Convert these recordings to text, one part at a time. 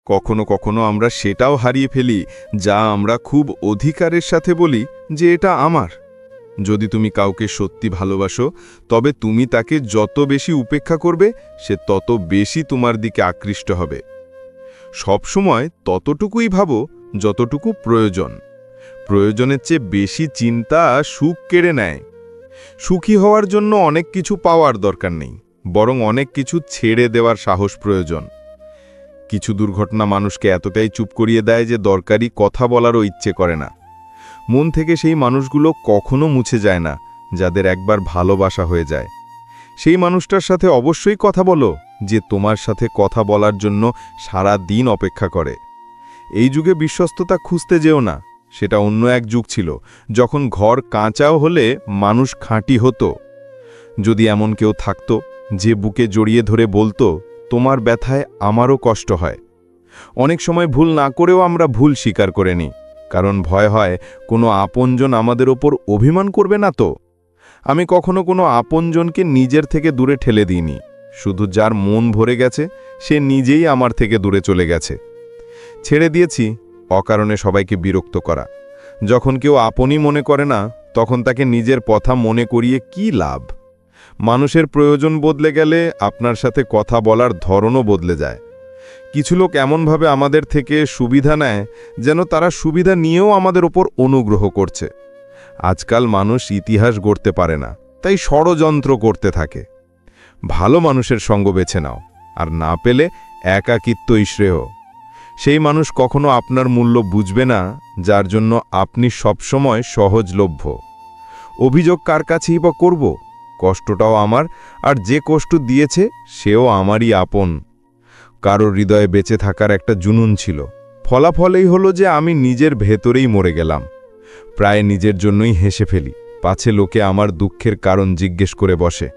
কখনো কখনো আমরা সেটাও হারিয়ে ফেলি যা আমরা খুব অধিকারের সাথে বলি যে এটা আমার। যদি তুমি কাউকে সত্যি ভালোবাসো, তবে তুমি তাকে যত বেশি উপেক্ষা করবে, সে তত বেশি তোমার দিকে আকৃষ্ট হবে। সবসময় ততটুকুই ভাবো যতটুকু প্রয়োজন। প্রয়োজনের চেয়ে বেশি চিন্তা সুখ কেড়ে নেয়। সুখী হওয়ার জন্য অনেক কিছু পাওয়ার দরকার নেই, বরং অনেক কিছু ছেড়ে দেওয়ার সাহস প্রয়োজন। কিছু দুর্ঘটনা মানুষকে এতটাই চুপ করিয়ে দেয় যে দরকারি কথা বলারও ইচ্ছে করে না। মন থেকে সেই মানুষগুলো কখনো মুছে যায় না, যাদের একবার ভালোবাসা হয়ে যায়। সেই মানুষটার সাথে অবশ্যই কথা বলো, যে তোমার সাথে কথা বলার জন্য সারা দিন অপেক্ষা করে। এই যুগে বিশ্বস্ততা খুঁজতে যেও না, সেটা অন্য এক যুগ ছিল, যখন ঘর কাঁচাও হলে মানুষ খাঁটি হতো। যদি এমন কেউ থাকতো যে বুকে জড়িয়ে ধরে বলতো, তোমার ব্যথায় আমারও কষ্ট হয়। অনেক সময় ভুল না করেও আমরা ভুল স্বীকার করে নিই, কারণ ভয় হয় কোনো আপনজন আমাদের ওপর অভিমান করবে না তো। আমি কখনো কোনো আপনজনকে নিজের থেকে দূরে ঠেলে দিইনি। শুধু যার মন ভরে গেছে সে নিজেই আমার থেকে দূরে চলে গেছে। ছেড়ে দিয়েছি অকারণে সবাইকে বিরক্ত করা। যখন কেউ আপনই মনে করে না, তখন তাকে নিজের কথা মনে করিয়ে কি লাভ? মানুষের প্রয়োজন বদলে গেলে আপনার সাথে কথা বলার ধরনও বদলে যায়। কিছু লোক এমনভাবে আমাদের থেকে সুবিধা নেয় যেন তারা সুবিধা নিয়েও আমাদের ওপর অনুগ্রহ করছে। আজকাল মানুষ ইতিহাস গড়তে পারে না, তাই ষড়যন্ত্র করতে থাকে। ভালো মানুষের সঙ্গ বেছে নাও, আর না পেলে একাকিত্বই শ্রেয়। সেই মানুষ কখনো আপনার মূল্য বুঝবে না, যার জন্য আপনি সবসময় সহজলভ্য। অভিযোগ কার কাছেই বা করব? কষ্টটাও আমার, আর যে কষ্ট দিয়েছে সেও আমারই আপন। কারোর হৃদয়ে বেঁচে থাকার একটা জুনুন ছিল, ফলাফলেই হলো যে আমি নিজের ভেতরেই মরে গেলাম। প্রায় নিজের জন্যই হেসে ফেলি, পাছে লোকে আমার দুঃখের কারণ জিজ্ঞেস করে বসে।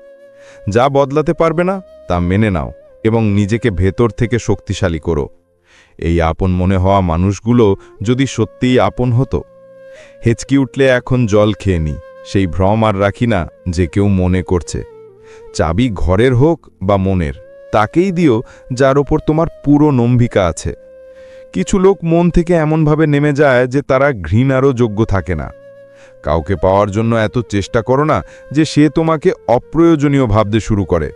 যা বদলাতে পারবে না তা মেনে নাও এবং নিজেকে ভেতর থেকে শক্তিশালী করো। এই আপন মনে হওয়া মানুষগুলো যদি সত্যিই আপন হতো। হেঁচকি উঠলে এখন জল খেয়ে নি, সেই ভ্রম আর রাখি না যে কেউ মনে করছে। চাবি ঘরের হোক বা মনের, তাকেই দিও যার ওপর তোমার পুরো নম্বিকা আছে। কিছু লোক মন থেকে এমনভাবে নেমে যায় যে তারা ঘৃণারও যোগ্য থাকে না। কাউকে পাওয়ার জন্য এত চেষ্টা করো না যে সে তোমাকে অপ্রয়োজনীয় ভাবতে শুরু করে।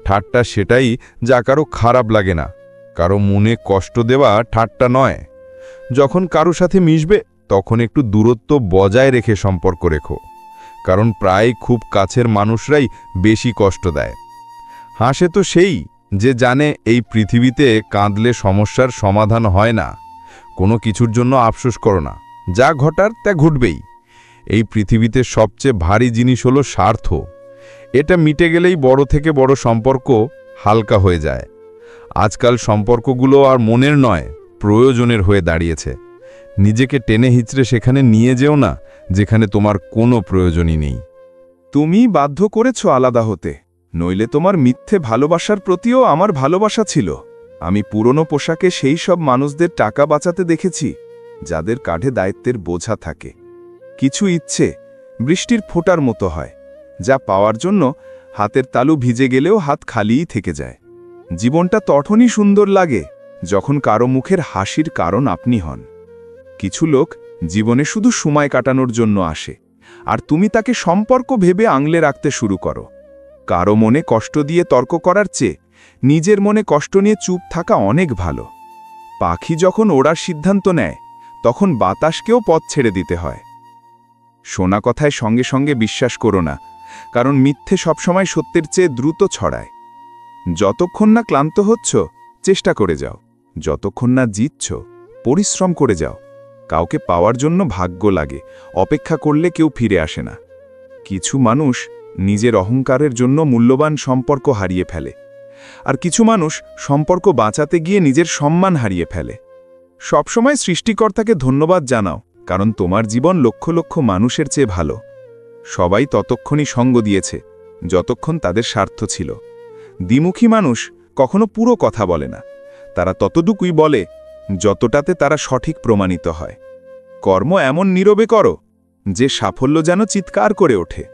ঠাট্টা সেটাই যা কারো খারাপ লাগে না। কারো মনে কষ্ট দেওয়া ঠাট্টা নয়। যখন কারো সাথে মিশবে তখন একটু দূরত্ব বজায় রেখে সম্পর্ক রেখো, কারণ প্রায় খুব কাছের মানুষরাই বেশি কষ্ট দেয়। হাসে তো সেই যে জানে এই পৃথিবীতে কাঁদলে সমস্যার সমাধান হয় না। কোনো কিছুর জন্য আফসোস করো না, যা ঘটার তা ঘটবেই। এই পৃথিবীতে সবচেয়ে ভারী জিনিস হলো স্বার্থ। এটা মিটে গেলেই বড় থেকে বড় সম্পর্ক হালকা হয়ে যায়। আজকাল সম্পর্কগুলো আর মনের নয়, প্রয়োজনের হয়ে দাঁড়িয়েছে। নিজেকে টেনে হিচড়ে সেখানে নিয়ে যেও না যেখানে তোমার কোনো প্রয়োজনই নেই। তুমি বাধ্য করেছ আলাদা হতে, নইলে তোমার মিথ্যে ভালোবাসার প্রতিও আমার ভালোবাসা ছিল। আমি পুরনো পোশাকে সেই সব মানুষদের টাকা বাঁচাতে দেখেছি যাদের কাঁধে দায়িত্বের বোঝা থাকে। কিছু ইচ্ছে বৃষ্টির ফোঁটার মতো হয়, যা পাওয়ার জন্য হাতের তালু ভিজে গেলেও হাত খালিই থেকে যায়। জীবনটা তখনই সুন্দর লাগে যখন কারো মুখের হাসির কারণ আপনি হন। কিছু লোক জীবনে শুধু সময় কাটানোর জন্য আসে, আর তুমি তাকে সম্পর্ক ভেবে আংলে রাখতে শুরু করো। কারো মনে কষ্ট দিয়ে তর্ক করার চেয়ে নিজের মনে কষ্ট নিয়ে চুপ থাকা অনেক ভালো। পাখি যখন ওড়ার সিদ্ধান্ত নেয়, তখন বাতাসকেও পথ ছেড়ে দিতে হয়। শোনা কথায় সঙ্গে সঙ্গে বিশ্বাস করো না, কারণ মিথ্যে সবসময় সত্যের চেয়ে দ্রুত ছড়ায়। যতক্ষণ না ক্লান্ত হচ্ছ চেষ্টা করে যাও, যতক্ষণ না জিতছ পরিশ্রম করে যাও। কাউকে পাওয়ার জন্য ভাগ্য লাগে, অপেক্ষা করলে কেউ ফিরে আসে না। কিছু মানুষ নিজের অহংকারের জন্য মূল্যবান সম্পর্ক হারিয়ে ফেলে, আর কিছু মানুষ সম্পর্ক বাঁচাতে গিয়ে নিজের সম্মান হারিয়ে ফেলে। সবসময় সৃষ্টিকর্তাকে ধন্যবাদ জানাও, কারণ তোমার জীবন লক্ষ লক্ষ মানুষের চেয়ে ভালো। সবাই ততক্ষণই সঙ্গ দিয়েছে যতক্ষণ তাদের স্বার্থ ছিল। দ্বিমুখী মানুষ কখনো পুরো কথা বলে না, তারা ততটুকুই বলে যতটাতে তারা সঠিক প্রমাণিত হয়। কর্ম এমন নীরবে করো যে সাফল্য যেন চিৎকার করে ওঠে।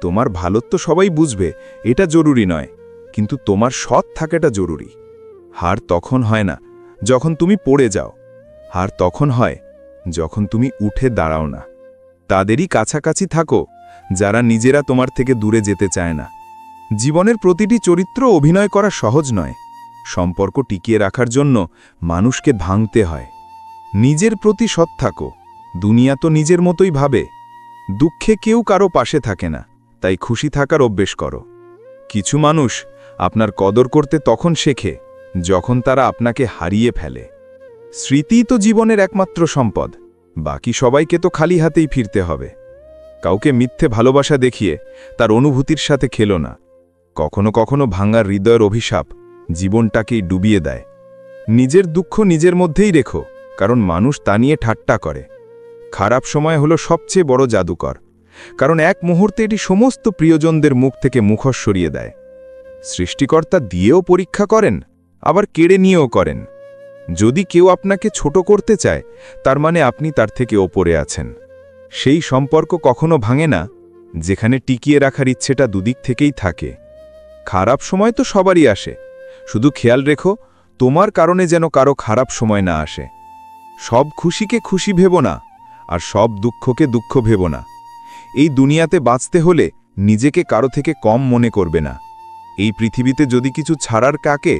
তোমার ভালোত্ব সবাই বুঝবে এটা জরুরি নয়, কিন্তু তোমার সৎ থাকাটা জরুরি। হার তখন হয় না যখন তুমি পড়ে যাও। আর তখন হয় যখন তুমি উঠে দাঁড়াও না। তাদেরই কাছাকাছি থাকো যারা নিজেরা তোমার থেকে দূরে যেতে চায় না। জীবনের প্রতিটি চরিত্র অভিনয় করা সহজ নয়। সম্পর্ক টিকিয়ে রাখার জন্য মানুষকে ভাঙতে হয়। নিজের প্রতি সৎ থাকো। দুনিয়া তো নিজের মতোই ভাবে। দুঃখে কেউ কারো পাশে থাকে না, তাই খুশি থাকার অভ্যেস করো। কিছু মানুষ আপনার কদর করতে তখন শেখে যখন তারা আপনাকে হারিয়ে ফেলে। স্মৃতিই তো জীবনের একমাত্র সম্পদ। বাকি সবাইকে তো খালি হাতেই ফিরতে হবে। কাউকে মিথ্যে ভালোবাসা দেখিয়ে তার অনুভূতির সাথে খেলো না। কখনো কখনো ভাঙার হৃদয়ের অভিশাপ জীবনটাকেই ডুবিয়ে দেয়। নিজের দুঃখ নিজের মধ্যেই রেখো, কারণ মানুষ তা নিয়ে ঠাট্টা করে। খারাপ সময় হলো সবচেয়ে বড় জাদুকর, কারণ এক মুহূর্তে এটি সমস্ত প্রিয়জনদের মুখ থেকে মুখোশ সরিয়ে দেয়। সৃষ্টিকর্তা দিয়েও পরীক্ষা করেন, আবার কেড়ে নিয়েও করেন। যদি কেউ আপনাকে ছোট করতে চায়, তার মানে আপনি তার থেকে ওপরে আছেন। সেই সম্পর্ক কখনো ভাঙে না যেখানে টিকিয়ে রাখার ইচ্ছেটা দুদিক থেকেই থাকে। খারাপ সময় তো সবারই আসে, শুধু খেয়াল রেখো তোমার কারণে যেন কারো খারাপ সময় না আসে। সব খুশিকে খুশি ভেবো না, আর সব দুঃখকে দুঃখ ভেবো না। এই দুনিয়াতে বাঁচতে হলে নিজেকে কারো থেকে কম মনে করবে না। এই পৃথিবীতে যদি কিছু ছাড়ার কাকে,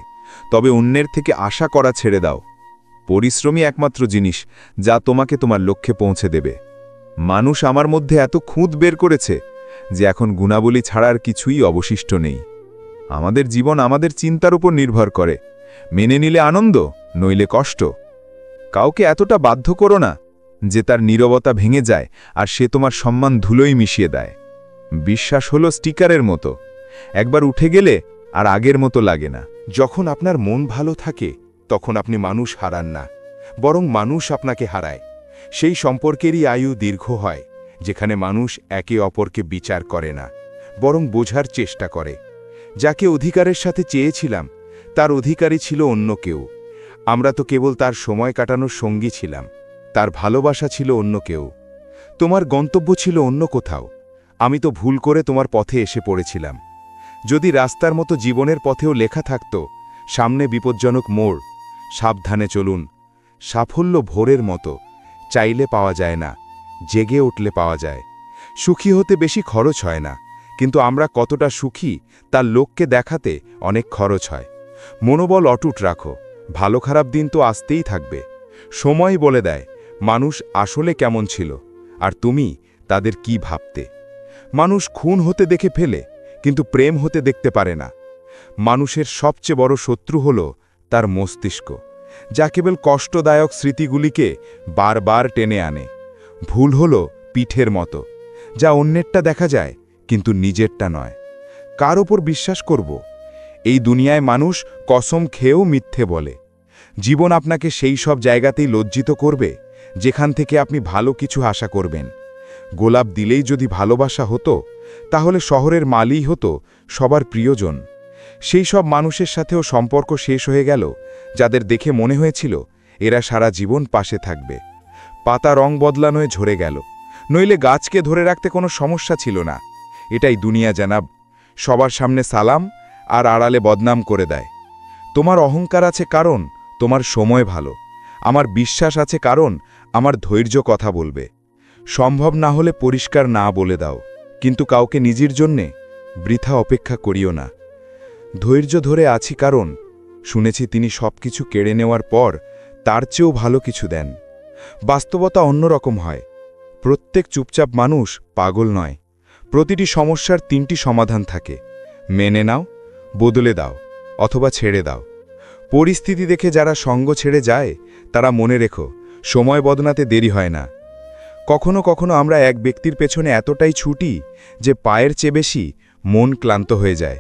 তবে অন্যের থেকে আশা করা ছেড়ে দাও। পরিশ্রমই একমাত্র জিনিস যা তোমাকে তোমার লক্ষ্যে পৌঁছে দেবে। মানুষ আমার মধ্যে এত খুঁত বের করেছে যে এখন গুণাবলী ছাড়ার কিছুই অবশিষ্ট নেই। আমাদের জীবন আমাদের চিন্তার উপর নির্ভর করে। মেনে নিলে আনন্দ, নইলে কষ্ট। কাউকে এতটা বাধ্য করো না যে তার নীরবতা ভেঙে যায় আর সে তোমার সম্মান ধুলোই মিশিয়ে দেয়। বিশ্বাস হলো স্টিকারের মতো, একবার উঠে গেলে আর আগের মতো লাগে না। যখন আপনার মন ভালো থাকে তখন আপনি মানুষ হারান না, বরং মানুষ আপনাকে হারায়। সেই সম্পর্কেরই আয়ু দীর্ঘ হয় যেখানে মানুষ একে অপরকে বিচার করে না, বরং বোঝার চেষ্টা করে। যাকে অধিকারের সাথে চেয়েছিলাম তার অধিকারী ছিল অন্য কেউ। আমরা তো কেবল তার সময় কাটানোর সঙ্গী ছিলাম। তার ভালোবাসা ছিল অন্য কেউ। তোমার গন্তব্য ছিল অন্য কোথাও। আমি তো ভুল করে তোমার পথে এসে পড়েছিলাম। যদি রাস্তার মতো জীবনের পথেও লেখা থাকত, সামনে বিপজ্জনক মোড়, সাবধানে চলুন। সাফল্য ভোরের মতো, চাইলে পাওয়া যায় না, জেগে উঠলে পাওয়া যায়। সুখী হতে বেশি খরচ হয় না, কিন্তু আমরা কতটা সুখী তার লোককে দেখাতে অনেক খরচ হয়। মনোবল অটুট রাখো, ভালো খারাপ দিন তো আসতেই থাকবে। সময় বলে দেয় মানুষ আসলে কেমন ছিল, আর তুমি তাদের কি ভাবতে। মানুষ খুন হতে দেখে ফেলে, কিন্তু প্রেম হতে দেখতে পারে না। মানুষের সবচেয়ে বড় শত্রু হল তার মস্তিষ্ক, যা কেবল কষ্টদায়ক স্মৃতিগুলিকে বারবার টেনে আনে। ভুল হল পিঠের মতো, যা অন্যেরটা দেখা যায় কিন্তু নিজেরটা নয়। কার ওপর বিশ্বাস করব? এই দুনিয়ায় মানুষ কসম খেয়েও মিথ্যে বলে। জীবন আপনাকে সেই সব জায়গাতেই লজ্জিত করবে যেখান থেকে আপনি ভালো কিছু আশা করবেন। গোলাপ দিলেই যদি ভালোবাসা হতো, তাহলে শহরের মালিই হতো সবার প্রিয়জন। সেই সব মানুষের সাথেও সম্পর্ক শেষ হয়ে গেল যাদের দেখে মনে হয়েছিল এরা সারা জীবন পাশে থাকবে। পাতা রং বদলানোয় ঝরে গেল, নইলে গাছকে ধরে রাখতে কোনো সমস্যা ছিল না। এটাই দুনিয়া জানাব, সবার সামনে সালাম আর আড়ালে বদনাম করে দেয়। তোমার অহংকার আছে কারণ তোমার সময় ভালো, আমার বিশ্বাস আছে কারণ আমার ধৈর্য কথা বলবে। সম্ভব না হলে পরিষ্কার না বলে দাও, কিন্তু কাউকে নিজের জন্যে বৃথা অপেক্ষা করিও না। ধৈর্য ধরে আছি কারণ শুনেছি তিনি সবকিছু কেড়ে নেওয়ার পর তার চেয়েও ভালো কিছু দেন। বাস্তবতা অন্যরকম হয়। প্রত্যেক চুপচাপ মানুষ পাগল নয়। প্রতিটি সমস্যার 3টি সমাধান থাকে। মেনে নাও, বদলে দাও, অথবা ছেড়ে দাও। পরিস্থিতি দেখে যারা সঙ্গ ছেড়ে যায় তারা মনে রেখো, সময় বদলাতে দেরি হয় না। কখনো কখনো আমরা এক ব্যক্তির পেছনে এতটাই ছুটি যে পায়ের চেয়ে বেশি মন ক্লান্ত হয়ে যায়।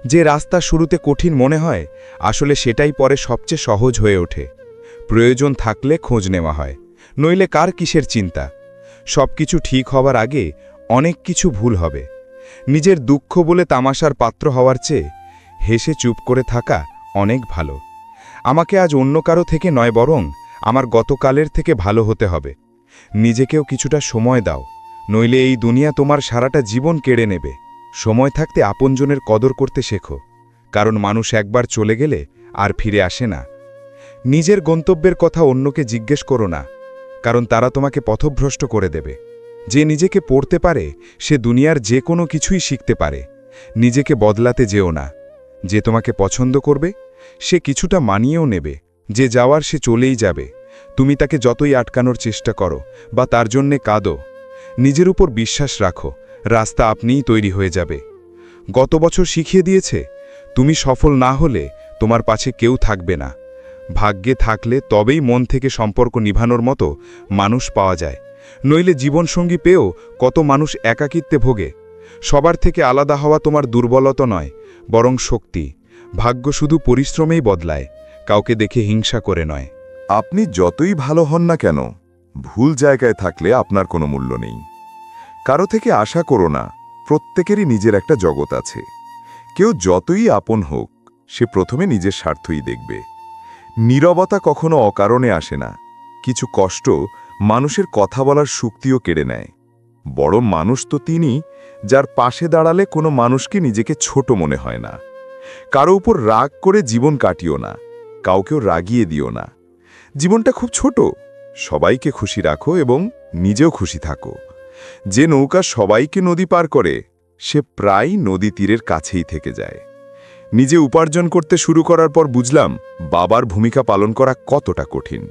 যে রাস্তা শুরুতে কঠিন মনে হয়, আসলে সেটাই পরে সবচেয়ে সহজ হয়ে ওঠে। প্রয়োজন থাকলে খোঁজ নেওয়া হয়, নইলে কার কিসের চিন্তা। সবকিছু ঠিক হবার আগে অনেক কিছু ভুল হবে। নিজের দুঃখ বলে তামাশার পাত্র হওয়ার চেয়ে হেসে চুপ করে থাকা অনেক ভালো। আমাকে আজ অন্য কারো থেকে নয়, বরং আমার গতকালের থেকে ভালো হতে হবে। নিজেকেও কিছুটা সময় দাও, নইলে এই দুনিয়া তোমার সারাটা জীবন কেড়ে নেবে। সময় থাকতে আপনজনের কদর করতে শেখো, কারণ মানুষ একবার চলে গেলে আর ফিরে আসে না। নিজের গন্তব্যের কথা অন্যকে জিজ্ঞেস করো না, কারণ তারা তোমাকে পথভ্রষ্ট করে দেবে। যে নিজেকে পড়তে পারে সে দুনিয়ার যে কোনো কিছুই শিখতে পারে। নিজেকে বদলাতে যেও না। যে তোমাকে পছন্দ করবে সে কিছুটা মানিয়েও নেবে। যে যাওয়ার সে চলেই যাবে। তুমি তাকে যতই আটকানোর চেষ্টা করো বা তার জন্যে কাঁদো, নিজের উপর বিশ্বাস রাখো, রাস্তা আপনিই তৈরি হয়ে যাবে। গত বছর শিখিয়ে দিয়েছে, তুমি সফল না হলে তোমার পাশে কেউ থাকবে না। ভাগ্যে থাকলে তবেই মন থেকে সম্পর্ক নিভানোর মতো মানুষ পাওয়া যায়, নইলে জীবনসঙ্গী পেয়েও কত মানুষ একাকিত্বে ভোগে। সবার থেকে আলাদা হওয়া তোমার দুর্বলতা নয়, বরং শক্তি। ভাগ্য শুধু পরিশ্রমেই বদলায়, কাউকে দেখে হিংসা করে নয়। আপনি যতই ভালো হন না কেন, ভুল জায়গায় থাকলে আপনার কোনো মূল্য নেই। কারো থেকে আশা করো না, প্রত্যেকেরই নিজের একটা জগৎ আছে। কেউ যতই আপন হোক, সে প্রথমে নিজের স্বার্থই দেখবে। নীরবতা কখনো অকারণে আসে না। কিছু কষ্ট মানুষের কথা বলার শক্তিও কেড়ে নেয়। বড় মানুষ তো তিনি, যার পাশে দাঁড়ালে কোনো মানুষকে নিজেকে ছোট মনে হয় না। কারো উপর রাগ করে জীবন কাটিও না, কাউকেও রাগিয়ে দিও না। জীবনটা খুব ছোট, সবাইকে খুশি রাখো এবং নিজেও খুশি থাকো। যে নৌকা সবাইকে নদী পার করে, সে প্রায় নদী তীরের কাছেই থেকে যায়। নিজে উপার্জন করতে শুরু করার পর বুঝলাম বাবার ভূমিকা পালন করা কতটা কঠিন।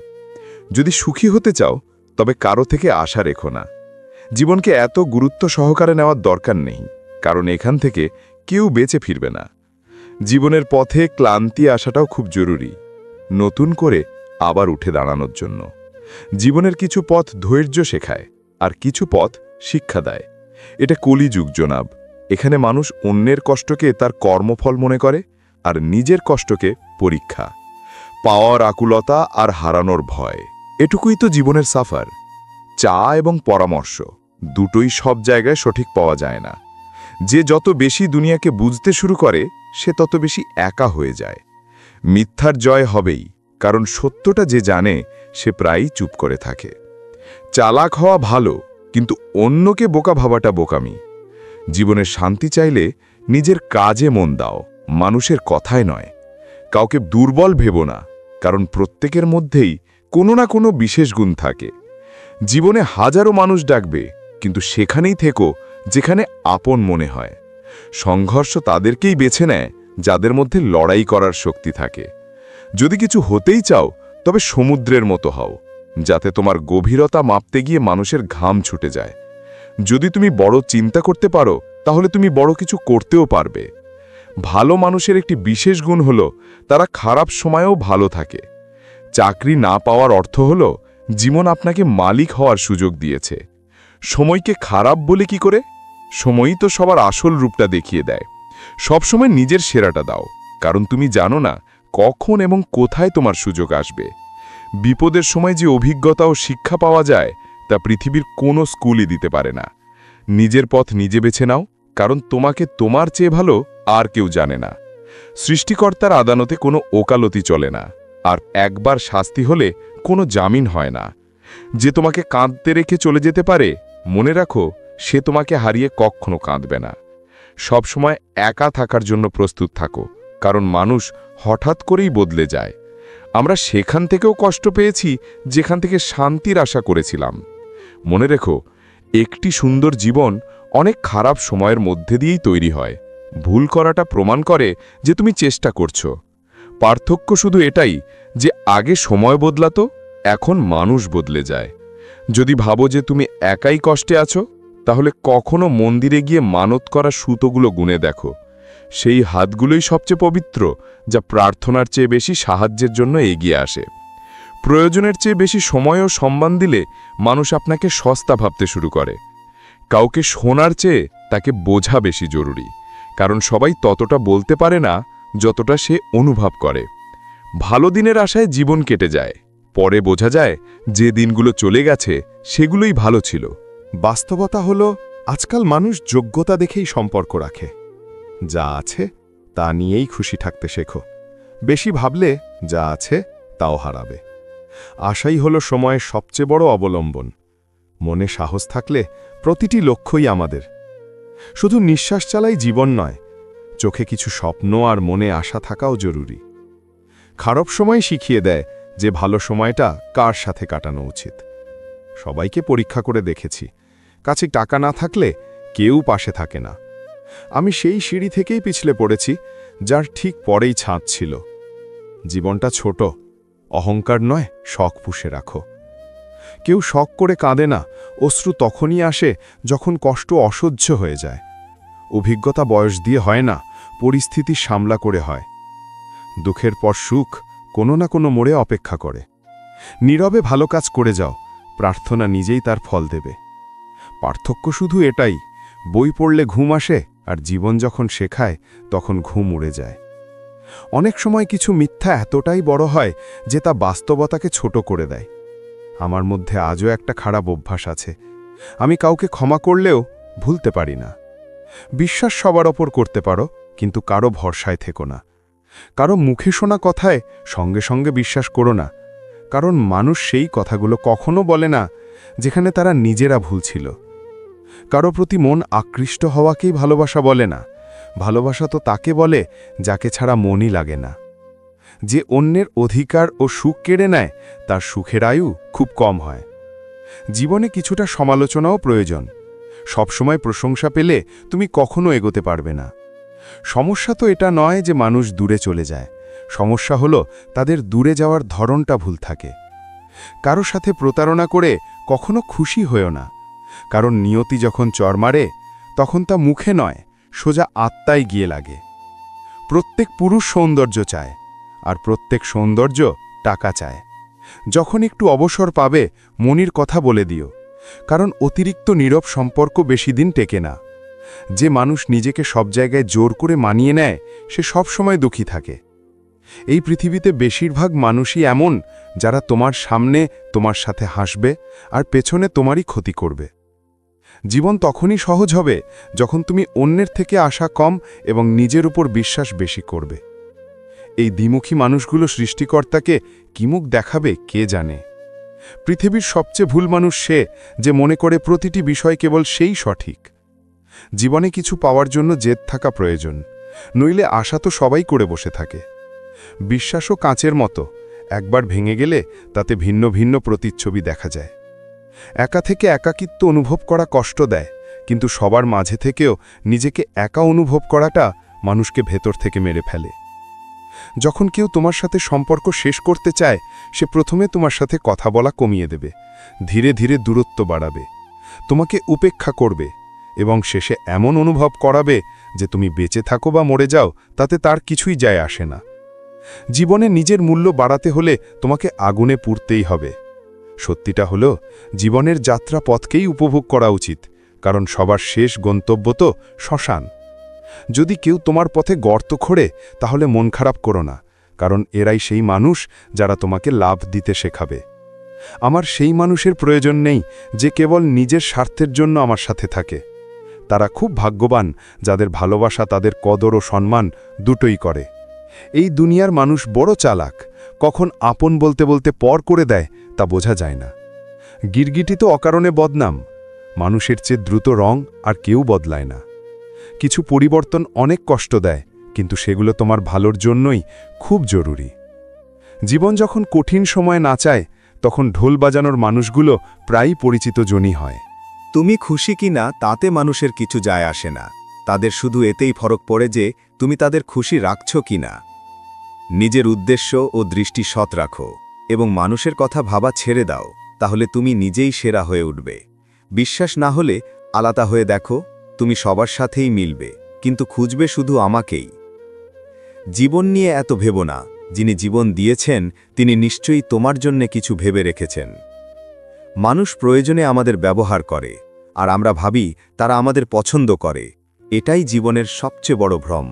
যদি সুখী হতে চাও, তবে কারো থেকে আশা রেখো না। জীবনকে এত গুরুত্ব সহকারে নেওয়ার দরকার নেই, কারণ এখান থেকে কেউ বেঁচে ফিরবে না। জীবনের পথে ক্লান্তি আসাটাও খুব জরুরি, নতুন করে আবার উঠে দাঁড়ানোর জন্য। জীবনের কিছু পথ ধৈর্য শেখায়, আর কিছু পথ শিক্ষা দেয়। এটা কলিযুগ জনাব। এখানে মানুষ অন্যের কষ্টকে তার কর্মফল মনে করে, আর নিজের কষ্টকে পরীক্ষা। পাওয়ার আকুলতা আর হারানোর ভয়, এটুকুই তো জীবনের সাফার। চা এবং পরামর্শ দুটোই সব জায়গায় সঠিক পাওয়া যায় না। যে যত বেশি দুনিয়াকে বুঝতে শুরু করে, সে তত বেশি একা হয়ে যায়। মিথ্যার জয় হবেই, কারণ সত্যটা যে জানে সে প্রায়ই চুপ করে থাকে। চালাক হওয়া ভালো, কিন্তু অন্যকে বোকা ভাবাটা বোকামি। জীবনের শান্তি চাইলে নিজের কাজে মন দাও, মানুষের কথায় নয়। কাউকে দুর্বল ভেবো না, কারণ প্রত্যেকের মধ্যেই কোনো না কোনো বিশেষ গুণ থাকে। জীবনে হাজারো মানুষ ডাকবে, কিন্তু সেখানেই থেকো যেখানে আপন মনে হয়। সংঘর্ষ তাদেরকেই বেছে নেয় যাদের মধ্যে লড়াই করার শক্তি থাকে। যদি কিছু হতেই চাও, তবে সমুদ্রের মতো হও, যাতে তোমার গভীরতা মাপতে গিয়ে মানুষের ঘাম ছুটে যায়। যদি তুমি বড় চিন্তা করতে পারো, তাহলে তুমি বড় কিছু করতেও পারবে। ভালো মানুষের একটি বিশেষ গুণ হল তারা খারাপ সময়েও ভালো থাকে। চাকরি না পাওয়ার অর্থ হল জীবন আপনাকে মালিক হওয়ার সুযোগ দিয়েছে। সময়কে খারাপ বলে কি করে? সময়ই তো সবার আসল রূপটা দেখিয়ে দেয়। সবসময় নিজের সেরাটা দাও, কারণ তুমি জানো না কখন এবং কোথায় তোমার সুযোগ আসবে। বিপদের সময় যে অভিজ্ঞতা ও শিক্ষা পাওয়া যায়, তা পৃথিবীর কোনো স্কুলই দিতে পারে না। নিজের পথ নিজে বেছে নাও, কারণ তোমাকে তোমার চেয়ে ভালো আর কেউ জানে না। সৃষ্টিকর্তার আদালতে কোনো ওকালতি চলে না, আর একবার শাস্তি হলে কোনো জামিন হয় না। যে তোমাকে কাঁদতে রেখে চলে যেতে পারে, মনে রাখো সে তোমাকে হারিয়ে কখনো কাঁদবে না। সবসময় একা থাকার জন্য প্রস্তুত থাকো, কারণ মানুষ হঠাৎ করেই বদলে যায়। আমরা সেখান থেকেও কষ্ট পেয়েছি যেখান থেকে শান্তির আশা করেছিলাম। মনে রেখো, একটি সুন্দর জীবন অনেক খারাপ সময়ের মধ্যে দিয়েই তৈরি হয়। ভুল করাটা প্রমাণ করে যে তুমি চেষ্টা করছো। পার্থক্য শুধু এটাই যে আগে সময় বদলাতো, এখন মানুষ বদলে যায়। যদি ভাবো যে তুমি একাই কষ্টে আছো, তাহলে কখনো মন্দিরে গিয়ে মানত করা সুতোগুলো গুনে দেখো। সেই হাতগুলোই সবচেয়ে পবিত্র, যা প্রার্থনার চেয়ে বেশি সাহায্যের জন্য এগিয়ে আসে। প্রয়োজনের চেয়ে বেশি সময় ও সম্মান দিলে মানুষ আপনাকে সস্তা ভাবতে শুরু করে। কাউকে শোনার চেয়ে তাকে বোঝা বেশি জরুরি, কারণ সবাই ততটা বলতে পারে না যতটা সে অনুভব করে। ভালো দিনের আশায় জীবন কেটে যায়, পরে বোঝা যায় যে দিনগুলো চলে গেছে সেগুলোই ভালো ছিল। বাস্তবতা হলো, আজকাল মানুষ যোগ্যতা দেখেই সম্পর্ক রাখে। যা আছে তা নিয়েই খুশি থাকতে শেখো। বেশি ভাবলে যা আছে তাও হারাবে। আশাই হলো সময়ের সবচেয়ে বড় অবলম্বন। মনে সাহস থাকলে প্রতিটি লক্ষ্যই আমাদের। শুধু নিঃশ্বাস চালাই জীবন নয়, চোখে কিছু স্বপ্ন আর মনে আশা থাকাও জরুরি। খারাপ সময় শিখিয়ে দেয় যে ভালো সময়টা কার সাথে কাটানো উচিত। সবাইকে পরীক্ষা করে দেখেছি, কাছে টাকা না থাকলে কেউ পাশে থাকে না। আমি সেই সিঁড়ি থেকেই পিছলে পড়েছি যার ঠিক পরেই ছাদ ছিল। জীবনটা ছোট, অহংকার নয়, শখ পুষে রাখো। কেউ শখ করে কাঁদে না, অশ্রু তখনই আসে যখন কষ্ট অসহ্য হয়ে যায়। অভিজ্ঞতা বয়স দিয়ে হয় না, পরিস্থিতি সামলা করে হয়। দুঃখের পর সুখ কোনো না কোনো মোড়ে অপেক্ষা করে। নীরবে ভালো কাজ করে যাও, প্রার্থনা নিজেই তার ফল দেবে। পার্থক্য শুধু এটাই, বই পড়লে ঘুম আসে, আর জীবন যখন শেখায় তখন ঘুম উড়ে যায়। অনেক সময় কিছু মিথ্যা এতটাই বড় হয় যে তা বাস্তবতাকে ছোট করে দেয়। আমার মধ্যে আজও একটা খারাপ অভ্যাস আছে, আমি কাউকে ক্ষমা করলেও ভুলতে পারি না। বিশ্বাস সবার ওপর করতে পারো, কিন্তু কারো ভরসায় থেকো না। কারো মুখে শোনা কথায় সঙ্গে সঙ্গে বিশ্বাস করো না, কারণ মানুষ সেই কথাগুলো কখনো বলে না যেখানে তারা নিজেরা ভুল ছিল। কারো প্রতি মন আকৃষ্ট হওয়াকেই ভালোবাসা বলে না, ভালোবাসা তো তাকে বলে যাকে ছাড়া মনই লাগে না। যে অন্যের অধিকার ও সুখ কেড়ে নেয় তার সুখের আয়ু খুব কম হয়। জীবনে কিছুটা সমালোচনাও প্রয়োজন। সবসময় প্রশংসা পেলে তুমি কখনো এগোতে পারবে না। সমস্যা তো এটা নয় যে মানুষ দূরে চলে যায়, সমস্যা হলো তাদের দূরে যাওয়ার ধরনটা ভুল থাকে। কারো সাথে প্রতারণা করে কখনো খুশি হয়েও না, কারণ নিয়তি যখন চর মারে তখন তা মুখে নয়, সোজা আত্মায় গিয়ে লাগে। প্রত্যেক পুরুষ সৌন্দর্য চায়, আর প্রত্যেক সৌন্দর্য টাকা চায়। যখন একটু অবসর পাবে মনির কথা বলে দিও, কারণ অতিরিক্ত নীরব সম্পর্ক বেশি দিন টেকে না। যে মানুষ নিজেকে সব জায়গায় জোর করে মানিয়ে নেয় সে সব সময় দুঃখী থাকে। এই পৃথিবীতে বেশিরভাগ মানুষই এমন যারা তোমার সামনে তোমার সাথে হাসবে আর পেছনে তোমারই ক্ষতি করবে। জীবন তখনই সহজ হবে যখন তুমি অন্যের থেকে আশা কম এবং নিজের উপর বিশ্বাস বেশি করবে। এই দ্বিমুখী মানুষগুলো সৃষ্টিকর্তাকে কি মুখ দেখাবে কে জানে। পৃথিবীর সবচেয়ে ভুল মানুষ সে যে মনে করে প্রতিটি বিষয় কেবল সেই সঠিক। জীবনে কিছু পাওয়ার জন্য জেদ থাকা প্রয়োজন, নইলে আশা তো সবাই করে বসে থাকে। বিশ্বাসও কাঁচের মতো, একবার ভেঙে গেলে তাতে ভিন্ন ভিন্ন প্রতিচ্ছবি দেখা যায়। একা থেকে একাকিত্ব অনুভব করা কষ্ট দেয়, কিন্তু সবার মাঝে থেকেও নিজেকে একা অনুভব করাটা মানুষকে ভেতর থেকে মেরে ফেলে। যখন কেউ তোমার সাথে সম্পর্ক শেষ করতে চায় সে প্রথমে তোমার সাথে কথা বলা কমিয়ে দেবে, ধীরে ধীরে দূরত্ব বাড়াবে, তোমাকে উপেক্ষা করবে এবং শেষে এমন অনুভব করাবে যে তুমি বেঁচে থাকো বা মরে যাও তাতে তার কিছুই যায় আসে না। জীবনে নিজের মূল্য বাড়াতে হলে তোমাকে আগুনে পুড়তেই হবে। সত্যিটা হলো জীবনের যাত্রা পথকেই উপভোগ করা উচিত, কারণ সবার শেষ গন্তব্য তো শ্মশান। যদি কেউ তোমার পথে গর্ত খোঁড়ে তাহলে মন খারাপ করো না, কারণ এরাই সেই মানুষ যারা তোমাকে লাভ দিতে শেখাবে। আমার সেই মানুষের প্রয়োজন নেই যে কেবল নিজের স্বার্থের জন্য আমার সাথে থাকে। তারা খুব ভাগ্যবান যাদের ভালোবাসা তাদের কদর ও সম্মান দুটোই করে। এই দুনিয়ার মানুষ বড় চালাক, কখন আপন বলতে বলতে পর করে দেয় তা বোঝা যায় না। গিরগিটি তো অকারণে বদনাম, মানুষের চেয়ে দ্রুত রং আর কেউ বদলায় না। কিছু পরিবর্তন অনেক কষ্ট দেয়, কিন্তু সেগুলো তোমার ভালোর জন্যই খুব জরুরি। জীবন যখন কঠিন সময় না চায় তখন ঢোল বাজানোর মানুষগুলো প্রায়ই পরিচিত জনই হয়। তুমি খুশি কিনা তাতে মানুষের কিছু যায় আসে না, তাদের শুধু এতেই ফরক পড়ে যে তুমি তাদের খুশি রাখছ কিনা। নিজের উদ্দেশ্য ও দৃষ্টি সৎ রাখো এবং মানুষের কথা ভাবা ছেড়ে দাও, তাহলে তুমি নিজেই সেরা হয়ে উঠবে। বিশ্বাস না হলে আলাদা হয়ে দেখো, তুমি সবার সাথেই মিলবে, কিন্তু খুঁজবে শুধু আমাকেই। জীবন নিয়ে এত ভেবো না, যিনি জীবন দিয়েছেন তিনি নিশ্চয়ই তোমার জন্যে কিছু ভেবে রেখেছেন। মানুষ প্রয়োজনে আমাদের ব্যবহার করে, আর আমরা ভাবি তারা আমাদের পছন্দ করে। এটাই জীবনের সবচেয়ে বড় ভ্রম।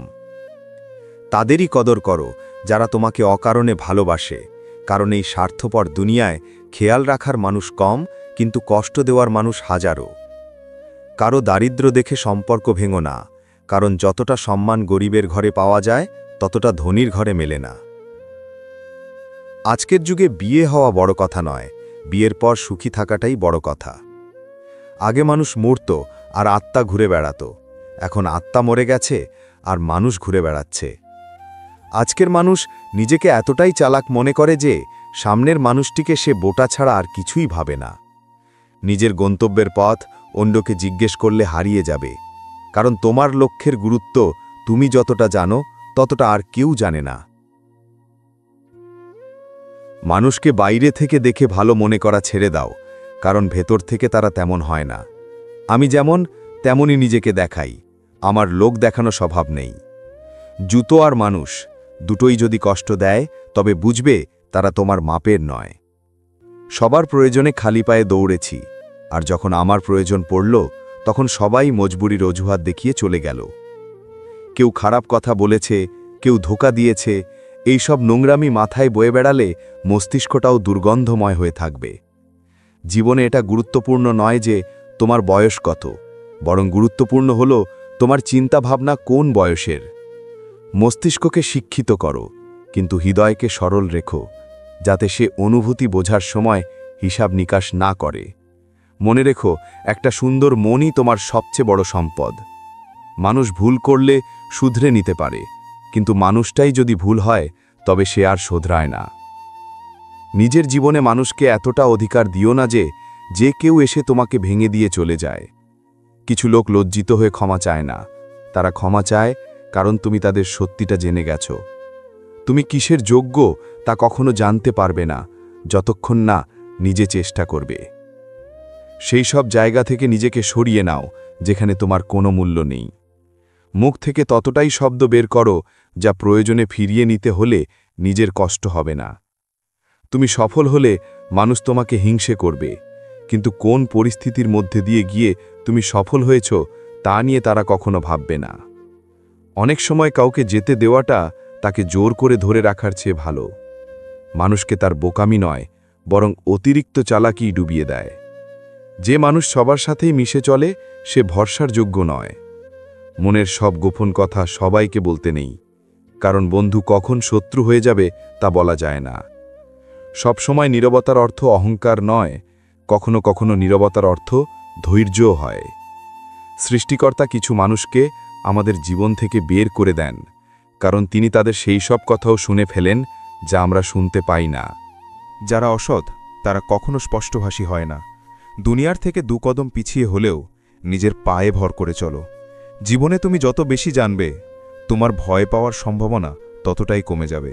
তাদেরই কদর করো যারা তোমাকে অকারণে ভালোবাসে, কারণ এই স্বার্থপর দুনিয়ায় খেয়াল রাখার মানুষ কম, কিন্তু কষ্ট দেওয়ার মানুষ হাজারো। কারো দারিদ্র্য দেখে সম্পর্ক ভেঙো না, কারণ যতটা সম্মান গরিবের ঘরে পাওয়া যায় ততটা ধনীর ঘরে মেলে না। আজকের যুগে বিয়ে হওয়া বড় কথা নয়, বিয়ের পর সুখী থাকাটাই বড় কথা। আগে মানুষ মরত আর আত্মা ঘুরে বেড়াত, এখন আত্মা মরে গেছে আর মানুষ ঘুরে বেড়াচ্ছে। আজকের মানুষ নিজেকে এতটাই চালাক মনে করে যে সামনের মানুষটিকে সে বোটা ছাড়া আর কিছুই ভাবে না। নিজের গন্তব্যের পথ অন্যকে জিজ্ঞেস করলে হারিয়ে যাবে, কারণ তোমার লক্ষ্যের গুরুত্ব তুমি যতটা জানো ততটা আর কেউ জানে না। মানুষকে বাইরে থেকে দেখে ভালো মনে করা ছেড়ে দাও, কারণ ভেতর থেকে তারা তেমন হয় না। আমি যেমন তেমনই নিজেকে দেখাই, আমার লোক দেখানো স্বভাব নেই। জুতো আর মানুষ দুটোই যদি কষ্ট দেয় তবে বুঝবে তারা তোমার মাপের নয়। সবার প্রয়োজনে খালি পায়ে দৌড়েছি, আর যখন আমার প্রয়োজন পড়ল তখন সবাই মজবুরির অজুহাত দেখিয়ে চলে গেল। কেউ খারাপ কথা বলেছে, কেউ ধোঁকা দিয়েছে। এইসব নোংরামি মাথায় বয়ে বেড়ালে মস্তিষ্কটাও দুর্গন্ধময় হয়ে থাকবে। জীবনে এটা গুরুত্বপূর্ণ নয় যে তোমার বয়স কত, বরং গুরুত্বপূর্ণ হল তোমার চিন্তাভাবনা কোন বয়সের। মস্তিষ্ককে শিক্ষিত করো, কিন্তু হৃদয়কে সরল রেখো, যাতে সে অনুভূতি বোঝার সময় হিসাব নিকাশ না করে। মনে রেখো, একটা সুন্দর মনই তোমার সবচেয়ে বড় সম্পদ। মানুষ ভুল করলে শুধরে নিতে পারে, কিন্তু মানুষটাই যদি ভুল হয় তবে সে আর শোধরায় না। নিজের জীবনে মানুষকে এতটা অধিকার দিও না যে কেউ এসে তোমাকে ভেঙে দিয়ে চলে যায়। কিছু লোক লজ্জিত হয়ে ক্ষমা চায় না, তারা ক্ষমা চায় কারণ তুমি তাদের সত্যিটা জেনে গেছো। তুমি কিসের যোগ্য তা কখনো জানতে পারবে না যতক্ষণ না নিজে চেষ্টা করবে। সেই সব জায়গা থেকে নিজেকে সরিয়ে নাও যেখানে তোমার কোনো মূল্য নেই। মুখ থেকে ততটাই শব্দ বের করো যা প্রয়োজনে ফিরিয়ে নিতে হলে নিজের কষ্ট হবে না। তুমি সফল হলে মানুষ তোমাকে হিংসে করবে, কিন্তু কোন পরিস্থিতির মধ্যে দিয়ে গিয়ে তুমি সফল হয়েছ তা নিয়ে তারা কখনো ভাববে না। অনেক সময় কাউকে যেতে দেওয়াটা তাকে জোর করে ধরে রাখার চেয়ে ভালো। মানুষকে তার বোকামি নয়, বরং অতিরিক্ত চালাকি ডুবিয়ে দেয়। যে মানুষ সবার সাথেই মিশে চলে সে ভরসার যোগ্য নয়। মনের সব গোপন কথা সবাইকে বলতে নেই, কারণ বন্ধু কখন শত্রু হয়ে যাবে তা বলা যায় না। সব সময় নীরবতার অর্থ অহংকার নয়, কখনো কখনো নীরবতার অর্থ ধৈর্যও হয়। সৃষ্টিকর্তা কিছু মানুষকে আমাদের জীবন থেকে বের করে দেন, কারণ তিনি তাদের সেই সব কথাও শুনে ফেলেন যা আমরা শুনতে পাই না। যারা অসৎ তারা কখনো স্পষ্টভাষী হয় না। দুনিয়ার থেকে 2 কদম পিছিয়ে হলেও নিজের পায়ে ভর করে চলো। জীবনে তুমি যত বেশি জানবে, তোমার ভয় পাওয়ার সম্ভাবনা ততটাই কমে যাবে।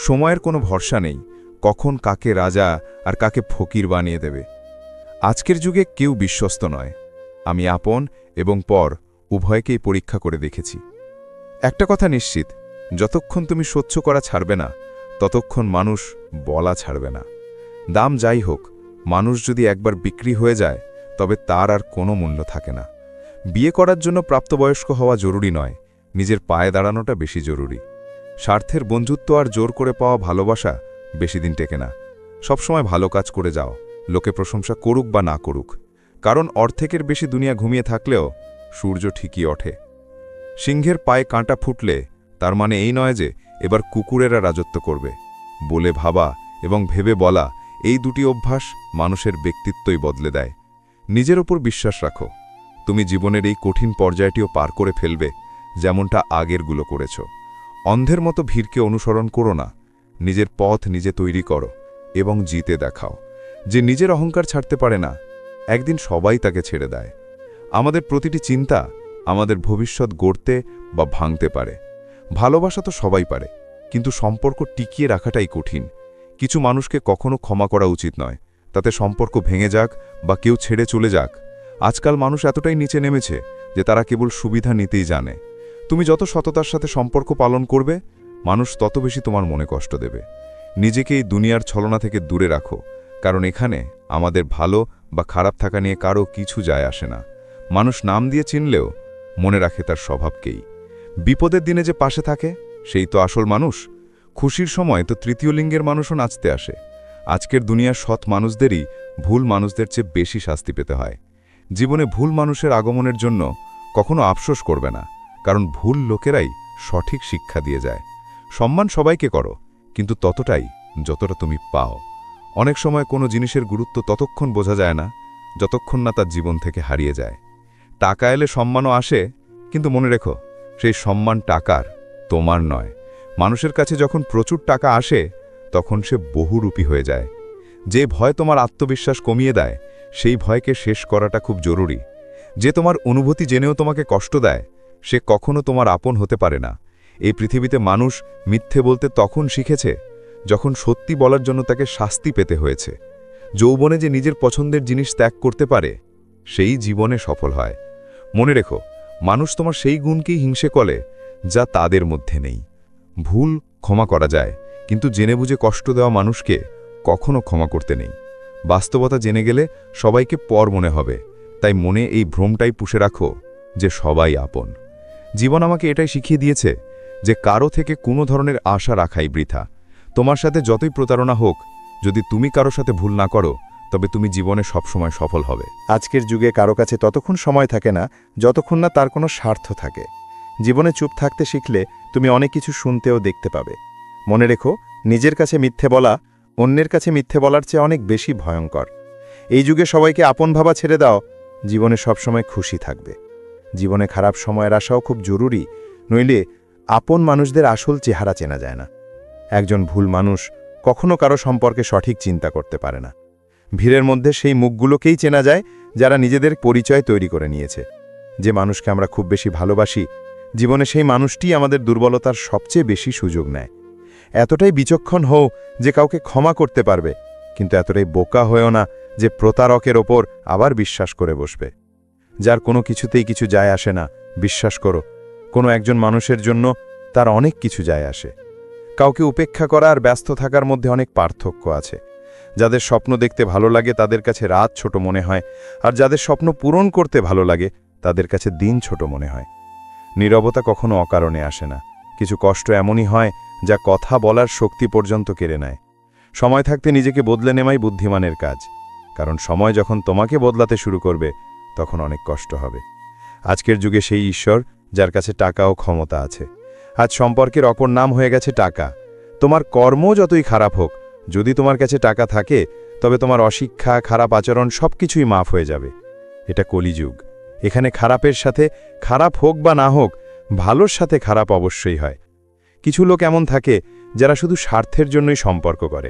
সময়ের কোনো ভরসা নেই, কখন কাকে রাজা আর কাকে ফকির বানিয়ে দেবে। আজকের যুগে কেউ বিশ্বস্ত নয়। আমি আপন এবং পর উভয়কেই পরীক্ষা করে দেখেছি। একটা কথা নিশ্চিত, যতক্ষণ তুমি সহ্য করা ছাড়বে না ততক্ষণ মানুষ বলা ছাড়বে না। দাম যাই হোক, মানুষ যদি একবার বিক্রি হয়ে যায় তবে তার আর কোনো মূল্য থাকে না। বিয়ে করার জন্য প্রাপ্তবয়স্ক হওয়া জরুরি নয়, নিজের পায়ে দাঁড়ানোটা বেশি জরুরি। স্বার্থের বন্ধুত্ব আর জোর করে পাওয়া ভালোবাসা বেশি দিন টেকে না। সবসময় ভালো কাজ করে যাও, লোকে প্রশংসা করুক বা না করুক, কারণ অর্ধেকের বেশি দুনিয়া ঘুমিয়ে থাকলেও সূর্য ঠিকই ওঠে। সিংহের পায়ে কাঁটা ফুটলে তার মানে এই নয় যে এবার কুকুরেরা রাজত্ব করবে। বলে ভাবা এবং ভেবে বলা, এই দুটি অভ্যাস মানুষের ব্যক্তিত্বই বদলে দেয়। নিজের ওপর বিশ্বাস রাখো, তুমি জীবনের এই কঠিন পর্যায়টিও পার করে ফেলবে, যেমনটা আগেরগুলো করেছ। অন্ধের মতো ভিড়কে অনুসরণ করো না, নিজের পথ নিজে তৈরি করো এবং জিতে দেখাও। যে নিজের অহংকার ছাড়তে পারে না, একদিন সবাই তাকে ছেড়ে দেয়। আমাদের প্রতিটি চিন্তা আমাদের ভবিষ্যৎ গড়তে বা ভাঙতে পারে। ভালোবাসা তো সবাই পারে, কিন্তু সম্পর্ক টিকিয়ে রাখাটাই কঠিন। কিছু মানুষকে কখনো ক্ষমা করা উচিত নয়, তাতে সম্পর্ক ভেঙে যাক বা কেউ ছেড়ে চলে যাক। আজকাল মানুষ এতটাই নিচে নেমেছে যে তারা কেবল সুবিধা নিতেই জানে। তুমি যত সততার সাথে সম্পর্ক পালন করবে, মানুষ তত বেশি তোমার মনে কষ্ট দেবে। নিজেকে এই দুনিয়ার ছলনা থেকে দূরে রাখো, কারণ এখানে আমাদের ভালো বা খারাপ থাকা নিয়ে কারো কিছু যায় আসে না। মানুষ নাম দিয়ে চিনলেও মনে রাখে তার স্বভাবকেই। বিপদের দিনে যে পাশে থাকে সেই তো আসল মানুষ। খুশির সময় তো তৃতীয় লিঙ্গের মানুষও নাচতে আসে। আজকের দুনিয়ার সৎ মানুষদেরই ভুল মানুষদের চেয়ে বেশি শাস্তি পেতে হয়। জীবনে ভুল মানুষের আগমনের জন্য কখনো আফসোস করবে না, কারণ ভুল লোকেরাই সঠিক শিক্ষা দিয়ে যায়। সম্মান সবাইকে করো, কিন্তু ততটাই যতটা তুমি পাও। অনেক সময় কোনো জিনিসের গুরুত্ব ততক্ষণ বোঝা যায় না যতক্ষণ না তার জীবন থেকে হারিয়ে যায়। টাকা এলে সম্মানও আসে, কিন্তু মনে রেখো, সেই সম্মান টাকার, তোমার নয়। মানুষের কাছে যখন প্রচুর টাকা আসে তখন সে বহুরূপী হয়ে যায়। যে ভয় তোমার আত্মবিশ্বাস কমিয়ে দেয়, সেই ভয়কে শেষ করাটা খুব জরুরি। যে তোমার অনুভূতি জেনেও তোমাকে কষ্ট দেয়, সে কখনো তোমার আপন হতে পারে না। এই পৃথিবীতে মানুষ মিথ্যে বলতে তখন শিখেছে যখন সত্যি বলার জন্য তাকে শাস্তি পেতে হয়েছে। যৌবনে যে নিজের পছন্দের জিনিস ত্যাগ করতে পারে, সেই জীবনে সফল হয়। মনে রেখো, মানুষ তোমার সেই গুণকেই হিংসে করে যা তাদের মধ্যে নেই। ভুল ক্ষমা করা যায়, কিন্তু জেনে বুঝে কষ্ট দেওয়া মানুষকে কখনো ক্ষমা করতে নেই। বাস্তবতা জেনে গেলে সবাইকে পর মনে হবে, তাই মনে এই ভ্রমটাই পুষে রাখো যে সবাই আপন। জীবন আমাকে এটাই শিখিয়ে দিয়েছে যে কারো থেকে কোনো ধরনের আশা রাখাই বৃথা। তোমার সাথে যতই প্রতারণা হোক, যদি তুমি কারো সাথে ভুল না করো, তবে তুমি জীবনে সবসময় সফল হবে। আজকের যুগে কারো কাছে ততক্ষণ সময় থাকে না যতক্ষণ না তার কোনো স্বার্থ থাকে। জীবনে চুপ থাকতে শিখলে তুমি অনেক কিছু শুনতেও দেখতে পাবে। মনে রেখো, নিজের কাছে মিথ্যে বলা অন্যের কাছে মিথ্যে বলার চেয়ে অনেক বেশি ভয়ঙ্কর। এই যুগে সবাইকে আপন ভাবা ছেড়ে দাও, জীবনে সবসময় খুশি থাকবে। জীবনে খারাপ সময়ের আশাও খুব জরুরি, নইলে আপন মানুষদের আসল চেহারা চেনা যায় না। একজন ভুল মানুষ কখনো কারো সম্পর্কে সঠিক চিন্তা করতে পারে না। ভিড়ের মধ্যে সেই মুখগুলোকেই চেনা যায় যারা নিজেদের পরিচয় তৈরি করে নিয়েছে। যে মানুষকে আমরা খুব বেশি ভালোবাসি, জীবনে সেই মানুষটিই আমাদের দুর্বলতার সবচেয়ে বেশি সুযোগ নেয়। এতটাই বিচক্ষণ হও যে কাউকে ক্ষমা করতে পারবে, কিন্তু এতটাই বোকা হয়েও না যে প্রতারকের ওপর আবার বিশ্বাস করে বসবে। যার কোনো কিছুতেই কিছু যায় আসে না, বিশ্বাস করো, কোনো একজন মানুষের জন্য তার অনেক কিছু যায় আসে। কাউকে উপেক্ষা করা আর ব্যস্ত থাকার মধ্যে অনেক পার্থক্য আছে। যাদের স্বপ্ন দেখতে ভালো লাগে তাদের কাছে রাত ছোট মনে হয়, আর যাদের স্বপ্ন পূরণ করতে ভালো লাগে তাদের কাছে দিন ছোট মনে হয়। নীরবতা কখনো অকারণে আসে না। কিছু কষ্ট এমনই হয় যা কথা বলার শক্তি পর্যন্ত কেড়ে নেয়। সময় থাকতে নিজেকে বদলে নেওয়াই বুদ্ধিমানের কাজ, কারণ সময় যখন তোমাকে বদলাতে শুরু করবে তখন অনেক কষ্ট হবে। আজকের যুগে সেই ঈশ্বর যার কাছে টাকা ও ক্ষমতা আছে। আজ সম্পর্কের অপর নাম হয়ে গেছে টাকা। তোমার কর্ম যতই খারাপ হোক, যদি তোমার কাছে টাকা থাকে তবে তোমার অশিক্ষা, খারাপ আচরণ সবকিছুই মাফ হয়ে যাবে। এটা কলিযুগ। এখানে খারাপের সাথে খারাপ হোক বা না হোক, ভালোর সাথে খারাপ অবশ্যই হয়। কিছু লোক এমন থাকে যারা শুধু স্বার্থের জন্যই সম্পর্ক করে।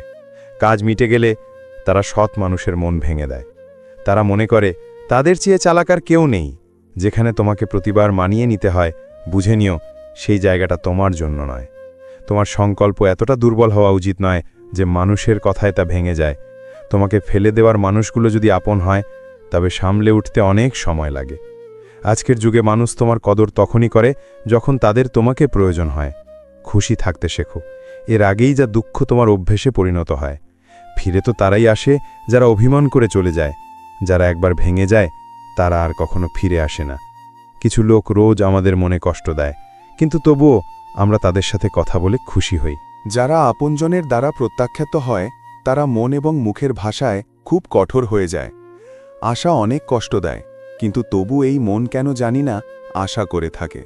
কাজ মিটে গেলে তারা সৎ মানুষের মন ভেঙে দেয়। তারা মনে করে তাদের চেয়ে চালাক আর কেউ নেই। যেখানে তোমাকে প্রতিবার মানিয়ে নিতে হয়, বুঝে নিও সেই জায়গাটা তোমার জন্য নয়। তোমার সংকল্প এতটা দুর্বল হওয়া উচিত নয় যে মানুষের কথায় তা ভেঙে যায়। তোমাকে ফেলে দেওয়ার মানুষগুলো যদি আপন হয়, তবে সামলে উঠতে অনেক সময় লাগে। আজকের যুগে মানুষ তোমার কদর তখনই করে যখন তাদের তোমাকে প্রয়োজন হয়। খুশি থাকতে শেখো, এর আগেই যা দুঃখ তোমার অভ্যেসে পরিণত হয়। ফিরে তো তারাই আসে যারা অভিমান করে চলে যায়। যারা একবার ভেঙে যায় তারা আর কখনো ফিরে আসে না। কিছু লোক রোজ আমাদের মনে কষ্ট দেয়, কিন্তু তবুও আমরা তাদের সাথে কথা বলে খুশি হই। যারা আপনজনের দ্বারা প্রত্যাখ্যাত হয় তারা মন এবং মুখের ভাষায় খুব কঠোর হয়ে যায়। আশা অনেক কষ্ট দেয়, কিন্তু তবু এই মন কেন জানি না আশা করে থাকে।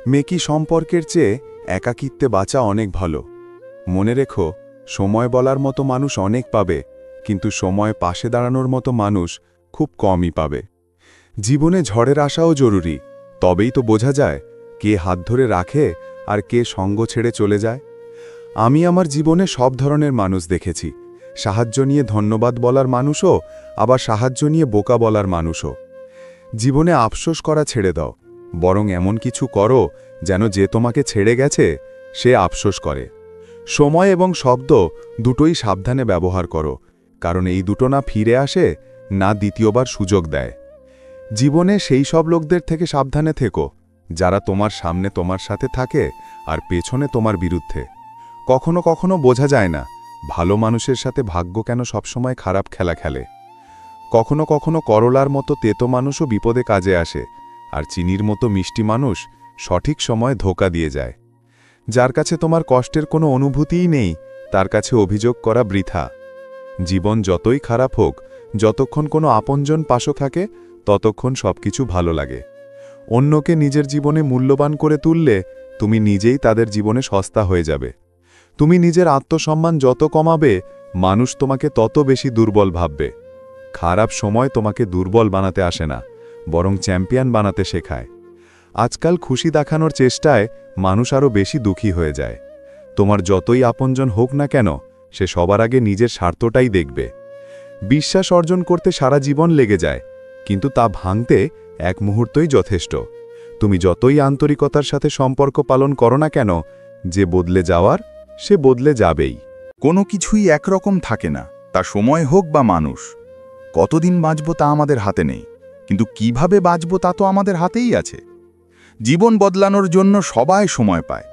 মেকি সম্পর্কের চেয়ে একাকিত্বে বাঁচা অনেক ভালো। মনে রেখো, সময় বলার মতো মানুষ অনেক পাবে, কিন্তু সময় পাশে দাঁড়ানোর মতো মানুষ খুব কমই পাবে। জীবনে ঝড়ের আশাও জরুরি, তবেই তো বোঝা যায় কে হাত ধরে রাখে আর কে সঙ্গ ছেড়ে চলে যায়। আমি আমার জীবনে সব ধরনের মানুষ দেখেছি। সাহায্য নিয়ে ধন্যবাদ বলার মানুষও, আবার সাহায্য নিয়ে বোকা বলার মানুষও। জীবনে আফসোস করা ছেড়ে দাও, বরং এমন কিছু করো যেন যে তোমাকে ছেড়ে গেছে সে আফসোস করে। সময় এবং শব্দ দুটোই সাবধানে ব্যবহার করো, কারণ এই দুটো না ফিরে আসে, না দ্বিতীয়বার সুযোগ দেয়। জীবনে সেই সব লোকদের থেকে সাবধানে থেকো যারা তোমার সামনে তোমার সাথে থাকে আর পেছনে তোমার বিরুদ্ধে। কখনো কখনো বোঝা যায় না ভালো মানুষের সাথে ভাগ্য কেন সবসময় খারাপ খেলা খেলে। কখনো কখনো করলার মতো তেতো মানুষও বিপদে কাজে আসে, আর চিনির মতো মিষ্টি মানুষ সঠিক সময় ধোঁকা দিয়ে যায়। যার কাছে তোমার কষ্টের কোনো অনুভূতিই নেই, তার কাছে অভিযোগ করা বৃথা। জীবন যতই খারাপ হোক, যতক্ষণ কোনো আপনজন পাশে থাকে ততক্ষণ সবকিছু ভালো লাগে। অন্যকে নিজের জীবনে মূল্যবান করে তুললে তুমি নিজেই তাদের জীবনে সস্তা হয়ে যাবে। তুমি নিজের আত্মসম্মান যত কমাবে, মানুষ তোমাকে তত বেশি দুর্বল ভাববে। খারাপ সময় তোমাকে দুর্বল বানাতে আসে না, বরং চ্যাম্পিয়ন বানাতে শেখায়। আজকাল খুশি দেখানোর চেষ্টায় মানুষ আরও বেশি দুঃখী হয়ে যায়। তোমার যতই আপনজন হোক না কেন সে সবার আগে নিজের স্বার্থটাই দেখবে। বিশ্বাস অর্জন করতে সারা জীবন লেগে যায়, কিন্তু তা ভাঙতে এক মুহূর্তই যথেষ্ট। তুমি যতই আন্তরিকতার সাথে সম্পর্ক পালন করো না কেন, যে বদলে যাওয়ার সে বদলে যাবেই। কোনো কিছুই একরকম থাকে না, তা সময় হোক বা মানুষ। কতদিন বাঁচব তা আমাদের হাতে নেই, কিন্তু কিভাবে বাঁচব তা তো আমাদের হাতেই আছে। জীবন বদলানোর জন্য সবাই সময় পায়,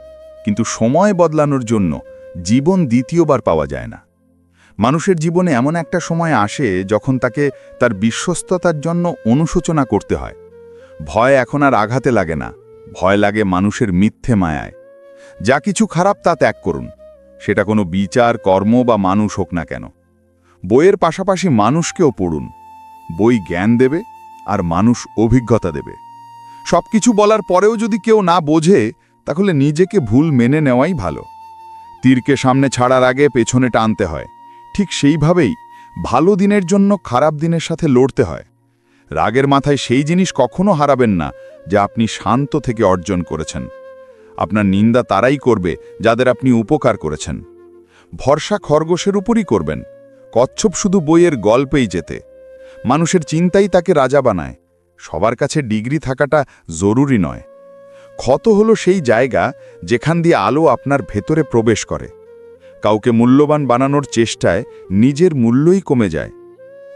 কিন্তু সময় বদলানোর জন্য জীবন দ্বিতীয়বার পাওয়া যায় না। মানুষের জীবনে এমন একটা সময় আসে যখন তাকে তার বিশ্বস্ততার জন্য অনুশোচনা করতে হয়। ভয় এখন আর আঘাতে লাগে না, ভয় লাগে মানুষের মিথ্যে মায়ায়। যা কিছু খারাপ তা ত্যাগ করুন, সেটা কোনো বিচার, কর্ম বা মানুষ হোক না কেন। বইয়ের পাশাপাশি মানুষকেও পড়ুন। বই জ্ঞান দেবে আর মানুষ অভিজ্ঞতা দেবে। সব কিছু বলার পরেও যদি কেউ না বোঝে, তাহলে নিজেকে ভুল মেনে নেওয়াই ভালো। তীরকে সামনে ছাড়ার আগে পেছনে টানতে হয়, ঠিক সেইভাবেই ভালো দিনের জন্য খারাপ দিনের সাথে লড়তে হয়। রাগের মাথায় সেই জিনিস কখনো হারাবেন না যা আপনি শান্ত থেকে অর্জন করেছেন। আপনার নিন্দা তারাই করবে যাদের আপনি উপকার করেছেন। ভরসা খরগোশের উপরই করবেন, কচ্ছপ শুধু বইয়ের গল্পেই যেতে। মানুষের চিন্তাই তাকে রাজা বানায়, সবার কাছে ডিগ্রি থাকাটা জরুরি নয়। ক্ষত হলো সেই জায়গা যেখান দিয়ে আলো আপনার ভেতরে প্রবেশ করে। কাউকে মূল্যবান বানানোর চেষ্টায় নিজের মূল্যই কমে যায়।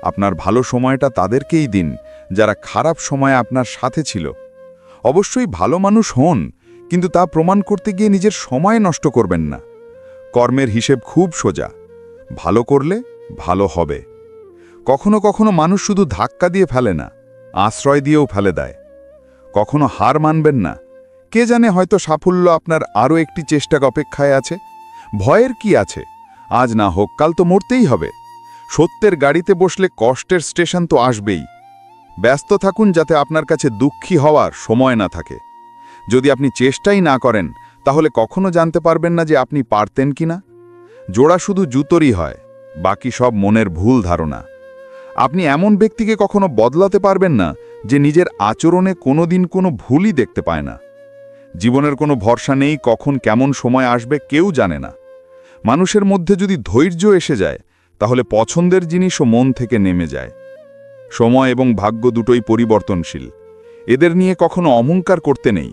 আপনার ভালো সময়টা তাদেরকেই দিন যারা খারাপ সময়ে আপনার সাথে ছিল। অবশ্যই ভালো মানুষ হন, কিন্তু তা প্রমাণ করতে গিয়ে নিজের সময় নষ্ট করবেন না। কর্মের হিসেব খুব সোজা, ভালো করলে ভালো হবে। কখনো কখনো মানুষ শুধু ধাক্কা দিয়ে ফেলে না, আশ্রয় দিয়েও ফেলে দেয়। কখনো হার মানবেন না, কে জানে হয়তো সাফল্য আপনার আরও একটি চেষ্টা অপেক্ষায় আছে। ভয়ের কি আছে, আজ না হোক কাল তো মরতেই হবে। সত্যের গাড়িতে বসলে কষ্টের স্টেশন তো আসবেই। ব্যস্ত থাকুন যাতে আপনার কাছে দুঃখী হওয়ার সময় না থাকে। যদি আপনি চেষ্টাই না করেন, তাহলে কখনো জানতে পারবেন না যে আপনি পারতেন কিনা। জোড়া শুধু জুতোরই হয়, বাকি সব মনের ভুল ধারণা। আপনি এমন ব্যক্তিকে কখনো বদলাতে পারবেন না যে নিজের আচরণে কোনোদিন কোনো ভুলই দেখতে পায় না। জীবনের কোনো ভরসা নেই, কখন কেমন সময় আসবে কেউ জানে না। মানুষের মধ্যে যদি ধৈর্য এসে যায়, তাহলে পছন্দের জিনিসও মন থেকে নেমে যায়। সময় এবং ভাগ্য দুটোই পরিবর্তনশীল, এদের নিয়ে কখনো অহংকার করতে নেই।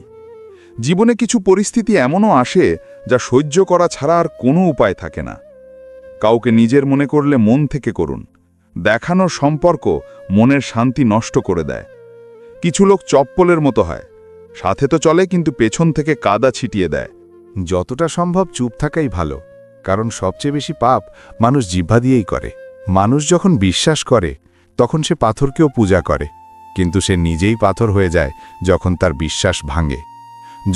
জীবনে কিছু পরিস্থিতি এমনও আসে যা সহ্য করা ছাড়া আর কোনো উপায় থাকে না। কাউকে নিজের মনে করলে মন থেকে করুন। দেখানোর সম্পর্ক মনের শান্তি নষ্ট করে দেয়। কিছু লোক চপ্পলের মতো হয়, সাথে তো চলে কিন্তু পেছন থেকে কাদা ছিটিয়ে দেয়। যতটা সম্ভব চুপ থাকাই ভালো, কারণ সবচেয়ে বেশি পাপ মানুষ জিহ্বা দিয়েই করে। মানুষ যখন বিশ্বাস করে তখন সে পাথরকেও পূজা করে, কিন্তু সে নিজেই পাথর হয়ে যায় যখন তার বিশ্বাস ভাঙে।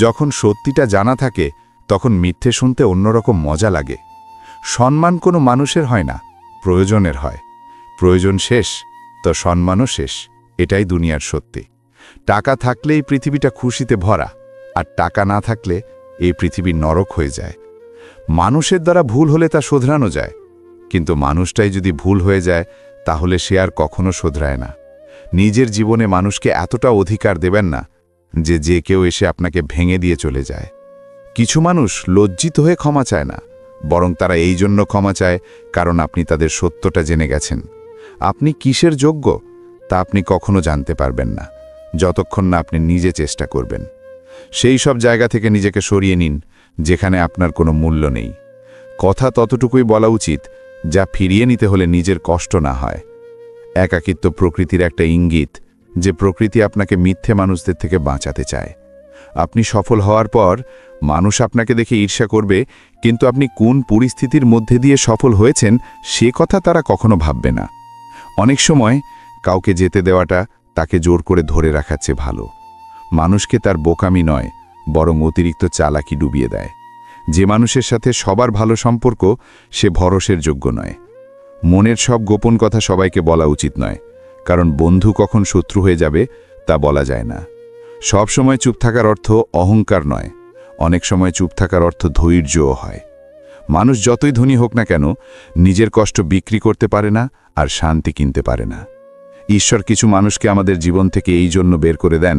যখন সত্যিটা জানা থাকে তখন মিথ্যে শুনতে অন্যরকম মজা লাগে। সম্মান কোনো মানুষের হয় না, প্রয়োজনের হয়। প্রয়োজন শেষ তো সম্মানও শেষ, এটাই দুনিয়ার সত্যি। টাকা থাকলেই পৃথিবীটা খুশিতে ভরা, আর টাকা না থাকলে এই পৃথিবী নরক হয়ে যায়। মানুষের দ্বারা ভুল হলে তা শোধরানো যায়, কিন্তু মানুষটাই যদি ভুল হয়ে যায় তাহলে সে আর কখনো শোধরায় না। নিজের জীবনে মানুষকে এতটা অধিকার দেবেন না যে যে কেউ এসে আপনাকে ভেঙে দিয়ে চলে যায়। কিছু মানুষ লজ্জিত হয়ে ক্ষমা চায় না, বরং তারা এই জন্য ক্ষমা চায় কারণ আপনি তাদের সত্যটা জেনে গেছেন। আপনি কিসের যোগ্য তা আপনি কখনো জানতে পারবেন না যতক্ষণ না আপনি নিজে চেষ্টা করবেন। সেই সব জায়গা থেকে নিজেকে সরিয়ে নিন যেখানে আপনার কোনো মূল্য নেই। কথা ততটুকুই বলা উচিত যা ফিরিয়ে নিতে হলে নিজের কষ্ট না হয়। একাকিত্ব প্রকৃতির একটা ইঙ্গিত যে প্রকৃতি আপনাকে মিথ্যে মানুষদের থেকে বাঁচাতে চায়। আপনি সফল হওয়ার পর মানুষ আপনাকে দেখে ঈর্ষা করবে, কিন্তু আপনি কোন পরিস্থিতির মধ্যে দিয়ে সফল হয়েছেন সে কথা তারা কখনো ভাববে না। অনেক সময় কাউকে যেতে দেওয়াটা তাকে জোর করে ধরে রাখার চেয়ে ভালো। মানুষকে তার বোকামি নয়, বরং অতিরিক্ত চালাকি ডুবিয়ে দেয়। যে মানুষের সাথে সবার ভালো সম্পর্ক সে ভরসের যোগ্য নয়। মনের সব গোপন কথা সবাইকে বলা উচিত নয়, কারণ বন্ধু কখন শত্রু হয়ে যাবে তা বলা যায় না। সব সময় চুপ থাকার অর্থ অহংকার নয়, অনেক সময় চুপ থাকার অর্থ ধৈর্যও হয়। মানুষ যতই ধনী হোক না কেন নিজের কষ্ট বিক্রি করতে পারে না আর শান্তি কিনতে পারে না। ঈশ্বর কিছু মানুষকে আমাদের জীবন থেকে এই জন্য বের করে দেন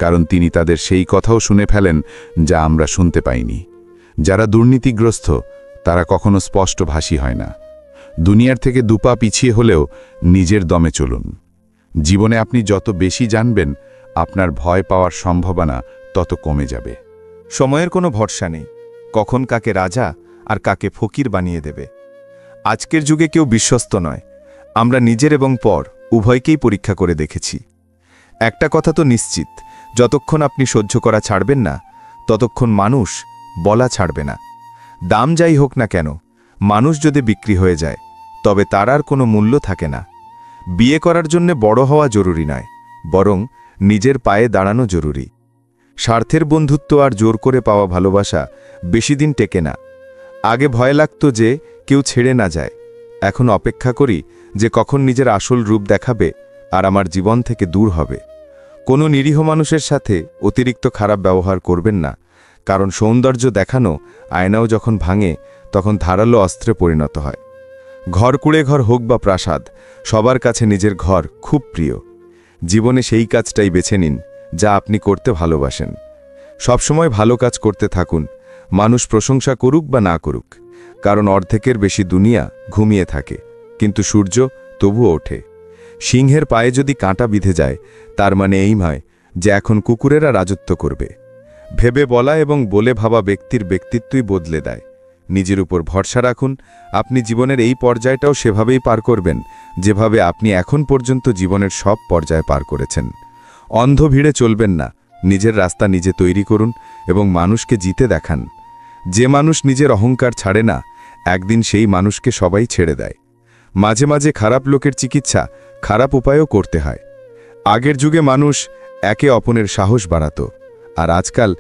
কারণ তিনি তাদের সেই কথাও শুনে ফেলেন যা আমরা শুনতে পাইনি। যারা দুর্নীতিগ্রস্ত তারা কখনো স্পষ্টভাষী হয় না। দুনিয়ার থেকে দুপা পিছিয়ে হলেও নিজের দমে চলুন। জীবনে আপনি যত বেশি জানবেন, আপনার ভয় পাওয়ার সম্ভাবনা তত কমে যাবে। সময়ের কোনো ভরসা নেই, কখন কাকে রাজা আর কাকে ফকির বানিয়ে দেবে। আজকের যুগে কেউ বিশ্বস্ত নয়। আমরা নিজের এবং পর উভয়কেই পরীক্ষা করে দেখেছি। একটা কথা তো নিশ্চিত, যতক্ষণ আপনি সহ্য করা ছাড়বেন না, ততক্ষণ মানুষ বলা ছাড়বে না। দাম যাই হোক না কেন, মানুষ যদি বিক্রি হয়ে যায় তবে তার আর কোনো মূল্য থাকে না। বিয়ে করার জন্য বড় হওয়া জরুরি নয়, বরং নিজের পায়ে দাঁড়ানো জরুরি। স্বার্থের বন্ধুত্ব আর জোর করে পাওয়া ভালোবাসা বেশি দিন টেকে না। আগে ভয় লাগতো যে কেউ ছেড়ে না যায়, এখন অপেক্ষা করি যে কখন নিজের আসল রূপ দেখাবে আর আমার জীবন থেকে দূর হবে। কোনো নিরীহ মানুষের সাথে অতিরিক্ত খারাপ ব্যবহার করবেন না, কারণ সৌন্দর্য দেখানো আয়নাও যখন ভাঙে তখন ধারালো অস্ত্রে পরিণত হয়। ঘর কুড়ে ঘর হোক বা প্রাসাদ, সবার কাছে নিজের ঘর খুব প্রিয়। জীবনে সেই কাজটাই বেছে নিন যা আপনি করতে ভালোবাসেন। সবসময় ভালো কাজ করতে থাকুন, মানুষ প্রশংসা করুক বা না করুক, কারণ অর্ধেকের বেশি দুনিয়া ঘুমিয়ে থাকে, কিন্তু সূর্য তবুও ওঠে। সিংহের পায়ে যদি কাঁটা বিঁধে যায়, তার মানে এই নয় যে এখন কুকুরেরা রাজত্ব করবে। ভেবে বলা এবং বলে ভাবা ব্যক্তির ব্যক্তিত্বই বদলে দেয়। নিজের উপর ভরসা রাখুন, আপনি জীবনের এই পর্যায়টাও সেভাবেই পার করবেন যেভাবে আপনি এখন পর্যন্ত জীবনের সব পর্যায়ে পার করেছেন। অন্ধ ভিড়ে চলবেন না, নিজের রাস্তা নিজে তৈরি করুন এবং মানুষকে জিতে দেখান। যে মানুষ নিজের অহংকার ছাড়ে না, একদিন সেই মানুষকে সবাই ছেড়ে দেয়। মাঝে মাঝে খারাপ লোকের চিকিৎসা খারাপ উপায়ও করতে হয়। আগের যুগে মানুষ একে অপরের সাহস বাড়াত, আর আজকাল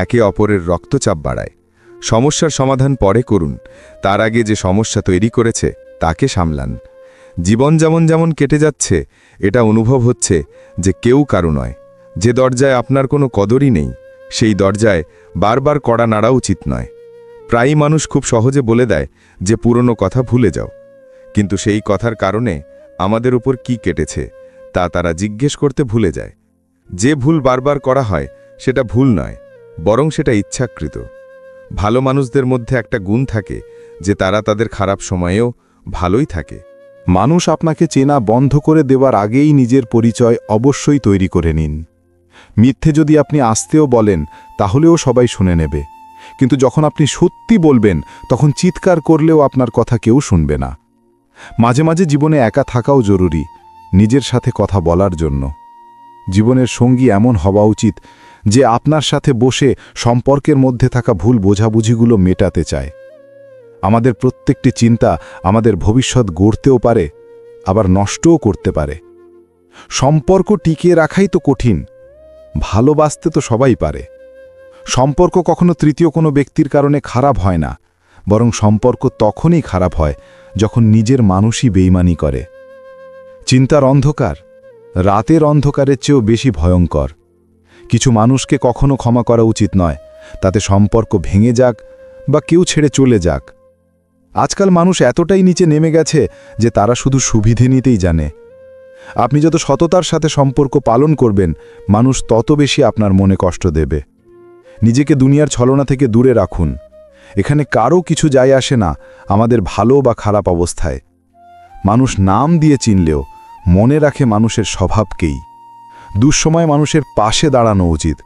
একে অপরের রক্তচাপ বাড়ায়। সমস্যার সমাধান পরে করুন, তার আগে যে সমস্যা তৈরি করেছে তাকে সামলান। জীবন যেমন যেমন কেটে যাচ্ছে, এটা অনুভব হচ্ছে যে কেউ কারো নয়। যে দরজায় আপনার কোনো কদরই নেই, সেই দরজায় বারবার কড়া নাড়া উচিত নয়। প্রায়ই মানুষ খুব সহজে বলে দেয় যে পুরনো কথা ভুলে যাও, কিন্তু সেই কথার কারণে আমাদের উপর কি কেটেছে তা তারা জিজ্ঞেস করতে ভুলে যায়। যে ভুল বারবার করা হয় সেটা ভুল নয়, বরং সেটা ইচ্ছাকৃত। ভালো মানুষদের মধ্যে একটা গুণ থাকে যে তারা তাদের খারাপ সময়েও ভালোই থাকে। মানুষ আপনাকে চেনা বন্ধ করে দেওয়ার আগেই নিজের পরিচয় অবশ্যই তৈরি করে নিন। মিথ্যে যদি আপনি আসতেও বলেন তাহলেও সবাই শুনে নেবে, কিন্তু যখন আপনি সত্যি বলবেন তখন চিৎকার করলেও আপনার কথা কেউ শুনবে না। মাঝে মাঝে জীবনে একা থাকাও জরুরি, নিজের সাথে কথা বলার জন্য। জীবনের সঙ্গী এমন হওয়া উচিত যে আপনার সাথে বসে সম্পর্কের মধ্যে থাকা ভুল বোঝাবুঝিগুলো মেটাতে চায়। আমাদের প্রত্যেকটি চিন্তা আমাদের ভবিষ্যৎ গড়তেও পারে, আবার নষ্টও করতে পারে। সম্পর্ক টিকিয়ে রাখাই তো কঠিন, ভালোবাসতে তো সবাই পারে। সম্পর্ক কখনো তৃতীয় কোনো ব্যক্তির কারণে খারাপ হয় না, বরং সম্পর্ক তখনই খারাপ হয় যখন নিজের মানুষই বেইমানি করে। চিন্তার অন্ধকার রাতের অন্ধকারের চেয়েও বেশি ভয়ঙ্কর। কিছু মানুষকে কখনো ক্ষমা করা উচিত নয়, তাতে সম্পর্ক ভেঙে যাক বা কেউ ছেড়ে চলে যাক। আজকাল মানুষ এতটাই নিচে নেমে গেছে যে তারা শুধু সুবিধে নিতেই জানে। আপনি যত সততার সাথে সম্পর্ক পালন করবেন, মানুষ তত বেশি আপনার মনে কষ্ট দেবে। নিজেকে দুনিয়ার ছলনা থেকে দূরে রাখুন। এখানে কারও কিছু যায় আসে না আমাদের ভালো বা খারাপ অবস্থায়। মানুষ নাম দিয়ে চিনলেও মনে রাখে মানুষের স্বভাবকেই। দুঃসময়ে মানুষের পাশে দাঁড়ানো উচিত,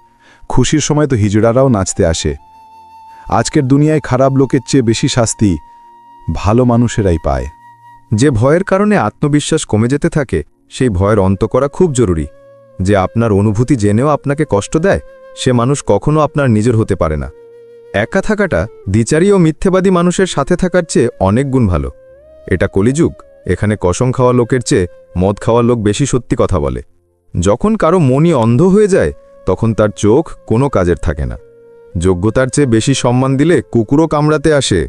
খুশির সময় তো হিজড়ারাও নাচতে আসে। আজকের দুনিয়ায় খারাপ লোকের চেয়ে বেশি শাস্তি ভালো মানুষেরাই পায়। যে ভয়ের কারণে আত্মবিশ্বাস কমে যেতে থাকে, সেই ভয়ের অন্ত করা খুব জরুরি। যে আপনার অনুভূতি জেনেও আপনাকে কষ্ট দেয়, সে মানুষ কখনো আপনার নিজের হতে পারে না। একা থাকাটা দ্বিচারী ও মিথ্যেবাদী মানুষের সাথে থাকার চেয়ে অনেক গুণ ভালো। এটা কলিযুগ, এখানে কসম খাওয়া লোকের চেয়ে মদ খাওয়া লোক বেশি সত্যি কথা বলে। যখন কারো মনই অন্ধ হয়ে যায়, তখন তার চোখ কোনো কাজের থাকে না। যোগ্যতার চেয়ে বেশি সম্মান দিলে কুকুরও কামড়াতে আসে।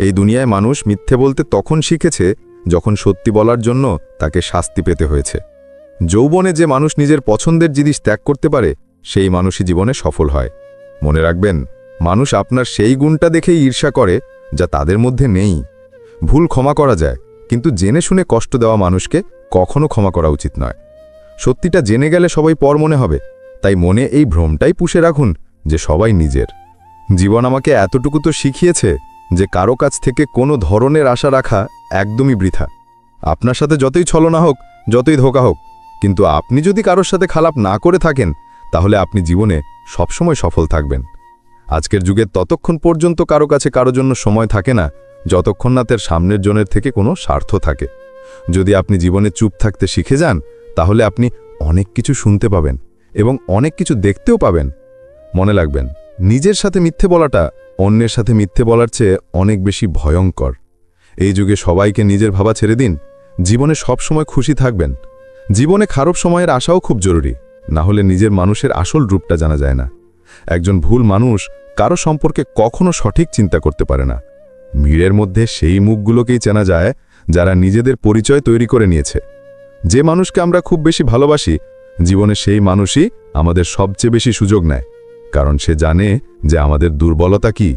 এই দুনিয়ায় মানুষ মিথ্যে বলতে তখন শিখেছে যখন সত্যি বলার জন্য তাকে শাস্তি পেতে হয়েছে। যৌবনে যে মানুষ নিজের পছন্দের জিনিস ত্যাগ করতে পারে, সেই মানুষই জীবনে সফল হয়। মনে রাখবেন, মানুষ আপনার সেই গুণটা দেখেই ঈর্ষা করে যা তাদের মধ্যে নেই। ভুল ক্ষমা করা যায়, কিন্তু জেনে শুনে কষ্ট দেওয়া মানুষকে কখনো ক্ষমা করা উচিত নয়। সত্যিটা জেনে গেলে সবাই পর মনে হবে, তাই মনে এই ভ্রমটাই পুষে রাখুন যে সবাই নিজের। জীবন আমাকে এতটুকু তো শিখিয়েছে যে কারো কাছ থেকে কোনো ধরনের আশা রাখা একদমই বৃথা। আপনার সাথে যতই ছলনা হোক, যতই ধোঁকা হোক, কিন্তু আপনি যদি কারোর সাথে খারাপ না করে থাকেন, তাহলে আপনি জীবনে সবসময় সফল থাকবেন। আজকের যুগে ততক্ষণ পর্যন্ত কারো কাছে কারো জন্য সময় থাকে না, যতক্ষণ না তার সামনের জনের থেকে কোনো স্বার্থ থাকে। যদি আপনি জীবনে চুপ থাকতে শিখে যান, তাহলে আপনি অনেক কিছু শুনতে পাবেন এবং অনেক কিছু দেখতেও পাবেন। মনে রাখবেন, নিজের সাথে মিথ্যে বলাটা অন্যের সাথে মিথ্যে বলার চেয়ে অনেক বেশি ভয়ঙ্কর। এই যুগে সবাইকে নিজের ভাবা ছেড়ে দিন, জীবনে সব সময় খুশি থাকবেন। জীবনে খারাপ সময়ের আশাও খুব জরুরি, না হলে নিজের মানুষের আসল রূপটা জানা যায় না। একজন ভুল মানুষ কারো সম্পর্কে কখনো সঠিক চিন্তা করতে পারে না। ভিড়ের মধ্যে সেই মুখগুলোকেই চেনা যায় যারা নিজেদের পরিচয় তৈরি করে নিয়েছে। যে মানুষকে আমরা খুব বেশি ভালোবাসি, জীবনে সেই মানুষই আমাদের সবচেয়ে বেশি সুযোগ নেয়, কারণ সে জানে যে আমাদের দুর্বলতা কি।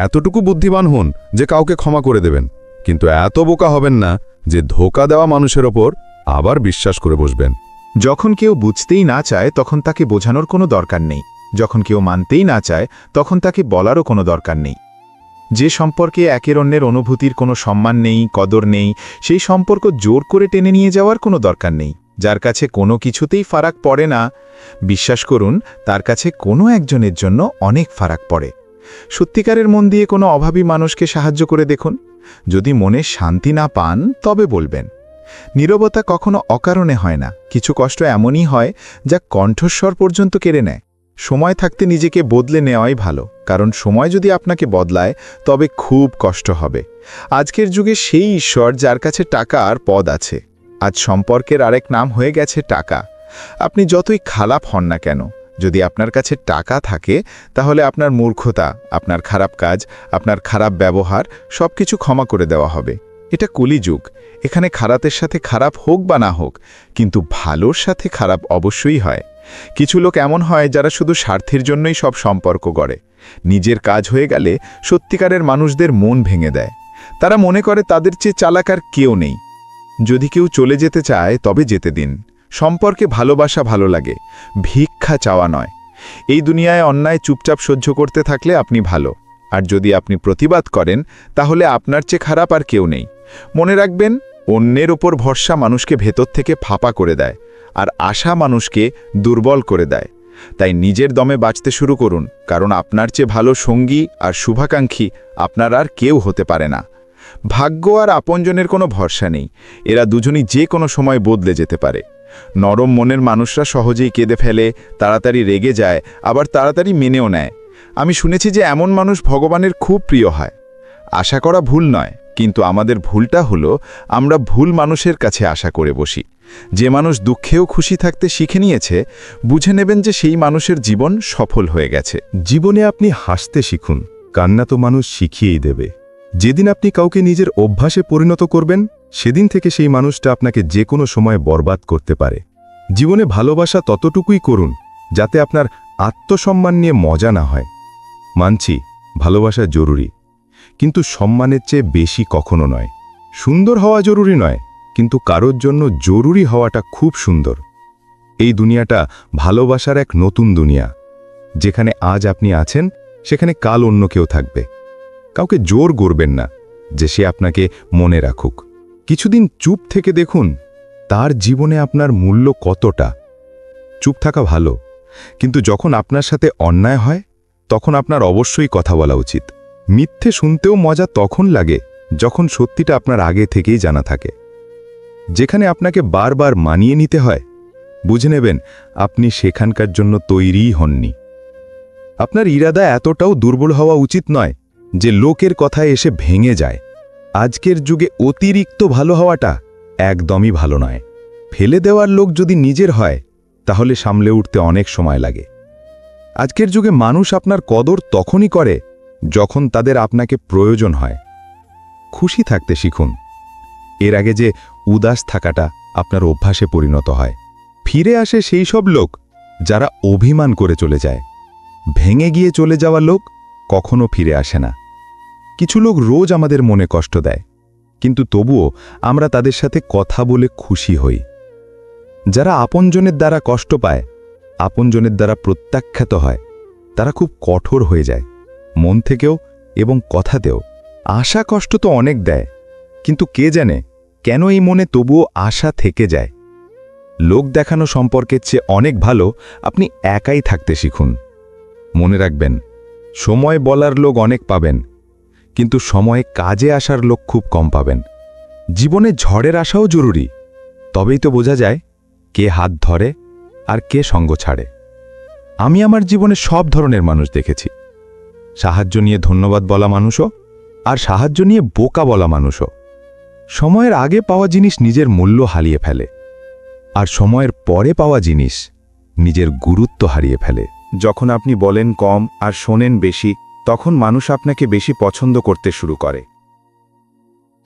এতটুকু বুদ্ধিমান হন যে কাউকে ক্ষমা করে দেবেন, কিন্তু এত বোকা হবেন না যে ধোঁকা দেওয়া মানুষের ওপর আবার বিশ্বাস করে বসবেন। যখন কেউ বুঝতেই না চায় তখন তাকে বোঝানোর কোনো দরকার নেই, যখন কেউ মানতেই না চায় তখন তাকে বলারও কোনো দরকার নেই। যে সম্পর্কে একের অন্যের অনুভূতির কোনো সম্মান নেই, কদর নেই, সেই সম্পর্ক জোর করে টেনে নিয়ে যাওয়ার কোনো দরকার নেই। যার কাছে কোনো কিছুতেই ফারাক পড়ে না, বিশ্বাস করুন তার কাছে কোনো একজনের জন্য অনেক ফারাক পড়ে। সত্যিকারের মন দিয়ে কোনো অভাবী মানুষকে সাহায্য করে দেখুন, যদি মনে শান্তি না পান তবে বলবেন। নীরবতা কখনো অকারণে হয় না, কিছু কষ্ট এমনই হয় যা কণ্ঠস্বর পর্যন্ত কেড়ে নেয়। সময় থাকতে নিজেকে বদলে নেওয়াই ভালো, কারণ সময় যদি আপনাকে বদলায় তবে খুব কষ্ট হবে। আজকের যুগে সেই ঈশ্বর যার কাছে টাকা আর পদ আছে। আজ সম্পর্কের আরেক নাম হয়ে গেছে টাকা। আপনি যতই খারাপ হন না কেন, যদি আপনার কাছে টাকা থাকে তাহলে আপনার মূর্খতা, আপনার খারাপ কাজ, আপনার খারাপ ব্যবহার সবকিছু ক্ষমা করে দেওয়া হবে। এটা কলিযুগ, এখানে খারাপের সাথে খারাপ হোক বা না হোক, কিন্তু ভালোর সাথে খারাপ অবশ্যই হয়। কিছু লোক এমন হয় যারা শুধু স্বার্থের জন্যই সব সম্পর্ক গড়ে। নিজের কাজ হয়ে গেলে সত্যিকারের মানুষদের মন ভেঙে দেয়। তারা মনে করে তাদের চেয়ে চালাক আর কেউ নেই। যদি কেউ চলে যেতে চায় তবে যেতে দিন। সম্পর্কে ভালোবাসা ভালো লাগে, ভিক্ষা চাওয়া নয়। এই দুনিয়ায় অন্যায় চুপচাপ সহ্য করতে থাকলে আপনি ভালো, আর যদি আপনি প্রতিবাদ করেন তাহলে আপনার চেয়ে খারাপ আর কেউ নেই। মনে রাখবেন, অন্যের ওপর ভরসা মানুষকে ভেতর থেকে ফাঁপা করে দেয়, আর আশা মানুষকে দুর্বল করে দেয়। তাই নিজের দমে বাঁচতে শুরু করুন, কারণ আপনার চেয়ে ভালো সঙ্গী আর শুভাকাঙ্ক্ষী আপনার আর কেউ হতে পারে না। ভাগ্য আর আপনজনের কোনো ভরসা নেই, এরা দুজনই যে কোনো সময় বদলে যেতে পারে। নরম মনের মানুষরা সহজেই কেঁদে ফেলে, তাড়াতাড়ি রেগে যায়, আবার তাড়াতাড়ি মেনেও নেয়। আমি শুনেছি যে এমন মানুষ ভগবানের খুব প্রিয় হয়। আশা করা ভুল নয়, কিন্তু আমাদের ভুলটা হলো আমরা ভুল মানুষের কাছে আশা করে বসি। যে মানুষ দুঃখেও খুশি থাকতে শিখে নিয়েছে, বুঝে নেবেন যে সেই মানুষের জীবন সফল হয়ে গেছে। জীবনে আপনি হাসতে শিখুন, কান্না তো মানুষ শিখিয়েই দেবে। যেদিন আপনি কাউকে নিজের অভ্যাসে পরিণত করবেন, সেদিন থেকে সেই মানুষটা আপনাকে যে কোনো সময় বরবাদ করতে পারে। জীবনে ভালোবাসা ততটুকুই করুন যাতে আপনার আত্মসম্মান নিয়ে মজা না হয়। মানছি, ভালোবাসা জরুরি, কিন্তু সম্মানের চেয়ে বেশি কখনো নয়। সুন্দর হওয়া জরুরি নয়, কিন্তু কারোর জন্য জরুরি হওয়াটা খুব সুন্দর। এই দুনিয়াটা ভালোবাসার এক নতুন দুনিয়া, যেখানে আজ আপনি আছেন সেখানে কাল অন্য কেউ থাকবে। কাউকে জোর করবেন না যে সে আপনাকে মনে রাখুক। কিছুদিন চুপ থেকে দেখুন তার জীবনে আপনার মূল্য কতটা। চুপ থাকা ভালো, কিন্তু যখন আপনার সাথে অন্যায় হয় তখন আপনার অবশ্যই কথা বলা উচিত। মিথ্যে শুনতেও মজা তখন লাগে যখন সত্যিটা আপনার আগে থেকেই জানা থাকে। যেখানে আপনাকে বারবার মানিয়ে নিতে হয়, বুঝে নেবেন আপনি সেখানকার জন্য তৈরিই হননি। আপনার ইরাদা এতটাও দুর্বল হওয়া উচিত নয় যে লোকের কথায় এসে ভেঙে যায়। আজকের যুগে অতিরিক্ত ভালো হওয়াটা একদমই ভালো নয়। ফেলে দেওয়ার লোক যদি নিজের হয় তাহলে সামলে উঠতে অনেক সময় লাগে। আজকের যুগে মানুষ আপনার কদর তখনই করে যখন তাদের আপনাকে প্রয়োজন হয়। খুশি থাকতে শিখুন, এর আগে যে উদাস থাকাটা আপনার অভ্যাসে পরিণত হয়। ফিরে আসে সেই সব লোক যারা অভিমান করে চলে যায়। ভেঙে গিয়ে চলে যাওয়া লোক কখনো ফিরে আসে না। কিছু লোক রোজ আমাদের মনে কষ্ট দেয়, কিন্তু তবুও আমরা তাদের সাথে কথা বলে খুশি হই। যারা আপনজনের দ্বারা কষ্ট পায়, আপনজনের দ্বারা প্রত্যাখ্যাত হয়, তারা খুব কঠোর হয়ে যায়। মন থেকেও এবং কথাতেও। আশা কষ্ট তো অনেক দেয়, কিন্তু কে জানে কেন এই মনে তবুও আশা থেকে যায়। লোক দেখানো সম্পর্কের চেয়ে অনেক ভালো আপনি একাই থাকতে শিখুন। মনে রাখবেন, সময় বলার লোক অনেক পাবেন, কিন্তু সময়ে কাজে আসার লোক খুব কম পাবেন। জীবনে ঝড়ের আশাও জরুরি, তবেই তো বোঝা যায় কে হাত ধরে আর কে সঙ্গ ছাড়ে। আমি আমার জীবনে সব ধরনের মানুষ দেখেছি, সাহায্য নিয়ে ধন্যবাদ বলা মানুষও, আর সাহায্য নিয়ে বোকা বলা মানুষও। সময়ের আগে পাওয়া জিনিস নিজের মূল্য হারিয়ে ফেলে, আর সময়ের পরে পাওয়া জিনিস নিজের গুরুত্ব হারিয়ে ফেলে। যখন আপনি বলেন কম আর শোনেন বেশি, তখন মানুষ আপনাকে বেশি পছন্দ করতে শুরু করে।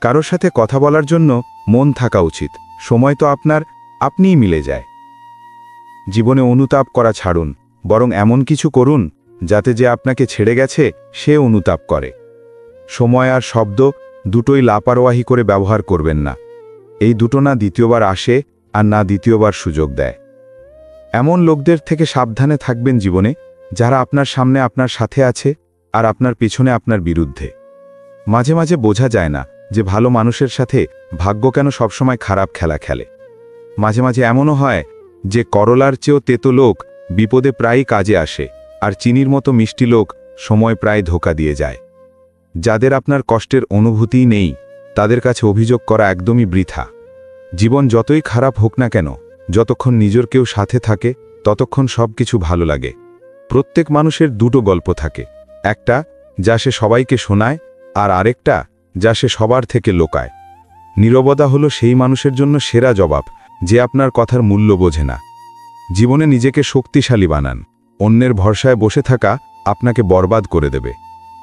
কারোর সাথে কথা বলার জন্য মন থাকা উচিত, সময় তো আপনিই মিলে যায়। জীবনে অনুতাপ করা ছাড়ুন, বরং এমন কিছু করুন যাতে যে আপনাকে ছেড়ে গেছে সে অনুতাপ করে। সময় আর শব্দ দুটোই লাপারওয়াহি করে ব্যবহার করবেন না। এই দুটো না দ্বিতীয়বার আসে আর না দ্বিতীয়বার সুযোগ দেয়। এমন লোকদের থেকে সাবধানে থাকবেন জীবনে, যারা আপনার সামনে আপনার সাথে আছে আর আপনার পিছনে আপনার বিরুদ্ধে। মাঝে মাঝে বোঝা যায় না যে ভালো মানুষের সাথে ভাগ্য কেন সবসময় খারাপ খেলা খেলে। মাঝে মাঝে এমনও হয় যে করলার চেয়েও তেতো লোক বিপদে প্রায়ই কাজে আসে, আর চিনির মতো মিষ্টি লোক সময় প্রায় ধোঁকা দিয়ে যায়। যাদের আপনার কষ্টের অনুভূতিই নেই, তাদের কাছে অভিযোগ করা একদমই বৃথা। জীবন যতই খারাপ হোক না কেন, যতক্ষণ নিজের কেউ সাথে থাকে ততক্ষণ সব কিছু ভালো লাগে। প্রত্যেক মানুষের দুটো গল্প থাকে, একটা যা সে সবাইকে শোনায়, আর আরেকটা যা সে সবার থেকে লোকায়। নীরবতা হলো সেই মানুষের জন্য সেরা জবাব, যে আপনার কথার মূল্য বোঝে না। জীবনে নিজেকে শক্তিশালী বানান, অন্যের ভরসায় বসে থাকা আপনাকে বরবাদ করে দেবে।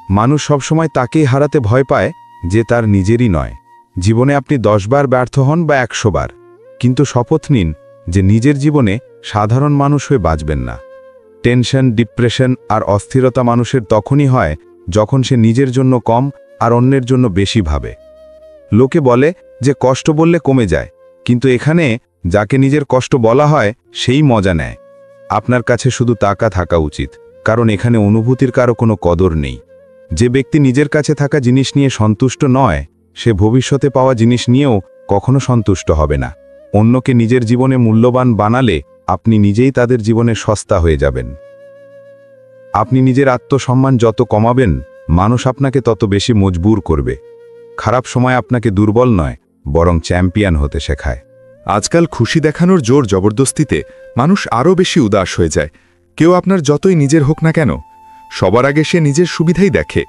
মানুষ সবসময় তাকেই হারাতে ভয় পায় যে তার নিজেরই নয়। জীবনে আপনি 10 বার ব্যর্থ হন বা 100 বার, কিন্তু শপথ নিন যে নিজের জীবনে সাধারণ মানুষ হয়ে বাঁচবেন না। টেনশন, ডিপ্রেশন আর অস্থিরতা মানুষের তখনই হয় যখন সে নিজের জন্য কম আর অন্যের জন্য বেশি ভাবে। লোকে বলে যে কষ্ট বললে কমে যায়, কিন্তু এখানে যাকে নিজের কষ্ট বলা হয় সেই মজা নেয়। আপনার কাছে শুধু টাকা থাকা উচিত, কারণ এখানে অনুভূতির কারো কোনো কদর নেই। যে ব্যক্তি নিজের কাছে থাকা জিনিস নিয়ে সন্তুষ্ট নয়, সে ভবিষ্যতে পাওয়া জিনিস নিয়েও কখনো সন্তুষ্ট হবে না। অন্যকে নিজের জীবনে মূল্যবান বানালে আপনি নিজেই তাদের জীবনে সস্তা হয়ে যাবেন। আপনি নিজের আত্মসম্মান যত কমাবেন, মানুষ আপনাকে তত বেশি মজবুর করবে। খারাপ সময় আপনাকে দুর্বল নয়, বরং চ্যাম্পিয়ন হতে শেখায়। আজকাল খুশি দেখানোর জোর জবরদস্তিতে মানুষ আরও বেশি উদাস হয়ে যায়। কেউ আপনার যতই নিজের হোক না কেন, সবার আগে সে নিজের সুবিধাই দেখে।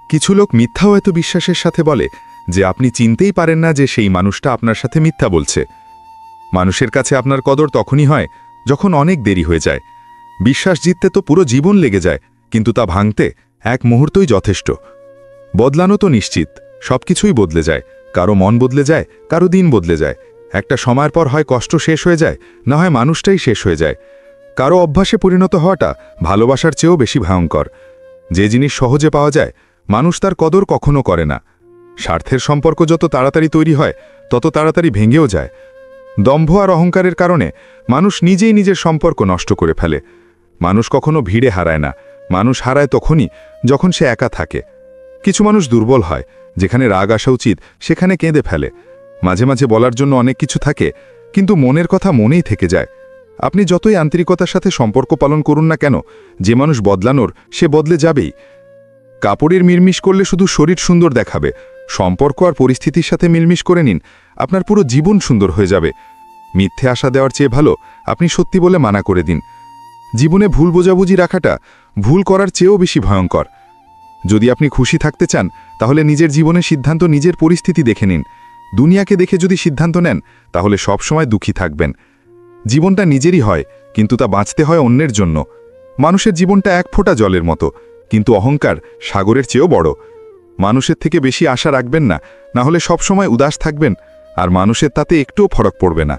কিছু লোক মিথ্যাও এত বিশ্বাসের সাথে বলে যে আপনি চিনতেই পারেন না যে সেই মানুষটা আপনার সাথে মিথ্যা বলছে। মানুষের কাছে আপনার কদর তখনই হয় যখন অনেক দেরি হয়ে যায়। বিশ্বাস জিততে তো পুরো জীবন লেগে যায়, কিন্তু তা ভাঙতে এক মুহূর্তই যথেষ্ট। বদলানো তো নিশ্চিত, সবকিছুই বদলে যায়। কারো মন বদলে যায়, কারো দিন বদলে যায়। একটা সময়ের পর হয় কষ্ট শেষ হয়ে যায়, না হয় মানুষটাই শেষ হয়ে যায়। কারো অভ্যাসে পরিণত হওয়াটা ভালোবাসার চেয়েও বেশি ভয়ঙ্কর। যে জিনিস সহজে পাওয়া যায়, মানুষ তার কদর কখনো করে না। স্বার্থের সম্পর্ক যত তাড়াতাড়ি তৈরি হয়, তত তাড়াতাড়ি ভেঙেও যায়। দম্ভ আর অহংকারের কারণে মানুষ নিজেই নিজের সম্পর্ক নষ্ট করে ফেলে। মানুষ কখনো ভিড়ে হারায় না, মানুষ হারায় তখনই যখন সে একা থাকে। কিছু মানুষ দুর্বল হয়, যেখানে রাগ আসা উচিত সেখানে কেঁদে ফেলে। মাঝে মাঝে বলার জন্য অনেক কিছু থাকে, কিন্তু মনের কথা মনেই থেকে যায়। আপনি যতই আন্তরিকতার সাথে সম্পর্ক পালন করুন না কেন, যে মানুষ বদলানোর সে বদলে যাবেই। কাপড়ের মিলমিশ করলে শুধু শরীর সুন্দর দেখাবে, সম্পর্ক আর পরিস্থিতির সাথে মিলমিশ করে নিন, আপনার পুরো জীবন সুন্দর হয়ে যাবে। মিথ্যে আশা দেওয়ার চেয়ে ভালো আপনি সত্যি বলে মানা করে দিন। জীবনে ভুল বোঝাবুঝি রাখাটা ভুল করার চেয়েও বেশি ভয়ঙ্কর। যদি আপনি খুশি থাকতে চান, তাহলে নিজের জীবনের সিদ্ধান্ত নিজের পরিস্থিতি দেখে নিন। দুনিয়াকে দেখে যদি সিদ্ধান্ত নেন, তাহলে সবসময় দুঃখী থাকবেন। জীবনটা নিজেরই হয়, কিন্তু তা বাঁচতে হয় অন্যের জন্য। মানুষের জীবনটা এক ফোঁটা জলের মতো, কিন্তু অহংকার সাগরের চেয়েও বড়। মানুষের থেকে বেশি আশা রাখবেন না, না হলে সবসময় উদাস থাকবেন, আর মানুষের তাতে একটুও ফরক পড়বে না।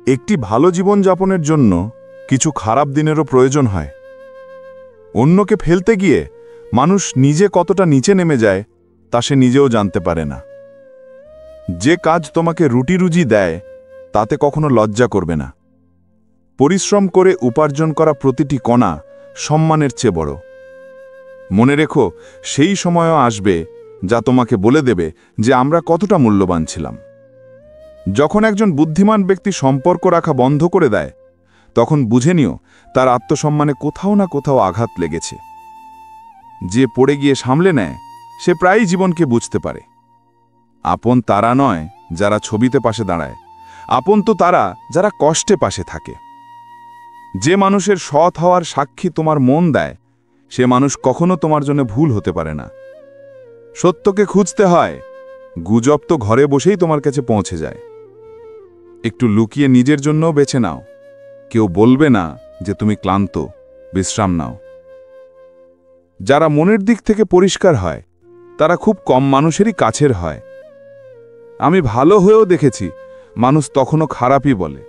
একটি ভালো জীবনযাপনের জন্য কিছু খারাপ দিনেরও প্রয়োজন হয়। অন্যকে ফেলতে গিয়ে মানুষ নিজে কতটা নিচে নেমে যায় তা সে নিজেও জানতে পারে না। যে কাজ তোমাকে রুটি রুজি দেয় তাতে কখনো লজ্জা করবে না। পরিশ্রম করে উপার্জন করা প্রতিটি কণা সম্মানের চেয়ে বড়। মনে রেখো, সেই সময়ও আসবে যা তোমাকে বলে দেবে যে আমরা কতটা মূল্যবান ছিলাম। যখন একজন বুদ্ধিমান ব্যক্তি সম্পর্ক রাখা বন্ধ করে দেয়, তখন বুঝে নিও তার আত্মসম্মানে কোথাও না কোথাও আঘাত লেগেছে। যে পড়ে গিয়ে সামলে নেয়, সে প্রায়ই জীবনকে বুঝতে পারে। আপন তারা নয় যারা ছবিতে পাশে দাঁড়ায়, আপন তো তারা যারা কষ্টে পাশে থাকে। যে মানুষের সৎ হওয়ার সাক্ষী তোমার মন দেয়, সে মানুষ কখনো তোমার জন্য ভুল হতে পারে না। সত্যকে খুঁজতে হয়, গুজব তো ঘরে বসেই তোমার কাছে পৌঁছে যায়। একটু লুকিয়ে নিজের জন্যও বেছে নাও, কেউ বলবে না যে তুমি ক্লান্ত, বিশ্রাম নাও। যারা মনের দিক থেকে পরিষ্কার হয়, তারা খুব কম মানুষেরই কাছের হয়। আমি ভালো হয়েও দেখেছি মানুষ তখনও খারাপই বলে।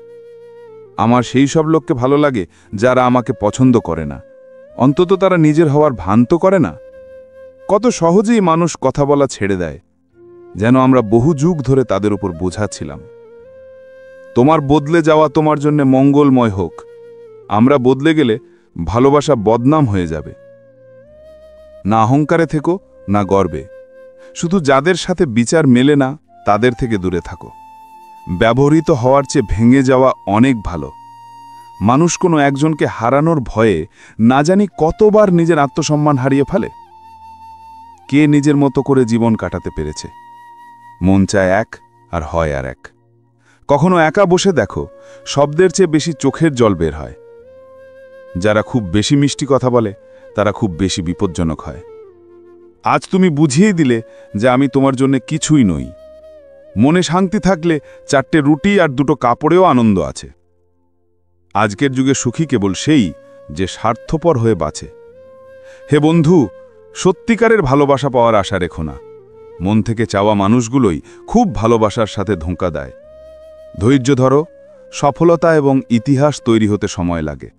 আমার সেই সব লোককে ভালো লাগে যারা আমাকে পছন্দ করে না, অন্তত তারা নিজের হওয়ার ভান তো করে না। কত সহজেই মানুষ কথা বলা ছেড়ে দেয়, যেন আমরা বহু যুগ ধরে তাদের উপর বোঝা ছিলাম। তোমার বদলে যাওয়া তোমার জন্য মঙ্গলময় হোক। আমরা বদলে গেলে ভালোবাসা বদনাম হয়ে যাবে। না অহংকারে থেকো, না গর্বে। শুধু যাদের সাথে বিচার মেলে না তাদের থেকে দূরে থাকো। ব্যবহৃত হওয়ার চেয়ে ভেঙে যাওয়া অনেক ভালো। মানুষ কোনো একজনকে হারানোর ভয়ে না জানি কতবার নিজের আত্মসম্মান হারিয়ে ফেলে। কে নিজের মতো করে জীবন কাটাতে পেরেছে? মন চায় এক আর হয় আর এক। কখনো একা বসে দেখো, শব্দের চেয়ে বেশি চোখের জল বের হয়। যারা খুব বেশি মিষ্টি কথা বলে, তারা খুব বেশি বিপজ্জনক হয়। আজ তুমি বুঝিয়ে দিলে যে আমি তোমার জন্য কিছুই নই। মনে শান্তি থাকলে 4টে রুটি আর 2টো কাপড়েও আনন্দ আছে। আজকের যুগে সুখী কেবল সেই যে স্বার্থপর হয়ে বাঁচে। হে বন্ধু, সত্যিকারের ভালোবাসা পাওয়ার আশা রেখো না। মন থেকে চাওয়া মানুষগুলোই খুব ভালোবাসার সাথে ধোঁকা দেয়। ধৈর্য ধরো, সফলতা এবং ইতিহাস তৈরি হতে সময় লাগে।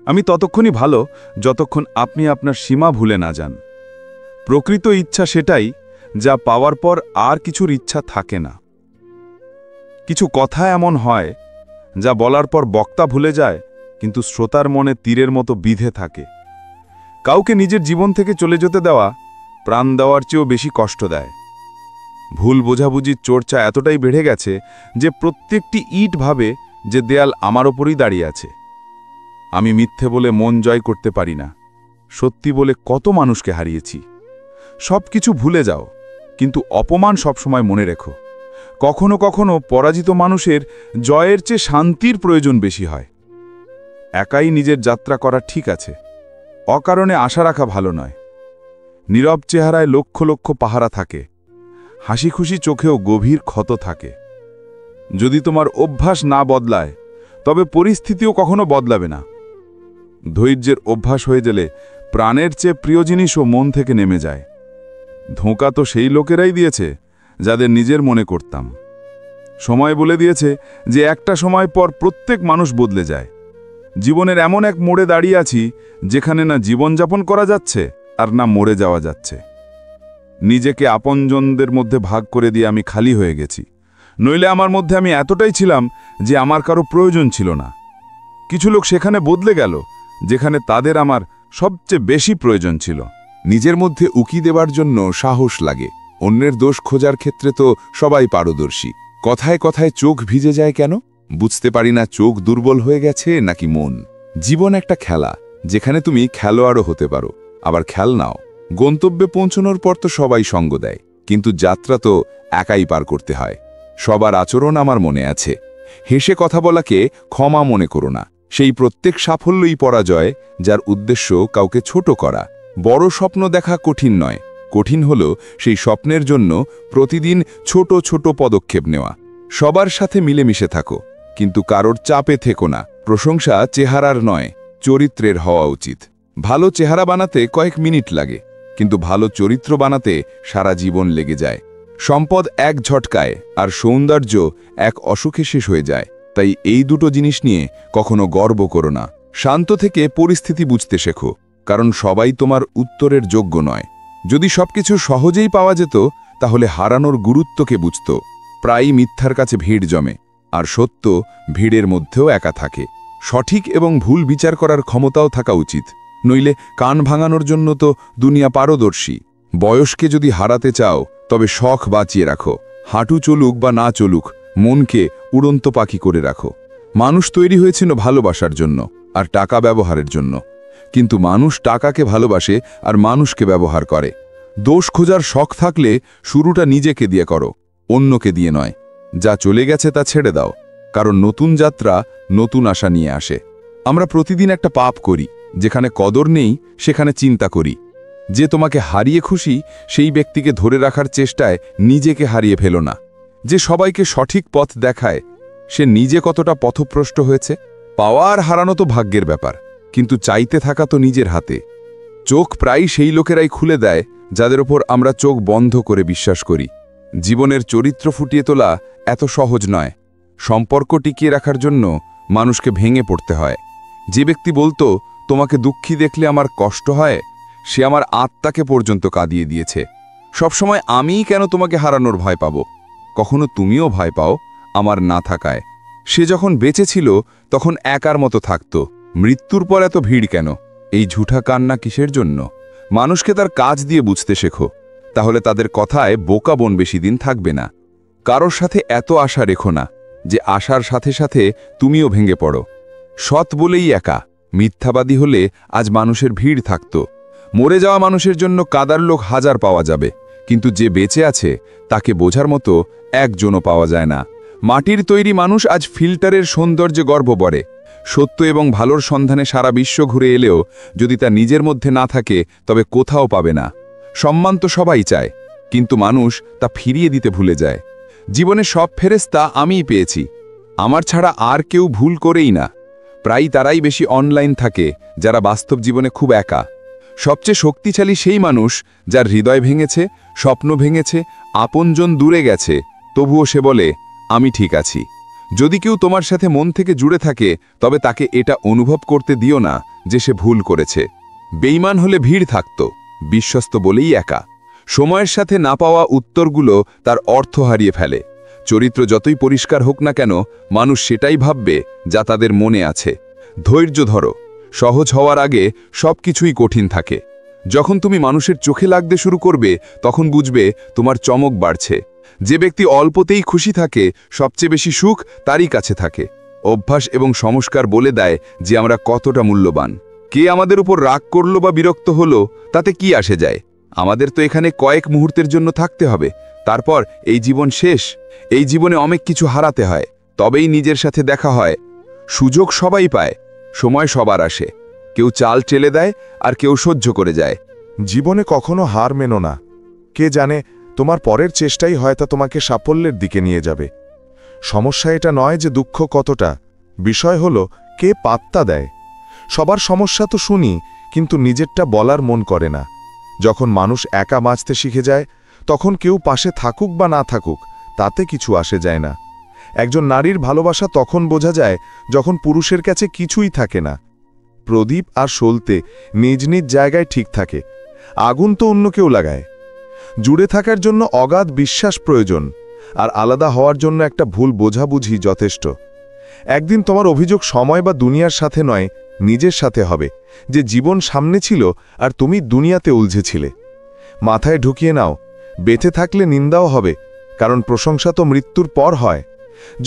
আমি ততক্ষণই ভালো যতক্ষণ আপনি আপনার সীমা ভুলে না যান। প্রকৃত ইচ্ছা সেটাই যা পাওয়ার পর আর কিছুর ইচ্ছা থাকে না। কিছু কথা এমন হয় যা বলার পর বক্তা ভুলে যায়, কিন্তু শ্রোতার মনে তীরের মতো বিধে থাকে। কাউকে নিজের জীবন থেকে চলে যেতে দেওয়া প্রাণ দেওয়ার চেয়েও বেশি কষ্ট দেয়। ভুল বোঝাবুঝির চর্চা এতটাই বেড়ে গেছে যে প্রত্যেকটি ইট ভাবে যে দেয়াল আমার ওপরই দাঁড়িয়ে আছে। আমি মিথ্যে বলে মন জয় করতে পারি না। সত্যি বলে কত মানুষকে হারিয়েছি। সব কিছু ভুলে যাও, কিন্তু অপমান সবসময় মনে রেখো। কখনো কখনো পরাজিত মানুষের জয়ের চেয়ে শান্তির প্রয়োজন বেশি হয়। একাই নিজের যাত্রা করা ঠিক আছে, অকারণে আশা রাখা ভালো নয়। নীরব চেহারায় লক্ষ লক্ষ পাহারা থাকে, হাসি খুশি চোখেও গভীর ক্ষত থাকে। যদি তোমার অভ্যাস না বদলায়, তবে পরিস্থিতিও কখনো বদলাবে না। ধৈর্যের অভ্যাস হয়ে গেলে প্রাণের চেয়ে প্রিয় জিনিসও মন থেকে নেমে যায়। ধোঁকা তো সেই লোকেরাই দিয়েছে যাদের নিজের মনে করতাম। সময় বলে দিয়েছে যে একটা সময় পর প্রত্যেক মানুষ বদলে যায়। জীবনের এমন এক মোড়ে দাঁড়িয়ে আছি যেখানে না জীবনযাপন করা যাচ্ছে আর না মরে যাওয়া যাচ্ছে। নিজেকে আপনজনদের মধ্যে ভাগ করে দিয়ে আমি খালি হয়ে গেছি। নইলে আমার মধ্যে আমি এতটাই ছিলাম যে আমার কারো প্রয়োজন ছিল না। কিছু লোক সেখানে বদলে গেল যেখানে তাদের আমার সবচেয়ে বেশি প্রয়োজন ছিল। নিজের মধ্যে উকি দেবার জন্য সাহস লাগে। অন্যের দোষ খোঁজার ক্ষেত্রে তো সবাই পারদর্শী। কথায় কথায় চোখ ভিজে যায় কেন? বুঝতে পারি না চোখ দুর্বল হয়ে গেছে নাকি মন। জীবন একটা খেলা, যেখানে তুমি খেলোয়াড়ও হতে পারো, আবার খেল নাও। গন্তব্যে পৌঁছানোর পর তো সবাই সঙ্গ দেয়, কিন্তু যাত্রা তো একাই পার করতে হয়। সবার আচরণ আমার মনে আছে। হেসে কথা বলাকে ক্ষমা মনে করো না। সেই প্রত্যেক সাফল্যই পরাজয়, যার উদ্দেশ্য কাউকে ছোট করা। বড় স্বপ্ন দেখা কঠিন নয়, কঠিন হল সেই স্বপ্নের জন্য প্রতিদিন ছোট ছোট পদক্ষেপ নেওয়া। সবার সাথে মিলেমিশে থাকো, কিন্তু কারোর চাপে থেকো না। প্রশংসা চেহারার নয়, চরিত্রের হওয়া উচিত। ভালো চেহারা বানাতে কয়েক মিনিট লাগে, কিন্তু ভালো চরিত্র বানাতে সারা জীবন লেগে যায়। সম্পদ এক ঝটকায়, আর সৌন্দর্য এক অসুখে শেষ হয়ে যায়। তাই এই দুটো জিনিস নিয়ে কখনো গর্ব করো না। শান্ত থেকে পরিস্থিতি বুঝতে শেখো, কারণ সবাই তোমার উত্তরের যোগ্য নয়। যদি সবকিছু সহজেই পাওয়া যেত, তাহলে হারানোর গুরুত্বকে বুঝত। প্রায়ই মিথ্যার কাছে ভিড় জমে, আর সত্য ভিড়ের মধ্যেও একা থাকে। সঠিক এবং ভুল বিচার করার ক্ষমতাও থাকা উচিত, নইলে কান ভাঙানোর জন্য তো দুনিয়া পারদর্শী। বয়সকে যদি হারাতে চাও তবে শখ বাঁচিয়ে রাখো। হাঁটু চলুক বা না চলুক, মনকে উড়ন্ত পাখি করে রাখো। মানুষ তৈরি হয়েছিল ভালোবাসার জন্য আর টাকা ব্যবহারের জন্য, কিন্তু মানুষ টাকাকে ভালোবাসে আর মানুষকে ব্যবহার করে। দোষ খোঁজার শখ থাকলে শুরুটা নিজেকে দিয়ে করো, অন্যকে দিয়ে নয়। যা চলে গেছে তা ছেড়ে দাও, কারণ নতুন যাত্রা নতুন আশা নিয়ে আসে। আমরা প্রতিদিন একটা পাপ করি, যেখানে কদর নেই সেখানে চিন্তা করি। যে তোমাকে হারিয়ে খুশি সেই ব্যক্তিকে ধরে রাখার চেষ্টায় নিজেকে হারিয়ে ফেলো না। যে সবাইকে সঠিক পথ দেখায় সে নিজে কতটা পথভ্রষ্ট হয়েছে। পাওয়া আর হারানো তো ভাগ্যের ব্যাপার, কিন্তু চাইতে থাকা তো নিজের হাতে। চোখ প্রায় সেই লোকেরাই খুলে দেয় যাদের ওপর আমরা চোখ বন্ধ করে বিশ্বাস করি। জীবনের চরিত্র ফুটিয়ে তোলা এত সহজ নয়। সম্পর্ক টিকিয়ে রাখার জন্য মানুষকে ভেঙে পড়তে হয়। যে ব্যক্তি বলতো তোমাকে দুঃখী দেখলে আমার কষ্ট হয়, সে আমার আত্মাকে পর্যন্ত কাঁদিয়ে দিয়েছে। সবসময় আমিই কেন তোমাকে হারানোর ভয় পাবো? কখনো তুমিও ভয় পাও আমার না থাকায়। সে যখন বেঁচে ছিল তখন একার মতো থাকত। মৃত্যুর পর এত ভিড় কেন? এই ঝুঠা কান্না কিসের জন্য? মানুষকে তার কাজ দিয়ে বুঝতে শেখো, তাহলে তাদের কথায় বোকা বন বেশি দিন থাকবে না। কারোর সাথে এত আশা রেখো না যে আশার সাথে সাথে তুমিও ভেঙে পড়ো। সৎ বলেই একা, মিথ্যাবাদী হলে আজ মানুষের ভিড় থাকত। মরে যাওয়া মানুষের জন্য কাদার লোক হাজার পাওয়া যাবে, কিন্তু যে বেঁচে আছে তাকে বোঝার মতো একজনও পাওয়া যায় না। মাটির তৈরি মানুষ আজ ফিল্টারের সৌন্দর্যে গর্ব বরে। সত্য এবং ভালোর সন্ধানে সারা বিশ্ব ঘুরে এলেও যদি তা নিজের মধ্যে না থাকে তবে কোথাও পাবে না। সম্মান তো সবাই চায়, কিন্তু মানুষ তা ফিরিয়ে দিতে ভুলে যায়। জীবনে সব ফেরেশতা আমিই পেয়েছি, আমার ছাড়া আর কেউ ভুল করেই না। প্রায় তারাই বেশি অনলাইন থাকে যারা বাস্তব জীবনে খুব একা। সবচেয়ে শক্তিশালী সেই মানুষ যার হৃদয় ভেঙেছে, স্বপ্ন ভেঙেছে, আপনজন দূরে গেছে, তবুও সে বলে আমি ঠিক আছি। যদি কেউ তোমার সাথে মন থেকে জুড়ে থাকে তবে তাকে এটা অনুভব করতে দিও না যে সে ভুল করেছে। বেঈমান হলে ভিড় থাকত, বিশ্বস্ত বলেই একা। সময়ের সাথে না পাওয়া উত্তরগুলো তার অর্থ হারিয়ে ফেলে। চরিত্র যতই পরিষ্কার হোক না কেন, মানুষ সেটাই ভাববে যা তাদের মনে আছে। ধৈর্য ধরো, সহজ হওয়ার আগে সব কিছুই কঠিন থাকে। যখন তুমি মানুষের চোখে লাগতে শুরু করবে তখন বুঝবে তোমার চমক বাড়ছে। যে ব্যক্তি অল্পতেই খুশি থাকে সবচেয়ে বেশি সুখ তারই কাছে থাকে। অভ্যাস এবং সংস্কার বলে দেয় যে আমরা কতটা মূল্যবান। কে আমাদের উপর রাগ করলো বা বিরক্ত হলো তাতে কি আসে যায়? আমাদের তো এখানে কয়েক মুহূর্তের জন্য থাকতে হবে, তারপর এই জীবন শেষ। এই জীবনে অনেক কিছু হারাতে হয়, তবেই নিজের সাথে দেখা হয়। সুযোগ সবাই পায়, সময় সবার আসে। কেউ চাল চেলে দেয় আর কেউ সহ্য করে যায়। জীবনে কখনো হার মেনো না। কে জানে তোমার পরের চেষ্টাই হয়তো তোমাকে সাফল্যের দিকে নিয়ে যাবে। সমস্যা এটা নয় যে দুঃখ কতটা, বিষয় হলো কে পাত্তা দেয়। সবার সমস্যা তো শুনি, কিন্তু নিজেরটা বলার মন করে না। যখন মানুষ একা বাঁচতে শিখে যায় তখন কেউ পাশে থাকুক বা না থাকুক তাতে কিছু আসে যায় না। একজন নারীর ভালোবাসা তখন বোঝা যায় যখন পুরুষের কাছে কিছুই থাকে না। প্রদীপ আর সলতে নিজ নিজ জায়গায় ঠিক থাকে, আগুন তো অন্য কেউ লাগায়। জুড়ে থাকার জন্য অগাধ বিশ্বাস প্রয়োজন, আর আলাদা হওয়ার জন্য একটা ভুল বোঝাবুঝি যথেষ্ট। একদিন তোমার অভিযোগ সময় বা দুনিয়ার সাথে নয়, নিজের সাথে হবে যে জীবন সামনে ছিল আর তুমি দুনিয়াতে উলঝেছিলে। মাথায় ঢুকিয়ে নাও, বেঁচে থাকলে নিন্দাও হবে, কারণ প্রশংসা তো মৃত্যুর পর হয়।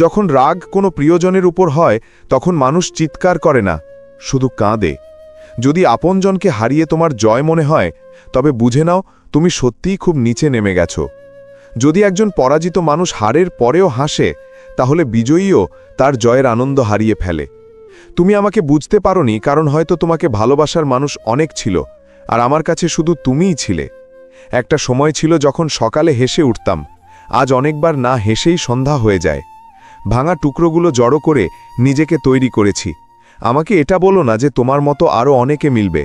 যখন রাগ কোনো প্রিয়জনের উপর হয় তখন মানুষ চিৎকার করে না, শুধু কাঁদে। যদি আপনজনকে হারিয়ে তোমার জয় মনে হয় তবে বুঝে নাও তুমি সত্যিই খুব নিচে নেমে গেছো। যদি একজন পরাজিত মানুষ হারের পরেও হাসে তাহলে বিজয়ীও তার জয়ের আনন্দ হারিয়ে ফেলে। তুমি আমাকে বুঝতে পারোনি কারণ হয়তো তোমাকে ভালোবাসার মানুষ অনেক ছিল আর আমার কাছে শুধু তুমিই ছিলে। একটা সময় ছিল যখন সকালে হেসে উঠতাম, আজ অনেকবার না হেসেই সন্ধ্যা হয়ে যায়। ভাঙা টুকরোগুলো জড়ো করে নিজেকে তৈরি করেছি। আমাকে এটা বলো না যে তোমার মতো আরও অনেকে মিলবে।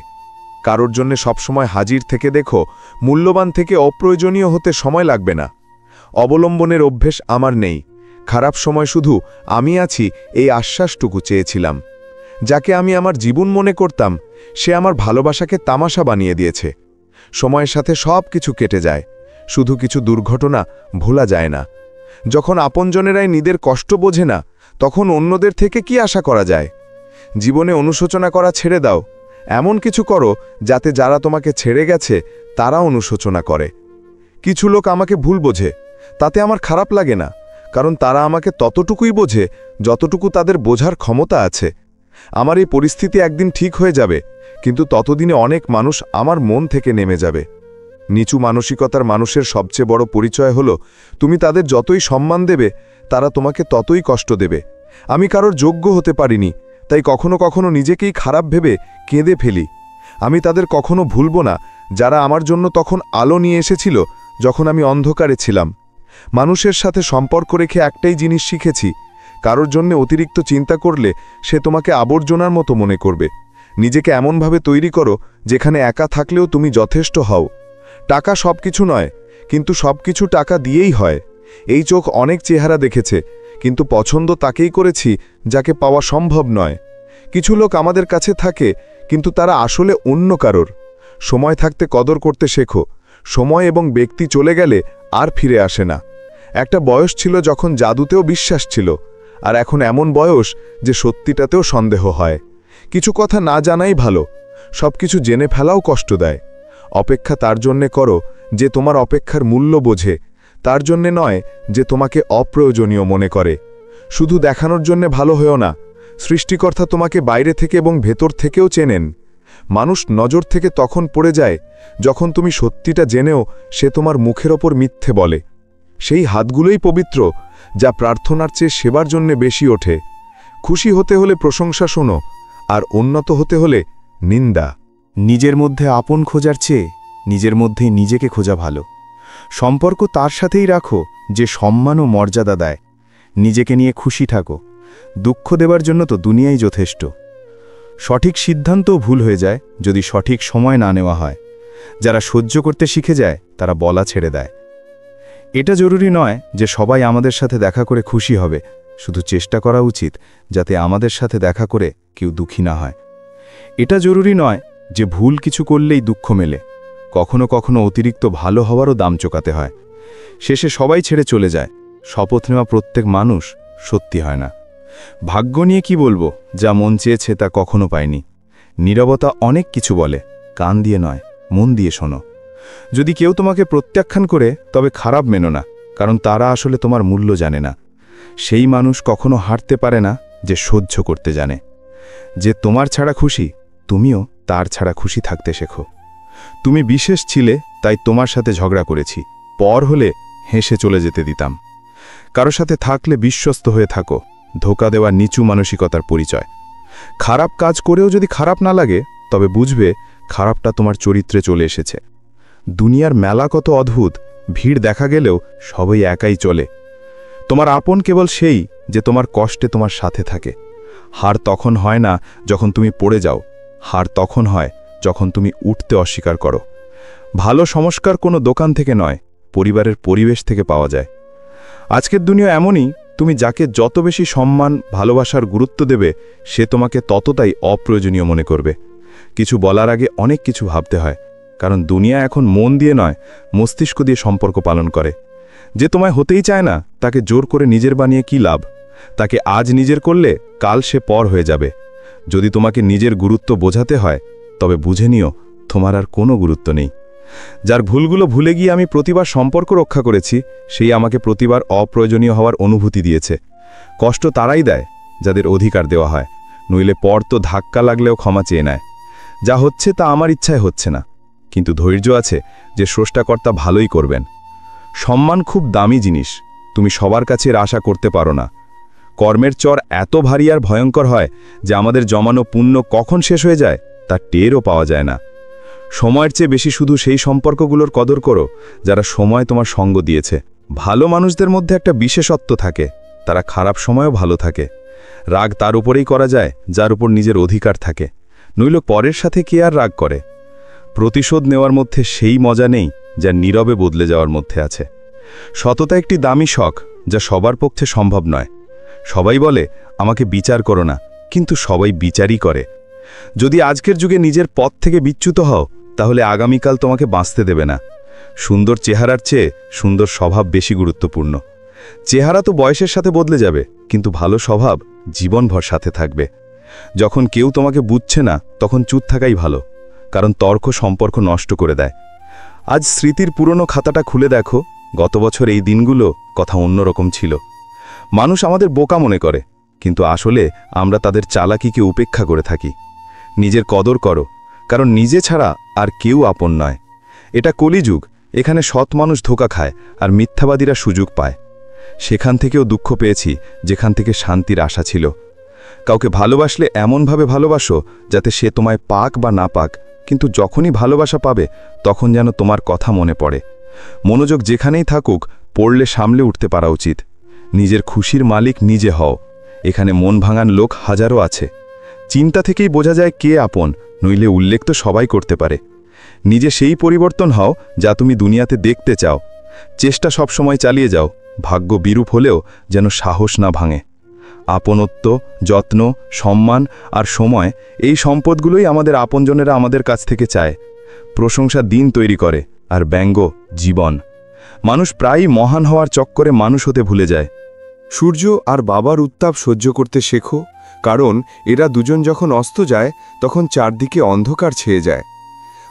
কারোর জন্য সবসময় হাজির থেকে দেখো, মূল্যবান থেকে অপ্রয়োজনীয় হতে সময় লাগবে না। অবলম্বনের অভ্যেস আমার নেই। খারাপ সময় শুধু আমি আছি এই আশ্বাসটুকু চেয়েছিলাম। যাকে আমি আমার জীবন মনে করতাম সে আমার ভালোবাসাকে তামাশা বানিয়ে দিয়েছে। সময়ের সাথে সব কিছু কেটে যায়, শুধু কিছু দুর্ঘটনা ভোলা যায় না। যখন আপনজনেরাই নিজের কষ্ট বোঝে না তখন অন্যদের থেকে কি আশা করা যায়? জীবনে অনুশোচনা করা ছেড়ে দাও, এমন কিছু করো যাতে যারা তোমাকে ছেড়ে গেছে তারা অনুশোচনা করে। কিছু লোক আমাকে ভুল বোঝে, তাতে আমার খারাপ লাগে না, কারণ তারা আমাকে ততটুকুই বোঝে যতটুকু তাদের বোঝার ক্ষমতা আছে। আমার এই পরিস্থিতি একদিন ঠিক হয়ে যাবে, কিন্তু ততদিনে অনেক মানুষ আমার মন থেকে নেমে যাবে। নিচু মানসিকতার মানুষের সবচেয়ে বড় পরিচয় হলো তুমি তাদের যতই সম্মান দেবে তারা তোমাকে ততই কষ্ট দেবে। আমি কারোর যোগ্য হতে পারিনি, তাই কখনো কখনো নিজেকেই খারাপ ভেবে কেঁদে ফেলি। আমি তাদের কখনো ভুলব না যারা আমার জন্য তখন আলো নিয়ে এসেছিল যখন আমি অন্ধকারে ছিলাম। মানুষের সাথে সম্পর্ক রেখে একটাই জিনিস শিখেছি, কারোর জন্য অতিরিক্ত চিন্তা করলে সে তোমাকে আবর্জনার মতো মনে করবে। নিজেকে এমনভাবে তৈরি করো যেখানে একা থাকলেও তুমি যথেষ্ট হও। টাকা সবকিছু নয়, কিন্তু সবকিছু টাকা দিয়েই হয়। এই চোখ অনেক চেহারা দেখেছে, কিন্তু পছন্দ তাকেই করেছি যাকে পাওয়া সম্ভব নয়। কিছু লোক আমাদের কাছে থাকে, কিন্তু তারা আসলে অন্য কারোর। সময় থাকতে কদর করতে শেখো। সময় এবং ব্যক্তি চলে গেলে আর ফিরে আসে না। একটা বয়স ছিল যখন জাদুতেও বিশ্বাস ছিল, আর এখন এমন বয়স যে সত্যিটাতেও সন্দেহ হয়। কিছু কথা না জানাই ভালো, সবকিছু জেনে ফেলাও কষ্ট দেয়। অপেক্ষা তার জন্যে করো যে তোমার অপেক্ষার মূল্য বোঝে, তার জন্যে নয় যে তোমাকে অপ্রয়োজনীয় মনে করে। শুধু দেখানোর জন্যে ভালো হয়েও না, সৃষ্টিকর্তা তোমাকে বাইরে থেকে এবং ভেতর থেকেও চেনেন। মানুষ নজর থেকে তখন পড়ে যায় যখন তুমি সত্যিটা জেনেও সে তোমার মুখের ওপর মিথ্যে বলে। সেই হাতগুলোই পবিত্র যা প্রার্থনার চেয়ে সেবার জন্যে বেশি ওঠে। খুশি হতে হলে প্রশংসা শোনো, আর উন্নত হতে হলে নিন্দা। নিজের মধ্যে আপন খোঁজার চেয়ে নিজের মধ্যেই নিজেকে খোঁজা ভালো। সম্পর্ক তার সাথেই রাখো যে সম্মান ও মর্যাদা দেয়। নিজেকে নিয়ে খুশি থাকো, দুঃখ দেবার জন্য তো দুনিয়াই যথেষ্ট। সঠিক সিদ্ধান্তও ভুল হয়ে যায় যদি সঠিক সময় না নেওয়া হয়। যারা সহ্য করতে শিখে যায় তারা বলা ছেড়ে দেয়। এটা জরুরি নয় যে সবাই আমাদের সাথে দেখা করে খুশি হবে, শুধু চেষ্টা করা উচিত যাতে আমাদের সাথে দেখা করে কেউ দুঃখী না হয়। এটা জরুরি নয় যে ভুল কিছু করলেই দুঃখ মেলে, কখনো কখনো অতিরিক্ত ভালো হওয়ারও দাম চোকাতে হয়। শেষে সবাই ছেড়ে চলে যায়, শপথ নেওয়া প্রত্যেক মানুষ সত্যি হয় না। ভাগ্য নিয়ে কি বলবো, যা মন চেয়েছে তা কখনো পায়নি। নীরবতা অনেক কিছু বলে, কান দিয়ে নয়, মন দিয়ে শোনো। যদি কেউ তোমাকে প্রত্যাখ্যান করে তবে খারাপ মেনো না, কারণ তারা আসলে তোমার মূল্য জানে না। সেই মানুষ কখনো হারতে পারে না যে সহ্য করতে জানে। যে তোমার ছাড়া খুশি, তুমিও তার ছাড়া খুশি থাকতে শেখো। তুমি বিশেষ ছিলে তাই তোমার সাথে ঝগড়া করেছি, পর হলে হেসে চলে যেতে দিতাম। কারো সাথে থাকলে বিশ্বস্ত হয়ে থাকো, ধোঁকা দেওয়া নিচু মানসিকতার পরিচয়। খারাপ কাজ করেও যদি খারাপ না লাগে তবে বুঝবে খারাপটা তোমার চরিত্রে চলে এসেছে। দুনিয়ার মেলা কত অদ্ভুত, ভিড় দেখা গেলেও সবাই একাই চলে। তোমার আপন কেবল সেই যে তোমার কষ্টে তোমার সাথে থাকে। হার তখন হয় না যখন তুমি পড়ে যাও, হার তখন হয় যখন তুমি উঠতে অস্বীকার করো। ভালো সংস্কার কোনো দোকান থেকে নয়, পরিবারের পরিবেশ থেকে পাওয়া যায়। আজকের দুনিয়া এমনই, তুমি যাকে যত বেশি সম্মান ভালোবাসার গুরুত্ব দেবে সে তোমাকে ততটাই অপ্রয়োজনীয় মনে করবে। কিছু বলার আগে অনেক কিছু ভাবতে হয়, কারণ দুনিয়া এখন মন দিয়ে নয় মস্তিষ্ক দিয়ে সম্পর্ক পালন করে। যে তোমায় হতেই চায় না তাকে জোর করে নিজের বানিয়ে কি লাভ? তাকে আজ নিজের করলে কাল সে পর হয়ে যাবে। যদি তোমাকে নিজের গুরুত্ব বোঝাতে হয় তবে বুঝে নিও তোমার আর কোনো গুরুত্ব নেই। যার ভুলগুলো ভুলে গিয়ে আমি প্রতিবার সম্পর্ক রক্ষা করেছি, সেই আমাকে প্রতিবার অপ্রয়োজনীয় হওয়ার অনুভূতি দিয়েছে। কষ্ট তারাই দেয় যাদের অধিকার দেওয়া হয়, নইলে পর তো ধাক্কা লাগলেও ক্ষমা চেয়ে নেয়। যা হচ্ছে তা আমার ইচ্ছায় হচ্ছে না, কিন্তু ধৈর্য আছে যে স্রষ্টাকর্তা ভালোই করবেন। সম্মান খুব দামি জিনিস, তুমি সবার কাছে এর আশা করতে পারো না। কর্মের চর এত ভারী আর ভয়ঙ্কর হয় যে আমাদের জমানো পুণ্য কখন শেষ হয়ে যায় তা টেরও পাওয়া যায় না। সময়ের চেয়ে বেশি শুধু সেই সম্পর্কগুলোর কদর করো যারা সময় তোমার সঙ্গ দিয়েছে। ভালো মানুষদের মধ্যে একটা বিশেষত্ব থাকে, তারা খারাপ সময়ও ভালো থাকে। রাগ তার উপরেই করা যায় যার উপর নিজের অধিকার থাকে, নইল পরের সাথে কে আর রাগ করে। প্রতিশোধ নেওয়ার মধ্যে সেই মজা নেই যা নীরবে বদলে যাওয়ার মধ্যে আছে। সততা একটি দামি শখ যা সবার পক্ষে সম্ভব নয়। সবাই বলে আমাকে বিচার করো না, কিন্তু সবাই বিচারই করে। যদি আজকের যুগে নিজের পথ থেকে বিচ্যুত হও তাহলে আগামীকাল তোমাকে বাঁচতে দেবে না। সুন্দর চেহারার চেয়ে সুন্দর স্বভাব বেশি গুরুত্বপূর্ণ। চেহারা তো বয়সের সাথে বদলে যাবে, কিন্তু ভালো স্বভাব জীবনভর সাথে থাকবে। যখন কেউ তোমাকে বুঝছে না তখন চুপ থাকাই ভালো, কারণ তর্ক সম্পর্ক নষ্ট করে দেয়। আজ স্মৃতির পুরনো খাতাটা খুলে দেখো, গত বছর এই দিনগুলো কথা অন্যরকম ছিল। মানুষ আমাদের বোকা মনে করে, কিন্তু আসলে আমরা তাদের চালাকিকে উপেক্ষা করে থাকি। নিজের কদর করো, কারণ নিজে ছাড়া আর কেউ আপন নয়। এটা কলিযুগ, এখানে সৎ মানুষ ধোঁকা খায় আর মিথ্যাবাদীরা সুযোগ পায়। সেখান থেকেও দুঃখ পেয়েছি যেখান থেকে শান্তির আশা ছিল। কাউকে ভালোবাসলে এমনভাবে ভালোবাসো যাতে সে তোমায় পাক বা না পাক, কিন্তু যখনই ভালোবাসা পাবে তখন যেন তোমার কথা মনে পড়ে। মনোযোগ যেখানেই থাকুক, পড়লে সামলে উঠতে পারা উচিত। নিজের খুশির মালিক নিজে হও। এখানে মন ভাঙান লোক হাজারো আছে। চিন্তা থেকেই বোঝা যায় কে আপন, নইলে উল্লেখ তো সবাই করতে পারে। নিজে সেই পরিবর্তন হও যা তুমি দুনিয়াতে দেখতে চাও। চেষ্টা সবসময় চালিয়ে যাও, ভাগ্য বিরূপ হলেও যেন সাহস না ভাঙে। আপনত্ব, যত্ন, সম্মান আর সময়, এই সম্পদগুলোই আমাদের আপনজনেরা আমাদের কাছ থেকে চায়। প্রশংসা দিন তৈরি করে, আর ব্যঙ্গ জীবন। মানুষ প্রায়ই মহান হওয়ার চক্করে মানুষ হতে ভুলে যায়। সূর্য আর বাবার উত্তাপ সহ্য করতে শেখো, কারণ এরা দুজন যখন অস্ত যায় তখন চারদিকে অন্ধকার ছেয়ে যায়।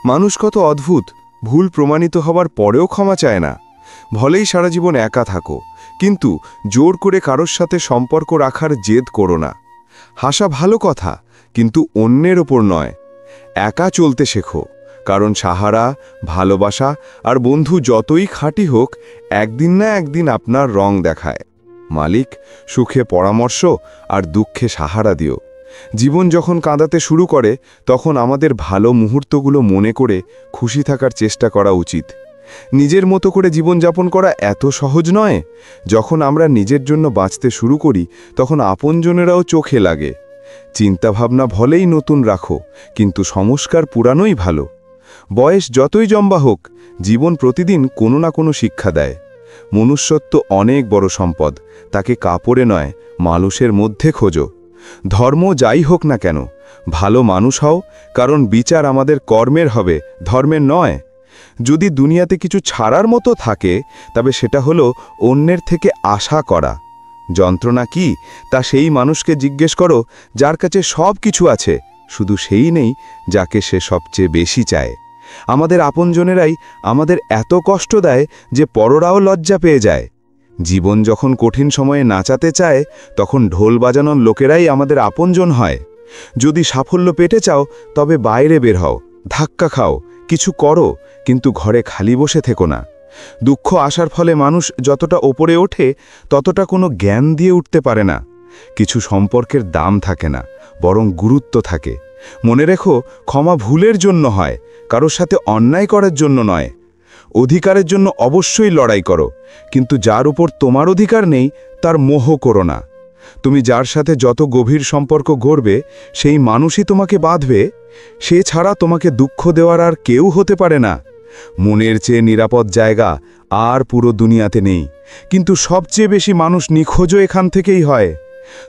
মানুষ কত অদ্ভুত, ভুল প্রমাণিত হবার পরেও ক্ষমা চায় না। ভলেই সারা জীবন একা থাকো, কিন্তু জোর করে কারোর সাথে সম্পর্ক রাখার জেদ করো না। হাসা ভালো কথা, কিন্তু অন্যের ওপর নয়। একা চলতে শেখো, কারণ সাহারা, ভালোবাসা আর বন্ধু যতই খাঁটি হোক, একদিন না একদিন আপনার রং দেখায়। মালিক, সুখে পরামর্শ আর দুঃখে সাহারা দিও। জীবন যখন কাঁদাতে শুরু করে তখন আমাদের ভালো মুহূর্তগুলো মনে করে খুশি থাকার চেষ্টা করা উচিত। নিজের মতো করে জীবনযাপন করা এত সহজ নয়। যখন আমরা নিজের জন্য বাঁচতে শুরু করি তখন আপনজনেরাও চোখে লাগে। চিন্তাভাবনা ভলেই নতুন রাখো, কিন্তু সংস্কার পুরানোই ভালো। বয়স যতই লম্বা হোক, জীবন প্রতিদিন কোনো না কোনো শিক্ষা দেয়। মনুষ্যত্ব অনেক বড় সম্পদ, তাকে কাপড়ে নয় মানুষের মধ্যে খোঁজো। ধর্ম যাই হোক না কেন, ভালো মানুষ হও, কারণ বিচার আমাদের কর্মের হবে, ধর্মের নয়। যদি দুনিয়াতে কিছু ছাড়ার মতো থাকে, তবে সেটা হলো অন্যের থেকে আশা করা। যন্ত্রণা কি তা সেই মানুষকে জিজ্ঞেস করো যার কাছে সব কিছু আছে, শুধু সেই নেই যাকে সে সবচেয়ে বেশি চায়। আমাদের আপনজনেরাই আমাদের এত কষ্ট দেয় যে পররাও লজ্জা পেয়ে যায়। জীবন যখন কঠিন সময়ে নাচাতে চায়, তখন ঢোল বাজানোর লোকেরাই আমাদের আপনজন হয়। যদি সাফল্য পেতে চাও, তবে বাইরে বের হও, ধাক্কা খাও, কিছু করো, কিন্তু ঘরে খালি বসে থেকো না। দুঃখ আসার ফলে মানুষ যতটা ওপরে ওঠে, ততটা কোনো জ্ঞান দিয়ে উঠতে পারে না। কিছু সম্পর্কের দাম থাকে না, বরং গুরুত্ব থাকে। মনে রেখো, ক্ষমা ভুলের জন্য হয়, কারোর সাথে অন্যায় করার জন্য নয়। অধিকারের জন্য অবশ্যই লড়াই করো, কিন্তু যার উপর তোমার অধিকার নেই তার মোহ করো না। তুমি যার সাথে যত গভীর সম্পর্ক গড়বে, সেই মানুষই তোমাকে বাঁধবে। সে ছাড়া তোমাকে দুঃখ দেওয়ার আর কেউ হতে পারে না। মনের চেয়ে নিরাপদ জায়গা আর পুরো দুনিয়াতে নেই, কিন্তু সবচেয়ে বেশি মানুষ নিখোঁজও এখান থেকেই হয়।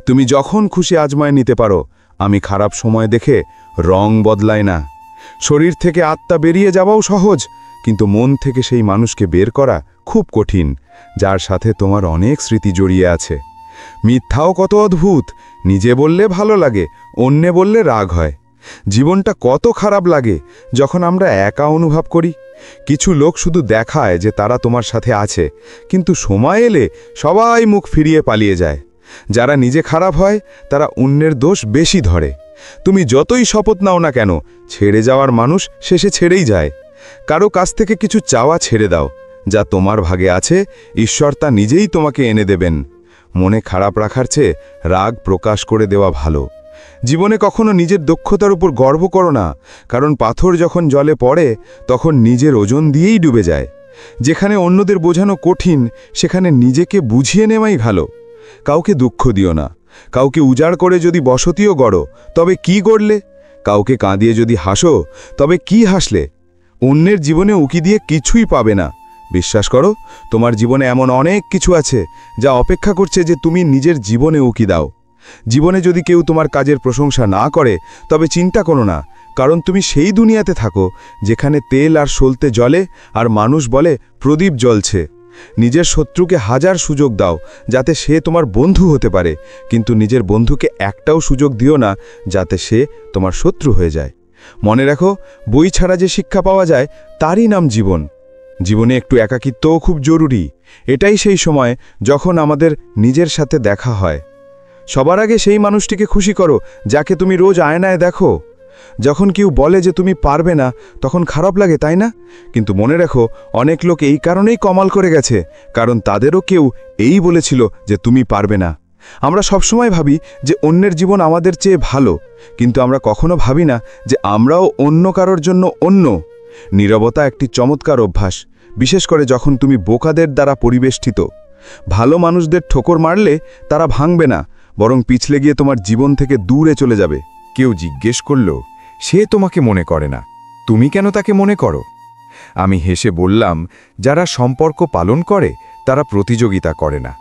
তুমি যখন খুশি আজমায় নিতে পারো। আমি খারাপ সময় দেখে রং বদলায় না। শরীর থেকে আত্মা বেরিয়ে যাওয়াও সহজ, কিন্তু মন থেকে সেই মানুষকে বের করা খুব কঠিন, যার সাথে তোমার অনেক স্মৃতি জড়িয়ে আছে। মিথ্যাও কত অদ্ভুত, নিজে বললে ভালো লাগে, অন্যে বললে রাগ হয়। জীবনটা কত খারাপ লাগে যখন আমরা একা অনুভব করি। কিছু লোক শুধু দেখায় যে তারা তোমার সাথে আছে, কিন্তু সময় এলে সবাই মুখ ফিরিয়ে পালিয়ে যায়। যারা নিজে খারাপ হয় তারা অন্যের দোষ বেশি ধরে। তুমি যতই শপথ নাও না কেন, ছেড়ে যাওয়ার মানুষ শেষে ছেড়েই যায়। কারো কাছ থেকে কিছু চাওয়া ছেড়ে দাও, যা তোমার ভাগে আছে ঈশ্বর তা নিজেই তোমাকে এনে দেবেন। মনে খারাপ রাখার চেয়ে রাগ প্রকাশ করে দেওয়া ভালো। জীবনে কখনো নিজের দক্ষতার উপর গর্ব করো না, কারণ পাথর যখন জলে পড়ে তখন নিজের ওজন দিয়েই ডুবে যায়। যেখানে অন্যদের বোঝানো কঠিন, সেখানে নিজেকে বুঝিয়ে নেওয়াই ভালো। কাউকে দুঃখ দিও না। কাউকে উজাড় করে যদি বসতিও গড়ো, তবে কি গড়লে? কাউকে কাঁদিয়ে যদি হাসো, তবে কি হাসলে? অন্যের জীবনে উকি দিয়ে কিছুই পাবে না। বিশ্বাস করো, তোমার জীবনে এমন অনেক কিছু আছে যা অপেক্ষা করছে যে তুমি নিজের জীবনে উকি দাও। জীবনে যদি কেউ তোমার কাজের প্রশংসা না করে, তবে চিন্তা করো না, কারণ তুমি সেই দুনিয়াতে থাকো যেখানে তেল আর সলতে জ্বলে আর মানুষ বলে প্রদীপ জ্বলছে। নিজের শত্রুকে হাজার সুযোগ দাও যাতে সে তোমার বন্ধু হতে পারে, কিন্তু নিজের বন্ধুকে একটাও সুযোগ দিও না যাতে সে তোমার শত্রু হয়ে যায়। মনে রাখো, বই ছাড়া যে শিক্ষা পাওয়া যায় তারই নাম জীবন। জীবনে একটু একাকিত্বও খুব জরুরি। এটাই সেই সময় যখন আমাদের নিজের সাথে দেখা হয়। সবার আগে সেই মানুষটিকে খুশি করো যাকে তুমি রোজ আয়নায় দেখো। যখন কেউ বলে যে তুমি পারবে না, তখন খারাপ লাগে, তাই না? কিন্তু মনে রাখো, অনেক লোক এই কারণেই কমাল করে গেছে, কারণ তাদেরও কেউ এই বলেছিল যে তুমি পারবে না। আমরা সবসময় ভাবি যে অন্যের জীবন আমাদের চেয়ে ভালো, কিন্তু আমরা কখনো ভাবি না যে আমরাও অন্য কারোর জন্য অন্য। নীরবতা একটি চমৎকার অভ্যাস, বিশেষ করে যখন তুমি বোকাদের দ্বারা পরিবেষ্টিত। ভালো মানুষদের ঠোকর মারলে তারা ভাঙবে না, বরং পিছলে গিয়ে তোমার জীবন থেকে দূরে চলে যাবে। কেউ জিজ্ঞেস করল, সে তোমাকে মনে করে না, তুমি কেন তাকে মনে করো? আমি হেসে বললাম, যারা সম্পর্ক পালন করে তারা প্রতিযোগিতা করে না।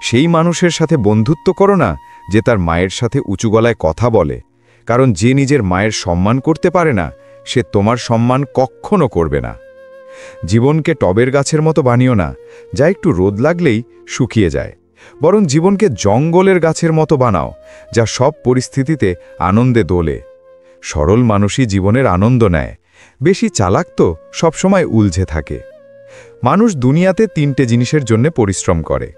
সেই মানুষের সাথে বন্ধুত্ব করো না যে তার মায়ের সাথে উঁচু গলায় কথা বলে, কারণ যে নিজের মায়ের সম্মান করতে পারে না সে তোমার সম্মান কখনো করবে না। জীবনকে টবের গাছের মতো বানিও না যা একটু রোদ লাগলেই শুকিয়ে যায়, বরং জীবনকে জঙ্গলের গাছের মতো বানাও যা সব পরিস্থিতিতে আনন্দে দোলে। সরল মানুষই জীবনের আনন্দ নেয়, বেশি চালাক তো সবসময় উলঝে থাকে। মানুষ দুনিয়াতে 3টে জিনিসের জন্য পরিশ্রম করে।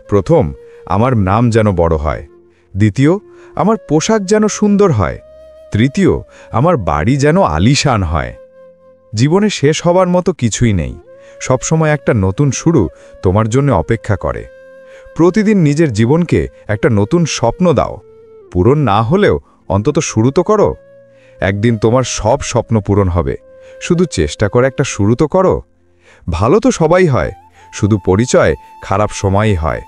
প্রথম, আমার নাম যেন বড় হয়। দ্বিতীয়, আমার পোশাক যেন সুন্দর হয়। তৃতীয়, আমার বাড়ি যেন আলিশান হয়। জীবনে শেষ হবার মতো কিছুই নেই, সবসময় একটা নতুন শুরু তোমার জন্য অপেক্ষা করে। প্রতিদিন নিজের জীবনকে একটা নতুন স্বপ্ন দাও, পূরণ না হলেও অন্তত শুরু তো করো। একদিন তোমার সব স্বপ্ন পূরণ হবে, শুধু চেষ্টা করে একটা শুরু তো করো। ভালো তো সবাই হয়, শুধু পরিচয় খারাপ সময়ই হয়।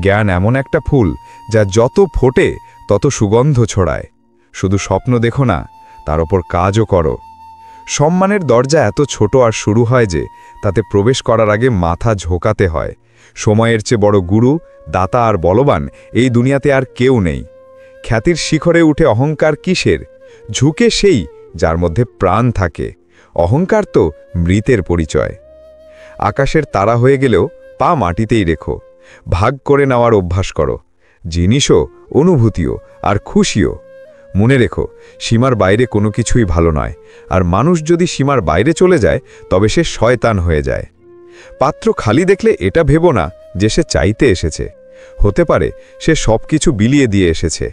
জ্ঞান এমন একটা ফুল যা যত ফোটে তত সুগন্ধ ছড়ায়। শুধু স্বপ্ন দেখো না, তার ওপর কাজও করো। সম্মানের দরজা এত ছোট আর শুরু হয় যে তাতে প্রবেশ করার আগে মাথা ঝোঁকাতে হয়। সময়ের চেয়ে বড় গুরু, দাতা আর বলবান এই দুনিয়াতে আর কেউ নেই। খ্যাতির শিখরে উঠে অহংকার কিসের? ঝুঁকে সেই যার মধ্যে প্রাণ থাকে। অহংকার তো মৃতের পরিচয়। আকাশের তারা হয়ে গেলেও পা মাটিতেই রেখো। ভাগ করে নেওয়ার অভ্যাস করো, জিনিসও, অনুভূতিও আর খুশিও। মনে রেখো, সীমার বাইরে কোনো কিছুই ভালো নয়, আর মানুষ যদি সীমার বাইরে চলে যায় তবে সে শয়তান হয়ে যায়। পাত্র খালি দেখলে এটা ভেবো না যে সে চাইতে এসেছে, হতে পারে সে সব কিছু বিলিয়ে দিয়ে এসেছে।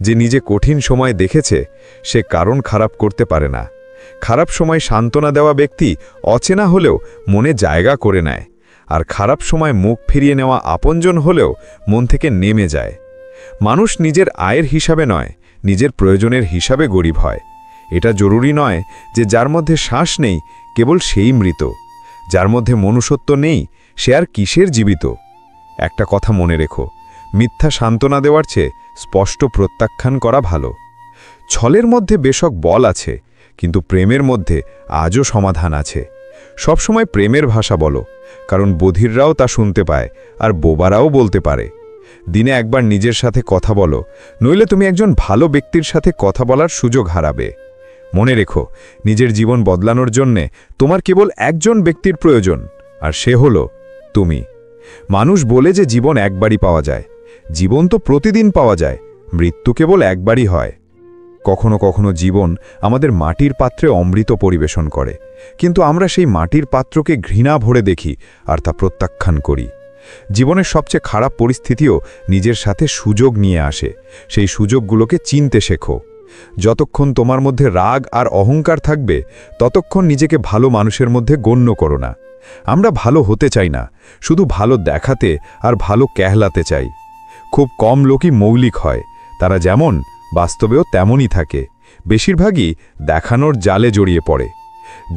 যে নিজে কঠিন সময় দেখেছে সে কারণ খারাপ করতে পারে না। খারাপ সময় সান্ত্বনা দেওয়া ব্যক্তি অচেনা হলেও মনে জায়গা করে নেয়, আর খারাপ সময় মুখ ফিরিয়ে নেওয়া আপনজন হলেও মন থেকে নেমে যায়। মানুষ নিজের আয়ের হিসাবে নয়, নিজের প্রয়োজনের হিসাবে গরিব হয়। এটা জরুরি নয় যে যার মধ্যে শ্বাস নেই কেবল সেই মৃত, যার মধ্যে মনুষ্যত্ব নেই সে আর কিসের জীবিত। একটা কথা মনে রেখো, মিথ্যা সান্ত্বনা দেওয়ার চেয়ে স্পষ্ট প্রত্যাখ্যান করা ভালো। ছলের মধ্যে বেশক বল আছে, কিন্তু প্রেমের মধ্যে আজও সমাধান আছে। সবসময় প্রেমের ভাষা বলো, কারণ বধিররাও তা শুনতে পায় আর বোবারাও বলতে পারে। দিনে একবার নিজের সাথে কথা বলো, নইলে তুমি একজন ভালো ব্যক্তির সাথে কথা বলার সুযোগ হারাবে। মনে রেখো, নিজের জীবন বদলানোর জন্যে তোমার কেবল একজন ব্যক্তির প্রয়োজন, আর সে হলো তুমি। মানুষ বলে যে জীবন একবারই পাওয়া যায়, জীবন তো প্রতিদিন পাওয়া যায়, মৃত্যু কেবল একবারই হয়। কখনো কখনো জীবন আমাদের মাটির পাত্রে অমৃত পরিবেশন করে, কিন্তু আমরা সেই মাটির পাত্রকে ঘৃণা ভরে দেখি আর তা প্রত্যাখ্যান করি। জীবনের সবচেয়ে খারাপ পরিস্থিতিও নিজের সাথে সুযোগ নিয়ে আসে, সেই সুযোগগুলোকে চিনতে শেখো। যতক্ষণ তোমার মধ্যে রাগ আর অহংকার থাকবে ততক্ষণ নিজেকে ভালো মানুষের মধ্যে গণ্য করো না। আমরা ভালো হতে চাই না, শুধু ভালো দেখাতে আর ভালো কেহলাতে চাই। খুব কম লোকই মৌলিক হয়, তারা যেমন বাস্তবেও তেমনই থাকে, বেশিরভাগই দেখানোর জালে জড়িয়ে পড়ে।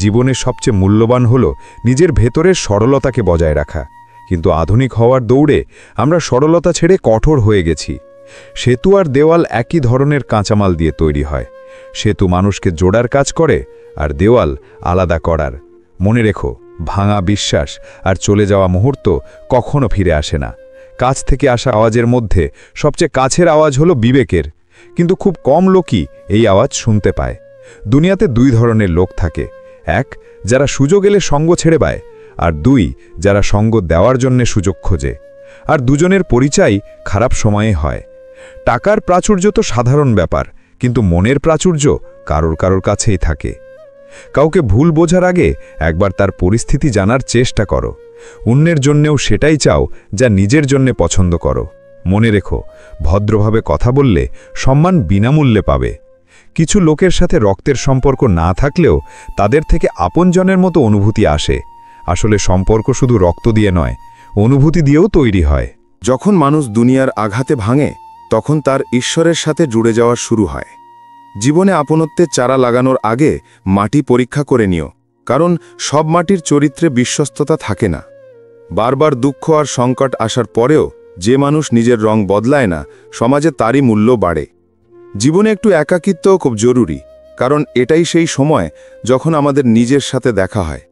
জীবনের সবচেয়ে মূল্যবান হল নিজের ভেতরের সরলতাকে বজায় রাখা, কিন্তু আধুনিক হওয়ার দৌড়ে আমরা সরলতা ছেড়ে কঠোর হয়ে গেছি। সেতু আর দেওয়াল একই ধরনের কাঁচামাল দিয়ে তৈরি হয়। সেতু মানুষকে জোড়ার কাজ করে, আর দেওয়াল আলাদা করার। মনে রেখো, ভাঙা বিশ্বাস আর চলে যাওয়া মুহূর্ত কখনো ফিরে আসে না। কাছ থেকে আসা আওয়াজের মধ্যে সবচেয়ে কাছের আওয়াজ হলো বিবেকের, কিন্তু খুব কম লোকই এই আওয়াজ শুনতে পায়। দুনিয়াতে দুই ধরনের লোক থাকে, এক যারা সুযোগ এলে সঙ্গ ছেড়ে পায়, আর 2 যারা সঙ্গ দেওয়ার জন্য সুযোগ খোঁজে। আর দুজনের পরিচয় খারাপ সময়ে হয়। টাকার প্রাচুর্য তো সাধারণ ব্যাপার, কিন্তু মনের প্রাচুর্য কারোর কারোর কাছেই থাকে। কাউকে ভুল বোঝার আগে একবার তার পরিস্থিতি জানার চেষ্টা করো। অন্যের জন্যেও সেটাই চাও যা নিজের জন্যে পছন্দ করো। মনে রেখো, ভদ্রভাবে কথা বললে সম্মান বিনামূল্যে পাবে। কিছু লোকের সাথে রক্তের সম্পর্ক না থাকলেও তাদের থেকে আপনজনের মতো অনুভূতি আসে। আসলে সম্পর্ক শুধু রক্ত দিয়ে নয়, অনুভূতি দিয়েও তৈরি হয়। যখন মানুষ দুনিয়ার আঘাতে ভাঙে, তখন তার ঈশ্বরের সাথে জুড়ে যাওয়া শুরু হয়। জীবনে আপনত্বের চারা লাগানোর আগে মাটি পরীক্ষা করে নিও, কারণ সব মাটির চরিত্রে বিশ্বস্ততা থাকে না। বারবার দুঃখ আর সংকট আসার পরেও যে মানুষ নিজের রং বদলায় না, সমাজে তারই মূল্য বাড়ে। জীবনে একটু একাকিত্বও খুব জরুরি, কারণ এটাই সেই সময় যখন আমাদের নিজের সাথে দেখা হয়।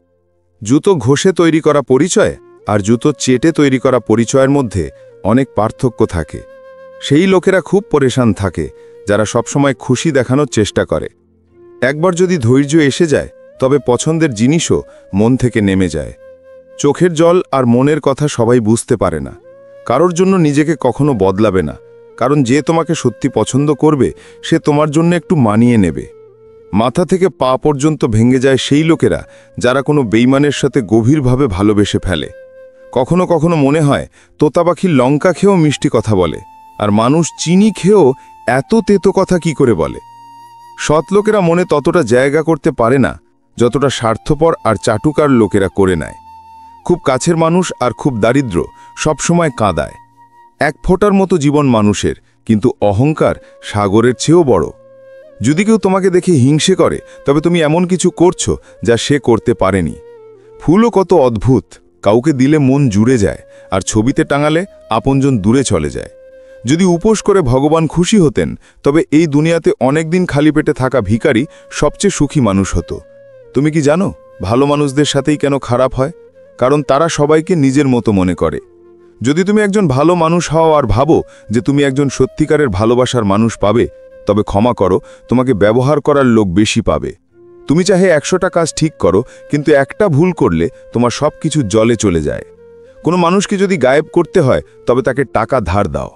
জুতো ঘষে তৈরি করা পরিচয় আর জুতো চেটে তৈরি করা পরিচয়ের মধ্যে অনেক পার্থক্য থাকে। সেই লোকেরা খুব পরেশান থাকে যারা সবসময় খুশি দেখানোর চেষ্টা করে। একবার যদি ধৈর্য এসে যায়, তবে পছন্দের জিনিসও মন থেকে নেমে যায়। চোখের জল আর মনের কথা সবাই বুঝতে পারে না। কারোর জন্য নিজেকে কখনো বদলাবে না, কারণ যে তোমাকে সত্যি পছন্দ করবে সে তোমার জন্য একটু মানিয়ে নেবে। মাথা থেকে পা পর্যন্ত ভেঙে যায় সেই লোকেরা যারা কোনো বেইমানের সাথে গভীরভাবে ভালোবেসে ফেলে। কখনো কখনো মনে হয় তোতা পাখি লঙ্কা খেয়েও মিষ্টি কথা বলে, আর মানুষ চিনি খেয়েও এত তেতো কথা কি করে বলে। সৎ লোকেরা মনে ততটা জায়গা করতে পারে না যতটা স্বার্থপর আর চাটুকার লোকেরা করে নেয়। খুব কাছের মানুষ আর খুব দারিদ্র সবসময় কাঁদায়। এক ফোঁটার মতো জীবন মানুষের, কিন্তু অহংকার সাগরের চেয়েও বড়। যদি কেউ তোমাকে দেখে হিংসে করে, তবে তুমি এমন কিছু করছো যা সে করতে পারেনি। ফুলও কত অদ্ভুত, কাউকে দিলে মন জুড়ে যায়, আর ছবিতে টাঙালে আপনজন দূরে চলে যায়। যদি উপোস করে ভগবান খুশি হতেন, তবে এই দুনিয়াতে অনেক দিন খালি পেটে থাকা ভিখারি সবচেয়ে সুখী মানুষ হতো। তুমি কি জানো ভালো মানুষদের সাথেই কেন খারাপ হয়? কারণ তারা সবাইকে নিজের মতো মনে করে। যদি তুমি একজন ভালো মানুষ হও আর ভাবো যে তুমি একজন সত্যিকারের ভালোবাসার মানুষ পাবে, তবে ক্ষমা করো, তোমাকে ব্যবহার করার লোক বেশি পাবে। তুমি চাহে 100টা কাজ ঠিক করো, কিন্তু একটা ভুল করলে তোমার সব কিছু জলে চলে যায়। কোনো মানুষকে যদি গায়েব করতে হয়, তবে তাকে টাকা ধার দাও।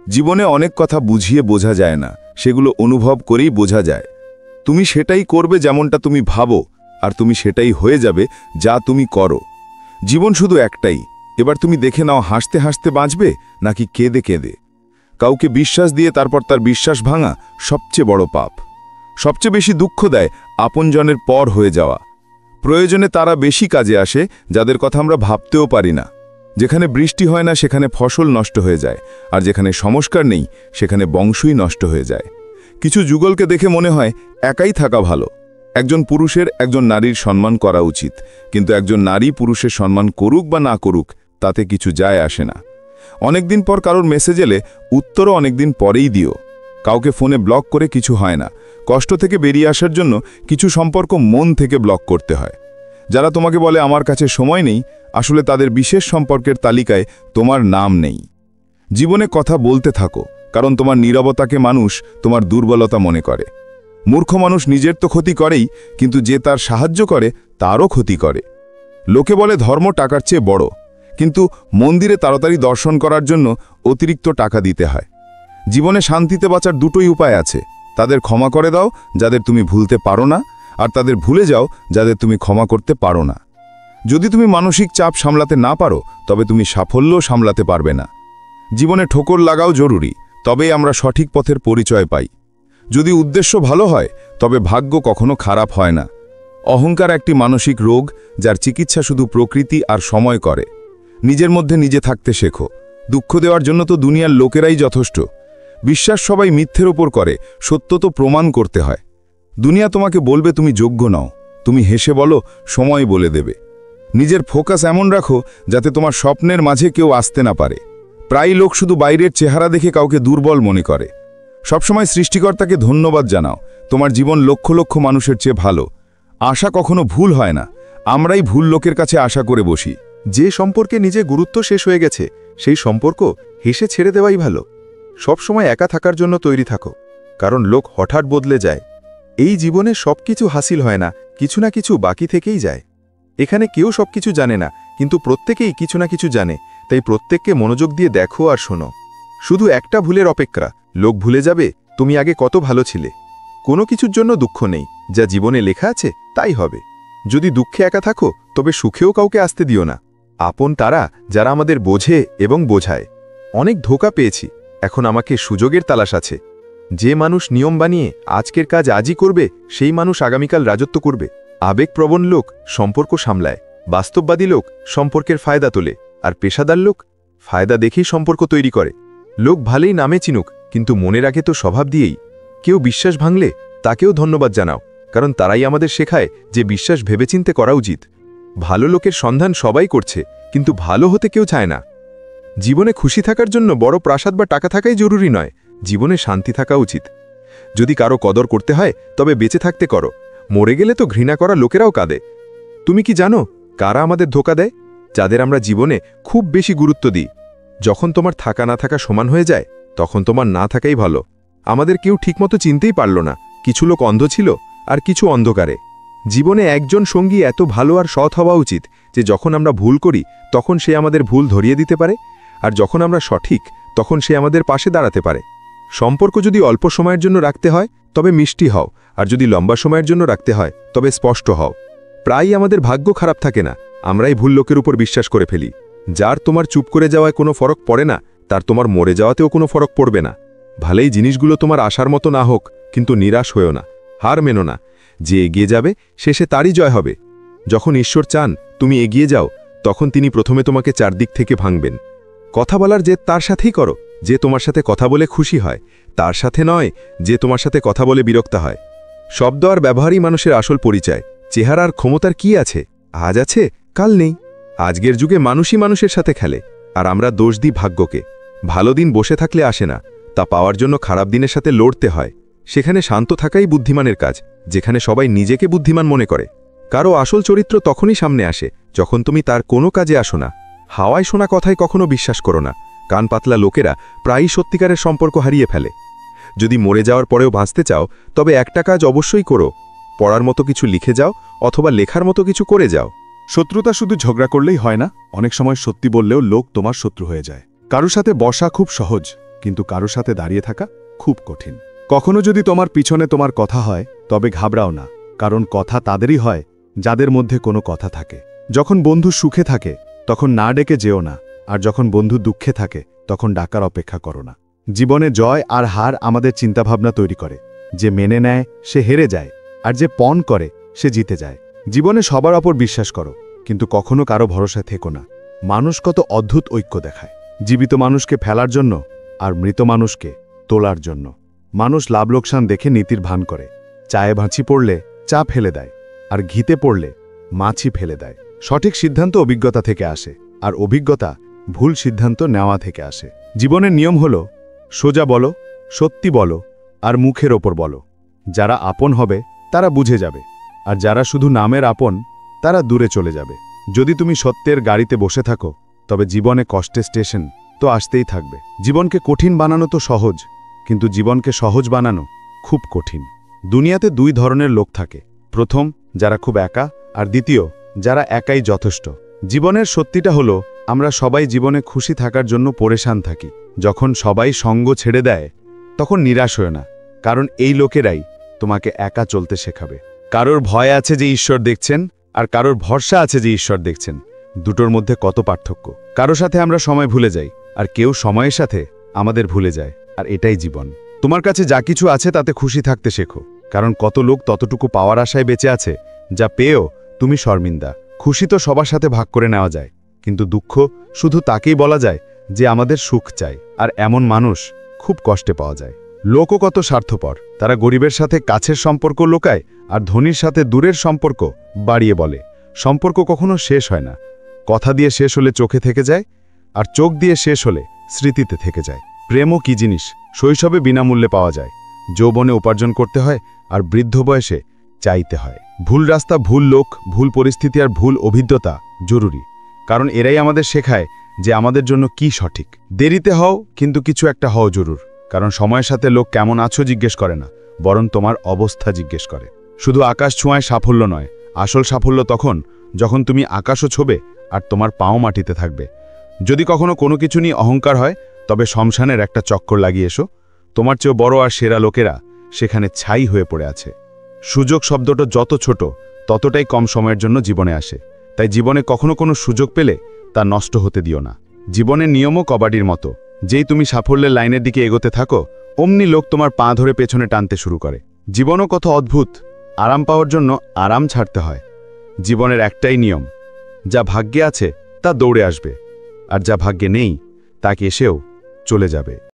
জীবনে অনেক কথা বুঝিয়ে বোঝা যায় না, সেগুলো অনুভব করেই বোঝা যায়। তুমি সেটাই করবে যেমনটা তুমি ভাবো, আর তুমি সেটাই হয়ে যাবে যা তুমি করো। জীবন শুধু একটাই, এবার তুমি দেখে নাও হাসতে হাসতে বাঁচবে নাকি কেঁদে কেঁদে। কাউকে বিশ্বাস দিয়ে তারপর তার বিশ্বাস ভাঙা সবচেয়ে বড় পাপ। সবচেয়ে বেশি দুঃখ দেয় আপনজনের পর হয়ে যাওয়া। প্রয়োজনে তারা বেশি কাজে আসে যাদের কথা আমরা ভাবতেও পারি না। যেখানে বৃষ্টি হয় না সেখানে ফসল নষ্ট হয়ে যায়, আর যেখানে সংস্কার নেই সেখানে বংশই নষ্ট হয়ে যায়। কিছু যুগলকে দেখে মনে হয় একাই থাকা ভালো। একজন পুরুষের একজন নারীর সম্মান করা উচিত, কিন্তু একজন নারী পুরুষের সম্মান করুক বা না করুক তাতে কিছু যায় আসে না। অনেকদিন পর কারোর মেসেজ এলে উত্তরও অনেকদিন পরেই দিও। কাউকে ফোনে ব্লক করে কিছু হয় না। কষ্ট থেকে বেরিয়ে আসার জন্য কিছু সম্পর্ক মন থেকে ব্লক করতে হয়। যারা তোমাকে বলে আমার কাছে সময় নেই, আসলে তাদের বিশেষ সম্পর্কের তালিকায় তোমার নাম নেই। জীবনে কথা বলতে থাকো, কারণ তোমার নীরবতাকে মানুষ তোমার দুর্বলতা মনে করে। মূর্খ মানুষ নিজের তো ক্ষতি করেই, কিন্তু যে তার সাহায্য করে তারও ক্ষতি করে। লোকে বলে ধর্ম টাকার চেয়ে বড়, কিন্তু মন্দিরে তাড়াতাড়ি দর্শন করার জন্য অতিরিক্ত টাকা দিতে হয়। জীবনে শান্তিতে বাঁচার দুটোই উপায় আছে। তাদের ক্ষমা করে দাও যাদের তুমি ভুলতে পারো না, আর তাদের ভুলে যাও যাদের তুমি ক্ষমা করতে পারো না। যদি তুমি মানসিক চাপ সামলাতে না পারো, তবে তুমি সাফল্যও সামলাতে পারবে না। জীবনে ঠোকর লাগাও জরুরি, তবেই আমরা সঠিক পথের পরিচয় পাই। যদি উদ্দেশ্য ভালো হয়, তবে ভাগ্য কখনো খারাপ হয় না। অহংকার একটি মানসিক রোগ, যার চিকিৎসা শুধু প্রকৃতি আর সময় করে। নিজের মধ্যে নিজে থাকতে শেখো। দুঃখ দেওয়ার জন্য তো দুনিয়ার লোকেরাই যথেষ্ট। বিশ্বাস সবাই মিথ্যের ওপর করে, সত্য তো প্রমাণ করতে হয়। দুনিয়া তোমাকে বলবে তুমি যোগ্য নও, তুমি হেসে বলো সময় বলে দেবে। নিজের ফোকাস এমন রাখো যাতে তোমার স্বপ্নের মাঝে কেউ আসতে না পারে। প্রায় লোক শুধু বাইরের চেহারা দেখে কাউকে দুর্বল মনে করে। সবসময় সৃষ্টিকর্তাকে ধন্যবাদ জানাও, তোমার জীবন লক্ষ লক্ষ মানুষের চেয়ে ভালো। আশা কখনো ভুল হয় না, আমরাই ভুল লোকের কাছে আশা করে বসি। যে সম্পর্কে নিজে গুরুত্ব শেষ হয়ে গেছে, সেই সম্পর্ক হেসে ছেড়ে দেওয়াই ভালো। সবসময় একা থাকার জন্য তৈরি থাকো, কারণ লোক হঠাৎ বদলে যায়। এই জীবনে সবকিছু হাসিল হয় না, কিছু না কিছু বাকি থেকেই যায়। এখানে কেউ সবকিছু জানে না, কিন্তু প্রত্যেকেই কিছু না কিছু জানে, তাই প্রত্যেককে মনোযোগ দিয়ে দেখো আর শোনো। শুধু একটা ভুলের অপেক্ষা, লোক ভুলে যাবে তুমি আগে কত ভালো ছিলে। কোনো কিছুর জন্য দুঃখ নেই, যা জীবনে লেখা আছে তাই হবে। যদি দুঃখে একা থাকো তবে সুখেও কাউকে আসতে দিও না। আপন তারা যারা আমাদের বোঝে এবং বোঝায়। অনেক ধোঁকা পেয়েছি, এখন আমাকে সুযোগের তালাশ আছে। যে মানুষ নিয়ম বানিয়ে আজকের কাজ আজই করবে, সেই মানুষ আগামীকাল রাজত্ব করবে। আবেগপ্রবণ লোক সম্পর্ক সামলায়, বাস্তববাদী লোক সম্পর্কের ফায়দা তোলে, আর পেশাদার লোক ফায়দা দেখেই সম্পর্ক তৈরি করে। লোক ভালোই নামে চিনুক, কিন্তু মনে রাখে তো স্বভাব দিয়েই। কেউ বিশ্বাস ভাঙলে তাকেও ধন্যবাদ জানাও, কারণ তারাই আমাদের শেখায় যে বিশ্বাস ভেবেচিন্তে করা উচিত। ভালো লোকের সন্ধান সবাই করছে, কিন্তু ভালো হতে কেউ চায় না। জীবনে খুশি থাকার জন্য বড় প্রাসাদ বা টাকা থাকাই জরুরি নয়, জীবনে শান্তি থাকা উচিত। যদি কারো কদর করতে হয় তবে বেঁচে থাকতে করো, মরে গেলে তো ঘৃণা করা লোকেরাও কাঁদে। তুমি কি জানো কারা আমাদের ধোঁকা দেয়? যাদের আমরা জীবনে খুব বেশি গুরুত্ব দিই। যখন তোমার থাকা না থাকা সমান হয়ে যায়, তখন তোমার না থাকাই ভালো। আমাদের কেউ ঠিকমতো চিনতেই পারল না, কিছু লোক অন্ধ ছিল আর কিছু অন্ধকারে। জীবনে একজন সঙ্গী এত ভালো আর সৎ হওয়া উচিত যে যখন আমরা ভুল করি তখন সে আমাদের ভুল ধরিয়ে দিতে পারে, আর যখন আমরা সঠিক তখন সে আমাদের পাশে দাঁড়াতে পারে। সম্পর্ক যদি অল্প সময়ের জন্য রাখতে হয় তবে মিষ্টি হও, আর যদি লম্বা সময়ের জন্য রাখতে হয় তবে স্পষ্ট হও। প্রায়ই আমাদের ভাগ্য খারাপ থাকে না, আমরাই ভুল লোকের উপর বিশ্বাস করে ফেলি। যার তোমার চুপ করে যাওয়ায় কোনো ফরক পড়ে না, তার তোমার মরে যাওয়াতেও কোনো ফরক পড়বে না। ভালোই জিনিসগুলো তোমার আশার মতো না হোক, কিন্তু নিরাশ হয়েও না, হার মেনো না। যে এগিয়ে যাবে শেষে তারই জয় হবে। যখন ঈশ্বর চান তুমি এগিয়ে যাও, তখন তিনি প্রথমে তোমাকে চারদিক থেকে ভাঙবেন। কথা বলার জেদ তার সাথেই করো যে তোমার সাথে কথা বলে খুশি হয়, তার সাথে নয় যে তোমার সাথে কথা বলে বিরক্ত হয়। শব্দ আর ব্যবহারই মানুষের আসল পরিচয়। চেহারার ক্ষমতার কি আছে? আজ আছে, কাল নেই। আজকের যুগে মানুষই মানুষের সাথে খেলে, আর আমরা দোষ দিই ভাগ্যকে। ভালো দিন বসে থাকলে আসে না, তা পাওয়ার জন্য খারাপ দিনের সাথে লড়তে হয়। সেখানে শান্ত থাকাই বুদ্ধিমানের কাজ, যেখানে সবাই নিজেকে বুদ্ধিমান মনে করে। কারো আসল চরিত্র তখনই সামনে আসে যখন তুমি তার কোনো কাজে আসো না। হাওয়ায় শোনা কথায় কখনো বিশ্বাস করো না। কান পাতলা লোকেরা প্রায়ই সত্যিকারের সম্পর্ক হারিয়ে ফেলে। যদি মরে যাওয়ার পরেও বাঁচতে চাও তবে একটা কাজ অবশ্যই করো, পড়ার মতো কিছু লিখে যাও অথবা লেখার মতো কিছু করে যাও। শত্রুতা শুধু ঝগড়া করলেই হয় না, অনেক সময় সত্যি বললেও লোক তোমার শত্রু হয়ে যায়। কারো সাথে বসা খুব সহজ, কিন্তু কারো সাথে দাঁড়িয়ে থাকা খুব কঠিন। কখনো যদি তোমার পিছনে তোমার কথা হয় তবে ঘাবড়াও না, কারণ কথা তাদেরই হয় যাদের মধ্যে কোনো কথা থাকে। যখন বন্ধু সুখে থাকে তখন না ডেকে যেও না, আর যখন বন্ধু দুঃখে থাকে তখন ডাকার অপেক্ষা করো না। জীবনে জয় আর হার আমাদের চিন্তাভাবনা তৈরি করে। যে মেনে নেয় সে হেরে যায়, আর যে পণ করে সে জিতে যায়। জীবনে সবার ওপর বিশ্বাস করো, কিন্তু কখনো কারো ভরসা থেকো না। মানুষ কত অদ্ভুত ঐক্য দেখায়, জীবিত মানুষকে ফেলার জন্য আর মৃত মানুষকে তোলার জন্য। মানুষ লাভ লোকসান দেখে নীতির ভান করে। চায়ে ভাঁচি পড়লে চা ফেলে দেয়, আর ঘিতে পড়লে মাছি ফেলে দেয়। সঠিক সিদ্ধান্ত অভিজ্ঞতা থেকে আসে, আর অভিজ্ঞতা ভুল সিদ্ধান্ত নেওয়া থেকে আসে। জীবনের নিয়ম হল সোজা বলো, সত্যি বলো, আর মুখের ওপর বলো। যারা আপন হবে তারা বুঝে যাবে, আর যারা শুধু নামের আপন তারা দূরে চলে যাবে। যদি তুমি সত্যের গাড়িতে বসে থাকো তবে জীবনে কষ্টের স্টেশন তো আসতেই থাকবে। জীবনকে কঠিন বানানো তো সহজ, কিন্তু জীবনকে সহজ বানানো খুব কঠিন। দুনিয়াতে দুই ধরনের লোক থাকে, প্রথম যারা খুব একা, আর দ্বিতীয় যারা একাই যথেষ্ট। জীবনের সত্যিটা হলো আমরা সবাই জীবনে খুশি থাকার জন্য পরেশান থাকি। যখন সবাই সঙ্গ ছেড়ে দেয় তখন নিরাশ হয়ে না, কারণ এই লোকেরাই তোমাকে একা চলতে শেখাবে। কারোর ভয় আছে যে ঈশ্বর দেখছেন, আর কারোর ভরসা আছে যে ঈশ্বর দেখছেন। দুটোর মধ্যে কত পার্থক্য। কারো সাথে আমরা সময় ভুলে যাই, আর কেউ সময়ের সাথে আমাদের ভুলে যায়, আর এটাই জীবন। তোমার কাছে যা কিছু আছে তাতে খুশি থাকতে শেখো, কারণ কত লোক ততটুকু পাওয়ার আশায় বেঁচে আছে যা পেয়েও তুমি শর্মিন্দা। খুশি তো সবার সাথে ভাগ করে নেওয়া যায়, কিন্তু দুঃখ শুধু তাকেই বলা যায় যে আমাদের সুখ চাই, আর এমন মানুষ খুব কষ্টে পাওয়া যায়। লোকও কত স্বার্থপর, তারা গরিবের সাথে কাছের সম্পর্ক লোকায় আর ধনীর সাথে দূরের সম্পর্ক বাড়িয়ে বলে। সম্পর্ক কখনো শেষ হয় না, কথা দিয়ে শেষ হলে চোখে থেকে যায়, আর চোখ দিয়ে শেষ হলে স্মৃতিতে থেকে যায়। প্রেমও কি জিনিস, শৈশবে বিনামূল্যে পাওয়া যায়, যৌবনে উপার্জন করতে হয়, আর বৃদ্ধ বয়সে চাইতে হয়। ভুল রাস্তা, ভুল লোক, ভুল পরিস্থিতি আর ভুল অভিজ্ঞতা জরুরি, কারণ এরাই আমাদের শেখায় যে আমাদের জন্য কি সঠিক। দেরিতে হও, কিন্তু কিছু একটা হও জরুর, কারণ সময়ের সাথে লোক কেমন আছো জিজ্ঞেস করে না, বরং তোমার অবস্থা জিজ্ঞেস করে। শুধু আকাশ ছোঁয়ায় সাফল্য নয়, আসল সাফল্য তখন যখন তুমি আকাশও ছোবে আর তোমার পাও মাটিতে থাকবে। যদি কখনো কোনো কিছু নিয়ে অহংকার হয়, তবে শ্মশানের একটা চক্কর লাগিয়ে এসো। তোমার চেয়েও বড় আর সেরা লোকেরা সেখানে ছাই হয়ে পড়ে আছে। সুযোগ শব্দটা যত ছোট, ততটাই কম সময়ের জন্য জীবনে আসে। তাই জীবনে কখনো কোনো সুযোগ পেলে তা নষ্ট হতে দিও না। জীবনের নিয়মও কবাডির মতো, যেই তুমি সাফল্যের লাইনের দিকে এগোতে থাকো, অমনি লোক তোমার পা ধরে পেছনে টানতে শুরু করে। জীবনও কত অদ্ভুত, আরাম পাওয়ার জন্য আরাম ছাড়তে হয়। জীবনের একটাই নিয়ম, যা ভাগ্যে আছে তা দৌড়ে আসবে, আর যা ভাগ্যে নেই তা এসেও চলে যাবে।